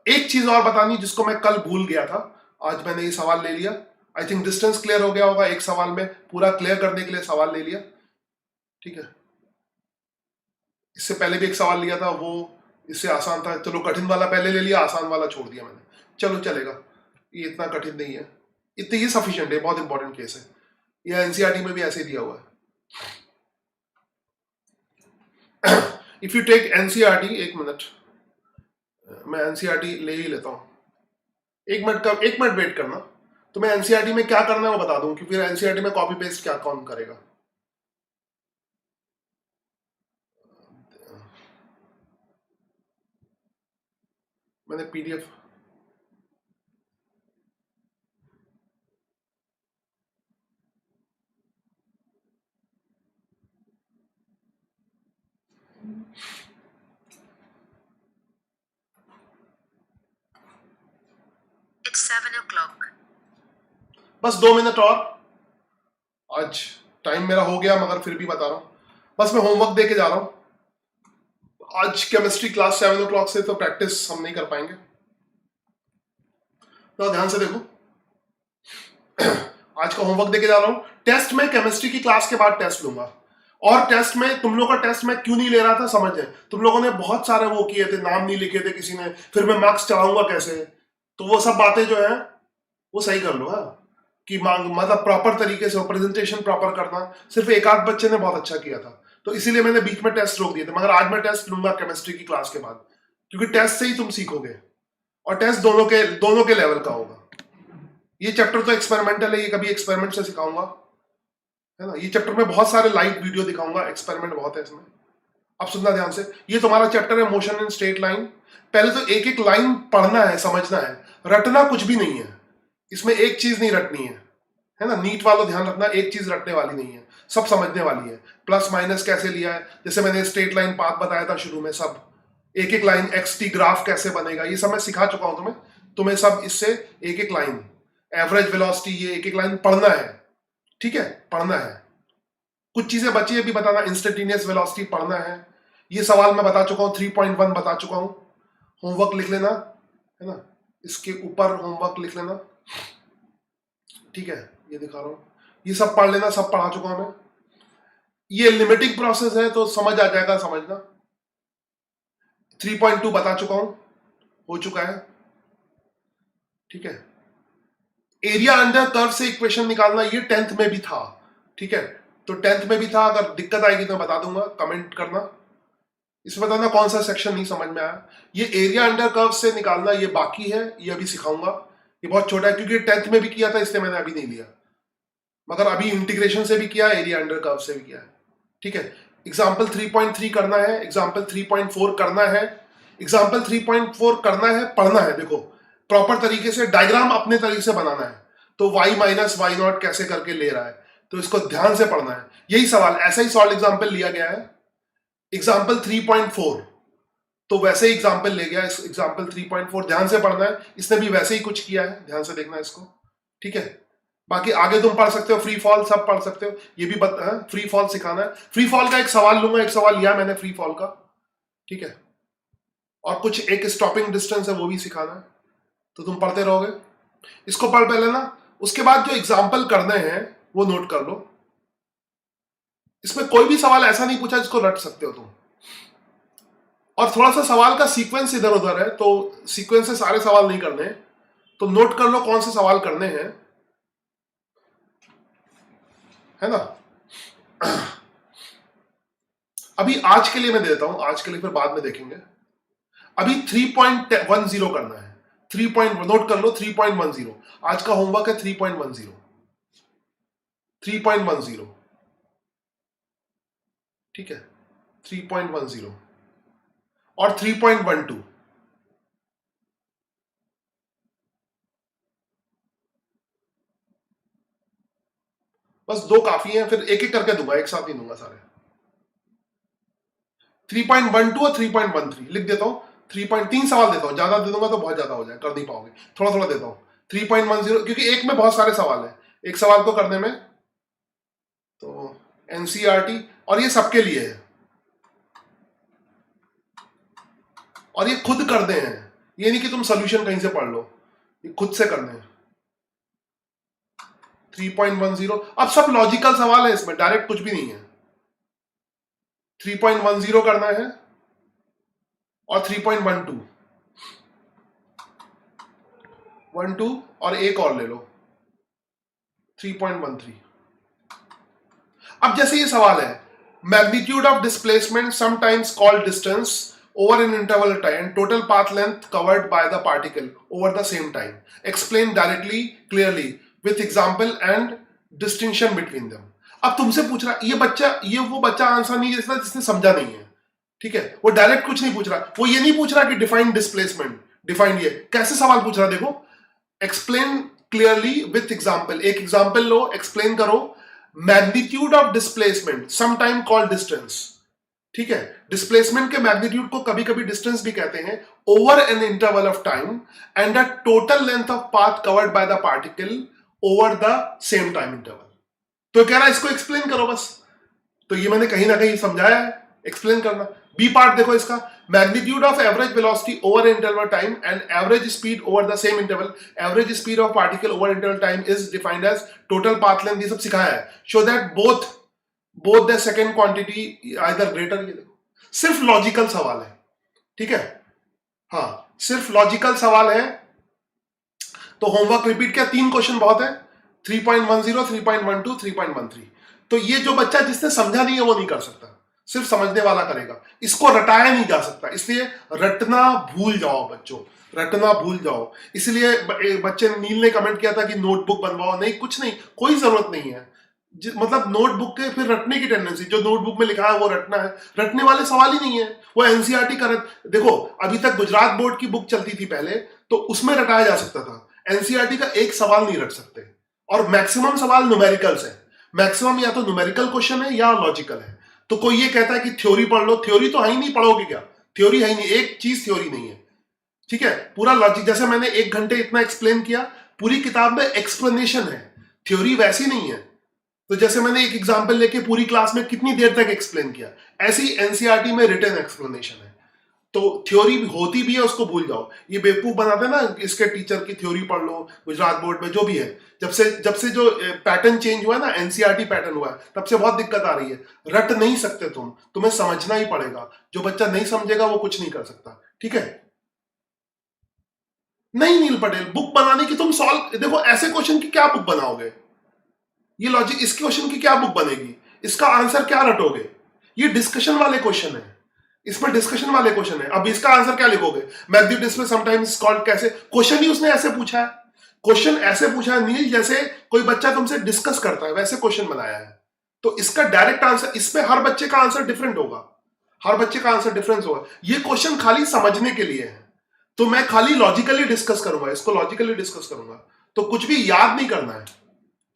एक चीज और बतानी जिसको मैं कल भूल गया था, आज मैंने ये सवाल ले लिया, आई थिंक डिस्टेंस क्लियर हो गया होगा, एक सवाल में पूरा क्लियर करने के लिए सवाल ले लिया, ठीक है, इससे पहले भी एक सवाल लिया था, वो इससे आसान था, चलो कठिन वाला पहले ले लिया, आसान वाला छोड़ दिया मैंने, चलो चलेगा, ये इतना कठिन नहीं है, इतने ही सफिशिएंट है, बहुत इंपॉर्टेंट केस है, यह एनसीईआरटी में भी ऐसे दिया हुआ है। इफ यू टेक एनसीईआरटी, एक मिनट, मैं एनसीईआरटी ले ही लेता हूं, एक मिनट वेट करना, तो मैं एनसीईआरटी में क्या करना है वो बता दूं, कि फिर एनसीईआरटी में कॉपी पेस्ट क्या कौन करेगा, मैंने पीडीएफ, It's 7 o'clock. बस 2 मिनट और, आज टाइम मेरा हो गया मगर फिर भी बता रहा हूं, बस मैं होमवर्क दे के जा रहा हूं, आज केमिस्ट्री क्लास 7 o'clock से, तो प्रैक्टिस हम नहीं कर पाएंगे, तो ध्यान से देखो, आज का होमवर्क देके जा रहा हूं, टेस्ट में केमिस्ट्री की क्लास के बाद टेस्ट लूंगा, और टेस्ट में तुम लोग का टेस्ट मैं क्यों नहीं ले रहा था समझ जाए, तुम लोगों ने बहुत सारे वो किए थे, नाम नहीं लिखे थे किसी ने, फिर मैं मार्क्स चढ़ाऊंगा कैसे, तो वो सब बातें जो है वो सही कर लो, हाँ, कि मतलब प्रॉपर तरीके से प्रेजेंटेशन प्रॉपर करना, सिर्फ एक आध बच्चे ने बहुत अच्छा किया था, तो इसीलिए मैंने बीच में टेस्ट रोक दिए थे, मगर आज मैं टेस्ट लूंगा केमिस्ट्री की क्लास के बाद, क्योंकि टेस्ट से ही तुम सीखोगे, और टेस्ट दोनों के लेवल का होगा, ये चैप्टर तो एक्सपेरिमेंटल है, ये कभी एक्सपेरिमेंट से सिखाऊंगा, है ना, ये चैप्टर में बहुत सारे लाइव वीडियो दिखाऊंगा, एक्सपेरिमेंट बहुत है इसमें, अब सुनना ध्यान से, ये तुम्हारा चैप्टर है मोशन इन स्ट्रेट लाइन, पहले तो एक एक लाइन पढ़ना है, समझना है, रटना कुछ भी नहीं है, इसमें एक चीज नहीं रटनी है ना, नीट वालों ध्यान रखना, एक चीज रटने वाली नहीं है, सब समझने वाली है, प्लस माइनस कैसे लिया है, जैसे मैंने स्ट्रेट लाइन पाथ बताया था शुरू में, सब एक एक लाइन एक्सटी ग्राफ कैसे बनेगा, ये सब मैं सिखा चुका हूं तुम्हें सब इससे एक एक लाइन, एवरेज वेलोसिटी, ये एक एक लाइन पढ़ना है, ठीक है, पढ़ना है, कुछ चीजें बची है भी बताना, इंस्टेंटेनियस वेलोसिटी पढ़ना है, ये सवाल मैं बता चुका हूं, 3.1 बता चुका हूं, होमवर्क लिख लेना, है ना, इसके ऊपर होमवर्क लिख लेना, ठीक है, ये दिखा रहा हूं, ये सब पढ़ लेना, सब पढ़ा चुका हूं मैं, ये लिमिटिंग प्रोसेस है तो समझ आ जाएगा, समझना, 3.2 बता चुका हूं, हो चुका है, ठीक है, एरिया अंडर कर्व से इक्वेशन निकालना, ये 10th में भी था, ठीक है, तो 10th में भी था, अगर दिक्कत आएगी तो बता दूंगा, कमेंट करना। इसमें बताना कौन सा सेक्शन नहीं समझ में आया। ये एरिया अंडर कर्व से निकालना ये बाकी है, ये अभी सिखाऊंगा। ये बहुत छोटा है क्योंकि 10th में भी किया था, इसलिए मैंने अभी नहीं लिया, मगर अभी इंटीग्रेशन से भी किया, एरिया अंडर कर्व से भी किया है। ठीक है, एग्जाम्पल 3.3 करना है, एग्जाम्पल 3.4 करना है। एग्जाम्पल 3.4 करना है, पढ़ना है। देखो प्रॉपर तरीके से डायग्राम अपने तरीके से बनाना है। तो y माइनस वाई नॉट कैसे करके ले रहा है, तो इसको ध्यान से पढ़ना है। यही सवाल ऐसा ही सॉल्व एग्जाम्पल लिया गया है। एग्जाम्पल 3.4 तो वैसे ही एग्जाम्पल ले गया, इस एग्जाम्पल 3.4 ध्यान से पढ़ना है। इसने भी वैसे ही कुछ किया है, ध्यान से देखना है इसको। ठीक है, बाकी आगे तुम पढ़ सकते हो, फ्री फॉल सब पढ़ सकते हो। ये भी फ्री फॉल सिखाना है। फ्री फॉल का एक सवाल लूंगा, एक सवाल लिया मैंने फ्री फॉल का। ठीक है, और कुछ एक स्टॉपिंग डिस्टेंस है वो भी सिखाना है, तो तुम पढ़ते रहोगे। इसको पढ़ पहले ना, उसके बाद जो एग्जाम्पल करने हैं वो नोट कर लो। इसमें कोई भी सवाल ऐसा नहीं पूछा जिसको रट सकते हो तुम। और थोड़ा सा सवाल का सीक्वेंस इधर उधर है, तो सीक्वेंस से सारे सवाल नहीं करने, तो नोट कर लो कौन से सवाल करने हैं, है ना। अभी आज के लिए मैं देता हूं, आज के लिए फिर बाद में देखेंगे। अभी 3.10 करना है। 3 नोट कर लो, 3.10 आज का होमवर्क है। 3.10 ठीक है, 3.10 और 3.12 बस दो काफी हैं, फिर एक एक करके दूंगा, एक साथ नहीं दूंगा सारे। 3.12 और 3.13 लिख देता हूं। 3 सवाल देता हूं, ज्यादा दे दूंगा तो बहुत ज्यादा हो जाए, कर नहीं पाओगे, थोड़ा थोड़ा देता हूं। 3.10 क्योंकि एक में बहुत सारे सवाल है, एक सवाल को करने में, तो एनसीईआरटी और ये सबके लिए है, और ये खुद करने हैं, ये नहीं कि तुम सोल्यूशन कहीं से पढ़ लो, ये खुद से करने हैं। 3.10 अब सब लॉजिकल सवाल है, इसमें डायरेक्ट कुछ भी नहीं है। 3.10 करना है और 3.12 और एक और ले लो 3.13। अब जैसे ये सवाल है, magnitude of displacement sometimes called distance over an interval of time, total path length covered by the particle over the same time. Explain directly, clearly, with example and distinction between them. अब तुमसे पूछ रहा ये वो बच्चा answer नहीं दे सकता जिसने समझा नहीं है। ठीक है, वो डायरेक्ट कुछ नहीं पूछ रहा, वो ये नहीं पूछ रहा कि डिफाइन डिस्प्लेसमेंट, डिफाइन ये कैसे सवाल पूछ रहा। देखो, एक्सप्लेन क्लियरली विथ एग्जाम्पल, एक एग्जाम्पल लो, एक्सप्लेन करो। Magnitude of displacement sometime called distance. ठीक है, डिस्प्लेसमेंट के मैग्नीट्यूड को कभी कभी डिस्टेंस भी कहते हैं, over an interval of time and the total length of path covered by the particle over the same time interval. तो कह रहा है इसको एक्सप्लेन करो बस, तो ये मैंने कहीं ना कहीं समझाया है, एक्सप्लेन करना। बी पार्ट देखो इसका, magnitude of average velocity over interval time and average speed over the same interval, average speed of particle over interval time is defined as total path length. ये सब सिखाया है। Show that both the second quantity either greater. ये देखो, सिर्फ logical सवाल है। ठीक है, हाँ सिर्फ लॉजिकल सवाल है। तो होमवर्क रिपीट किया, 3 क्वेश्चन बहुत है, 3.10, 3.12, 3.13। तो ये जो बच्चा जिसने समझा नहीं है वो नहीं कर सकता, सिर्फ समझने वाला करेगा। इसको रटाया नहीं जा सकता, इसलिए रटना भूल जाओ बच्चों, रटना भूल जाओ। इसलिए बच्चे नील ने कमेंट किया था कि नोटबुक बनवाओ, नहीं कुछ नहीं, कोई जरूरत नहीं है। मतलब नोटबुक के फिर रटने की टेंडेंसी, जो नोटबुक में लिखा है वो रटना है, रटने वाले सवाल ही नहीं है। वो एनसीईआरटी का देखो, अभी तक गुजरात बोर्ड की बुक चलती थी पहले, तो उसमें रटाया जा सकता था। एनसीईआरटी का एक सवाल नहीं रट सकते, और मैक्सिमम सवाल न्यूमेरिकल्स है। मैक्सिमम या तो न्यूमेरिकल क्वेश्चन है या लॉजिकल है। तो कोई ये कहता है कि थ्योरी पढ़ लो, थ्योरी तो है ही नहीं, पढ़ोगे क्या? थ्योरी है ही नहीं, एक चीज थ्योरी नहीं है। ठीक है, पूरा लॉजिक, जैसे मैंने 1 घंटे इतना एक्सप्लेन किया, पूरी किताब में एक्सप्लेनेशन है, थ्योरी वैसी नहीं है। तो जैसे मैंने एक एग्जांपल लेके पूरी क्लास में कितनी देर तक एक्सप्लेन किया, ऐसी एनसीईआरटी में रिटन एक्सप्लेनेशन है। तो थ्योरी होती भी है, उसको भूल जाओ। ये बेवकूफ बनाते हैं ना, इसके टीचर की थ्योरी पढ़ लो, गुजरात बोर्ड में जो भी है। जब से जो पैटर्न चेंज हुआ है ना, एनसीईआरटी पैटर्न हुआ है, तब से बहुत दिक्कत आ रही है। रट नहीं सकते तुम, तुम्हें समझना ही पड़ेगा। जो बच्चा नहीं समझेगा वो कुछ नहीं कर सकता। ठीक है, नहीं नील पटेल, बुक बनाने की तुम सॉल्व, देखो ऐसे क्वेश्चन की क्या बुक बनाओगे? ये लॉजिक, इस क्वेश्चन की क्या बुक बनेगी? इसका आंसर क्या रटोगे? ये डिस्कशन वाले क्वेश्चन है, इसमें डिस्कशन वाले क्वेश्चन है। अब इसका आंसर क्या लिखोगे? Math the display sometimes called कैसे? क्वेश्चन ही उसने ऐसे पूछा है, क्वेश्चन ऐसे पूछा है नील, जैसे कोई बच्चा तुमसे डिस्कस करता है वैसे क्वेश्चन बनाया है। तो इसका डायरेक्ट आंसर, इसमें हर बच्चे का आंसर डिफरेंट होगा, हर बच्चे का आंसर डिफरेंस होगा। ये क्वेश्चन खाली समझने के लिए है, तो मैं खाली लॉजिकली डिस्कस करूंगा, इसको लॉजिकली डिस्कस करूंगा, तो कुछ भी याद नहीं करना है,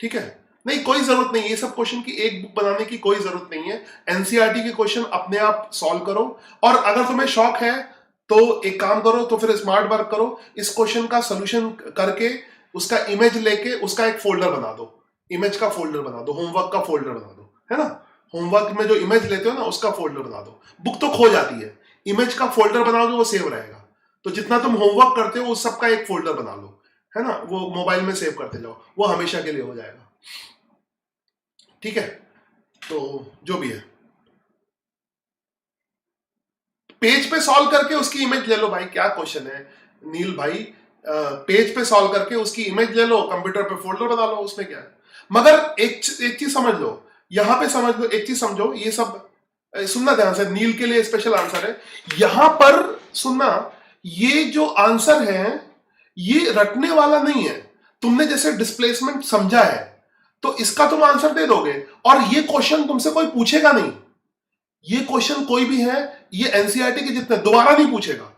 ठीक है? नहीं, कोई जरूरत नहीं, ये सब क्वेश्चन की एक बुक बनाने की कोई जरूरत नहीं है। एनसीईआरटी के क्वेश्चन अपने आप सॉल्व करो, और अगर तुम्हें शौक है तो एक काम करो, तो फिर स्मार्ट वर्क करो, इस क्वेश्चन का सोल्यूशन करके उसका इमेज लेके उसका एक फोल्डर बना दो, इमेज का फोल्डर बना दो, होमवर्क का फोल्डर बना दो, है ना? होमवर्क में जो इमेज लेते हो ना उसका फोल्डर बना दो। बुक तो खो जाती है, इमेज का फोल्डर बनाओगे वो सेव रहेगा। तो जितना तुम होमवर्क करते हो उस सब का एक फोल्डर बना लो, है ना? वो मोबाइल में सेव करते जाओ, वो हमेशा के लिए हो जाएगा, ठीक है? तो जो भी है, पेज पे सॉल्व करके उसकी इमेज ले लो भाई, क्या क्वेश्चन है नील भाई? पेज पे सॉल्व करके उसकी इमेज ले लो, कंप्यूटर पे फोल्डर बना लो, उसमें क्या है? मगर एक चीज समझ लो, यहां पे समझ लो, एक चीज समझो, ये सब सुनना ध्यान से, नील के लिए स्पेशल आंसर है यहां पर, सुनना, ये जो आंसर है ये रटने वाला नहीं है। तुमने जैसे डिस्प्लेसमेंट समझा है तो इसका तुम आंसर दे दोगे, और ये क्वेश्चन तुमसे कोई पूछेगा नहीं, ये क्वेश्चन कोई भी है, ये एनसीईआरटी के जितने दोबारा नहीं पूछेगा।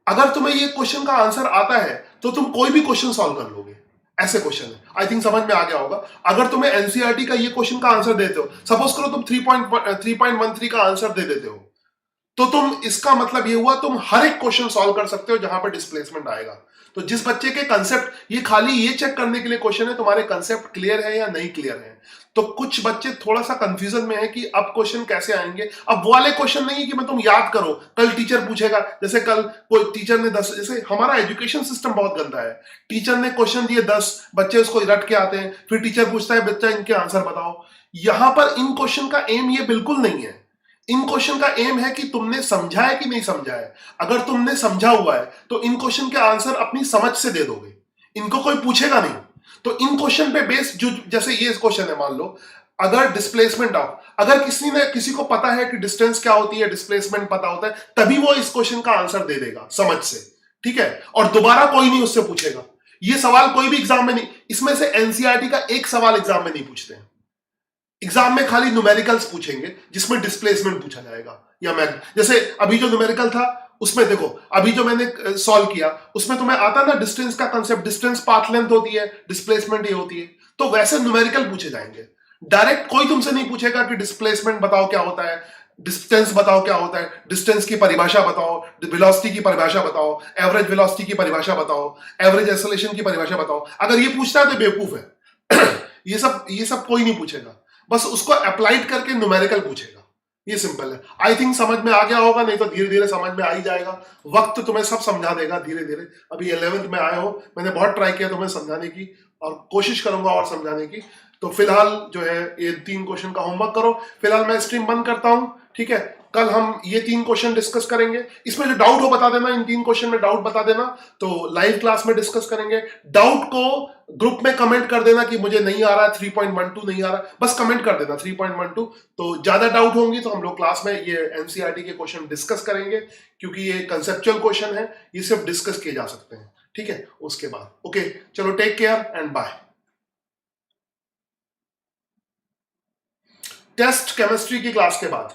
अगर तुम्हें ये क्वेश्चन का आंसर आता है तो तुम कोई भी क्वेश्चन सॉल्व कर लोगे, ऐसे क्वेश्चन है। आई थिंक समझ में आ गया होगा। अगर तुम्हें एनसीईआरटी का ये क्वेश्चन का आंसर देते हो, सपोज करो तुम 3.13 का आंसर दे देते हो, तो तुम, इसका मतलब ये हुआ तुम हर एक क्वेश्चन सॉल्व कर सकते हो जहां पर डिस्प्लेसमेंट आएगा। तो जिस बच्चे के कंसेप्ट, ये खाली ये चेक करने के लिए क्वेश्चन है तुम्हारे कंसेप्ट क्लियर है या नहीं क्लियर है। तो कुछ बच्चे थोड़ा सा कंफ्यूजन में है कि अब क्वेश्चन कैसे आएंगे। अब वो वाले क्वेश्चन नहीं है कि मैं तुम याद करो, कल टीचर पूछेगा, जैसे कल कोई टीचर ने 10, जैसे हमारा एजुकेशन सिस्टम बहुत गंदा है, टीचर ने क्वेश्चन दिए 10, बच्चे उसको रट के आते हैं, फिर टीचर पूछता है बच्चा इनके आंसर बताओ। यहां पर इन क्वेश्चन का एम ये बिल्कुल नहीं है। इन क्वेश्चन का एम है कि तुमने समझा है कि नहीं समझा है। अगर तुमने समझा हुआ है तो इन क्वेश्चन के आंसर अपनी समझ से दे दोगे, इनको कोई पूछेगा नहीं। तो इन क्वेश्चन पे बेस, जो जैसे ये क्वेश्चन है, मान लो अगर डिस्प्लेसमेंट ऑफ, अगर किसी को पता है कि डिस्टेंस क्या होती है, डिस्प्लेसमेंट पता होता है, तभी वो इस क्वेश्चन का आंसर दे देगा समझ से, ठीक है? और दोबारा कोई नहीं उससे पूछेगा। ये सवाल कोई भी एग्जाम में नहीं, इसमें से एनसीईआरटी का एक सवाल एग्जाम में नहीं पूछते हैं। एग्जाम में खाली न्यूमेरिकल्स पूछेंगे जिसमें डिस्प्लेसमेंट पूछा जाएगा, या मैग, जैसे अभी जो न्यूमेरिकल था उसमें देखो, अभी जो मैंने सॉल्व किया उसमें तुम्हें आता ना डिस्टेंस का कंसेप्ट, डिस्टेंस पाथ लेंथ होती है, डिस्प्लेसमेंट ये होती है। तो वैसे न्यूमेरिकल पूछे जाएंगे, डायरेक्ट कोई तुमसे नहीं पूछेगा कि डिस्प्लेसमेंट बताओ क्या होता है, डिस्टेंस बताओ क्या होता है, डिस्टेंस की परिभाषा बताओ, वेलोसिटी की परिभाषा बताओ, एवरेज वेलोसिटी की परिभाषा बताओ, एवरेज एक्सेलरेशन की परिभाषा बताओ। अगर ये पूछता है तो बेवकूफ है। ये सब कोई नहीं पूछेगा, बस उसको अप्लाइड करके न्यूमेरिकल पूछेगा। ये सिंपल है। आई थिंक समझ में आ गया होगा, नहीं तो धीरे धीरे समझ में आ ही जाएगा, वक्त तुम्हें सब समझा देगा धीरे धीरे। अभी 11th में आए हो, मैंने बहुत ट्राई किया तुम्हें समझाने की, और कोशिश करूंगा और समझाने की। तो फिलहाल जो है ये 3 क्वेश्चन का होमवर्क करो। फिलहाल मैं स्ट्रीम बंद करता हूं, ठीक है? कल हम ये 3 क्वेश्चन डिस्कस करेंगे, इसमें जो डाउट हो बता देना, इन 3 क्वेश्चन में डाउट बता देना, तो लाइव क्लास में डिस्कस करेंगे। डाउट को ग्रुप में कमेंट कर देना कि मुझे नहीं आ रहा है, 3.12 नहीं आ रहा, बस कमेंट कर देना 3.12। तो ज्यादा डाउट होंगी तो हम लोग क्लास में ये एनसीईआरटी के क्वेश्चन डिस्कस करेंगे, क्योंकि ये कंसेप्चुअल क्वेश्चन है, ये सिर्फ डिस्कस किए जा सकते हैं, ठीक है? उसके बाद ओके, चलो take care and bye. Test chemistry की क्लास के बाद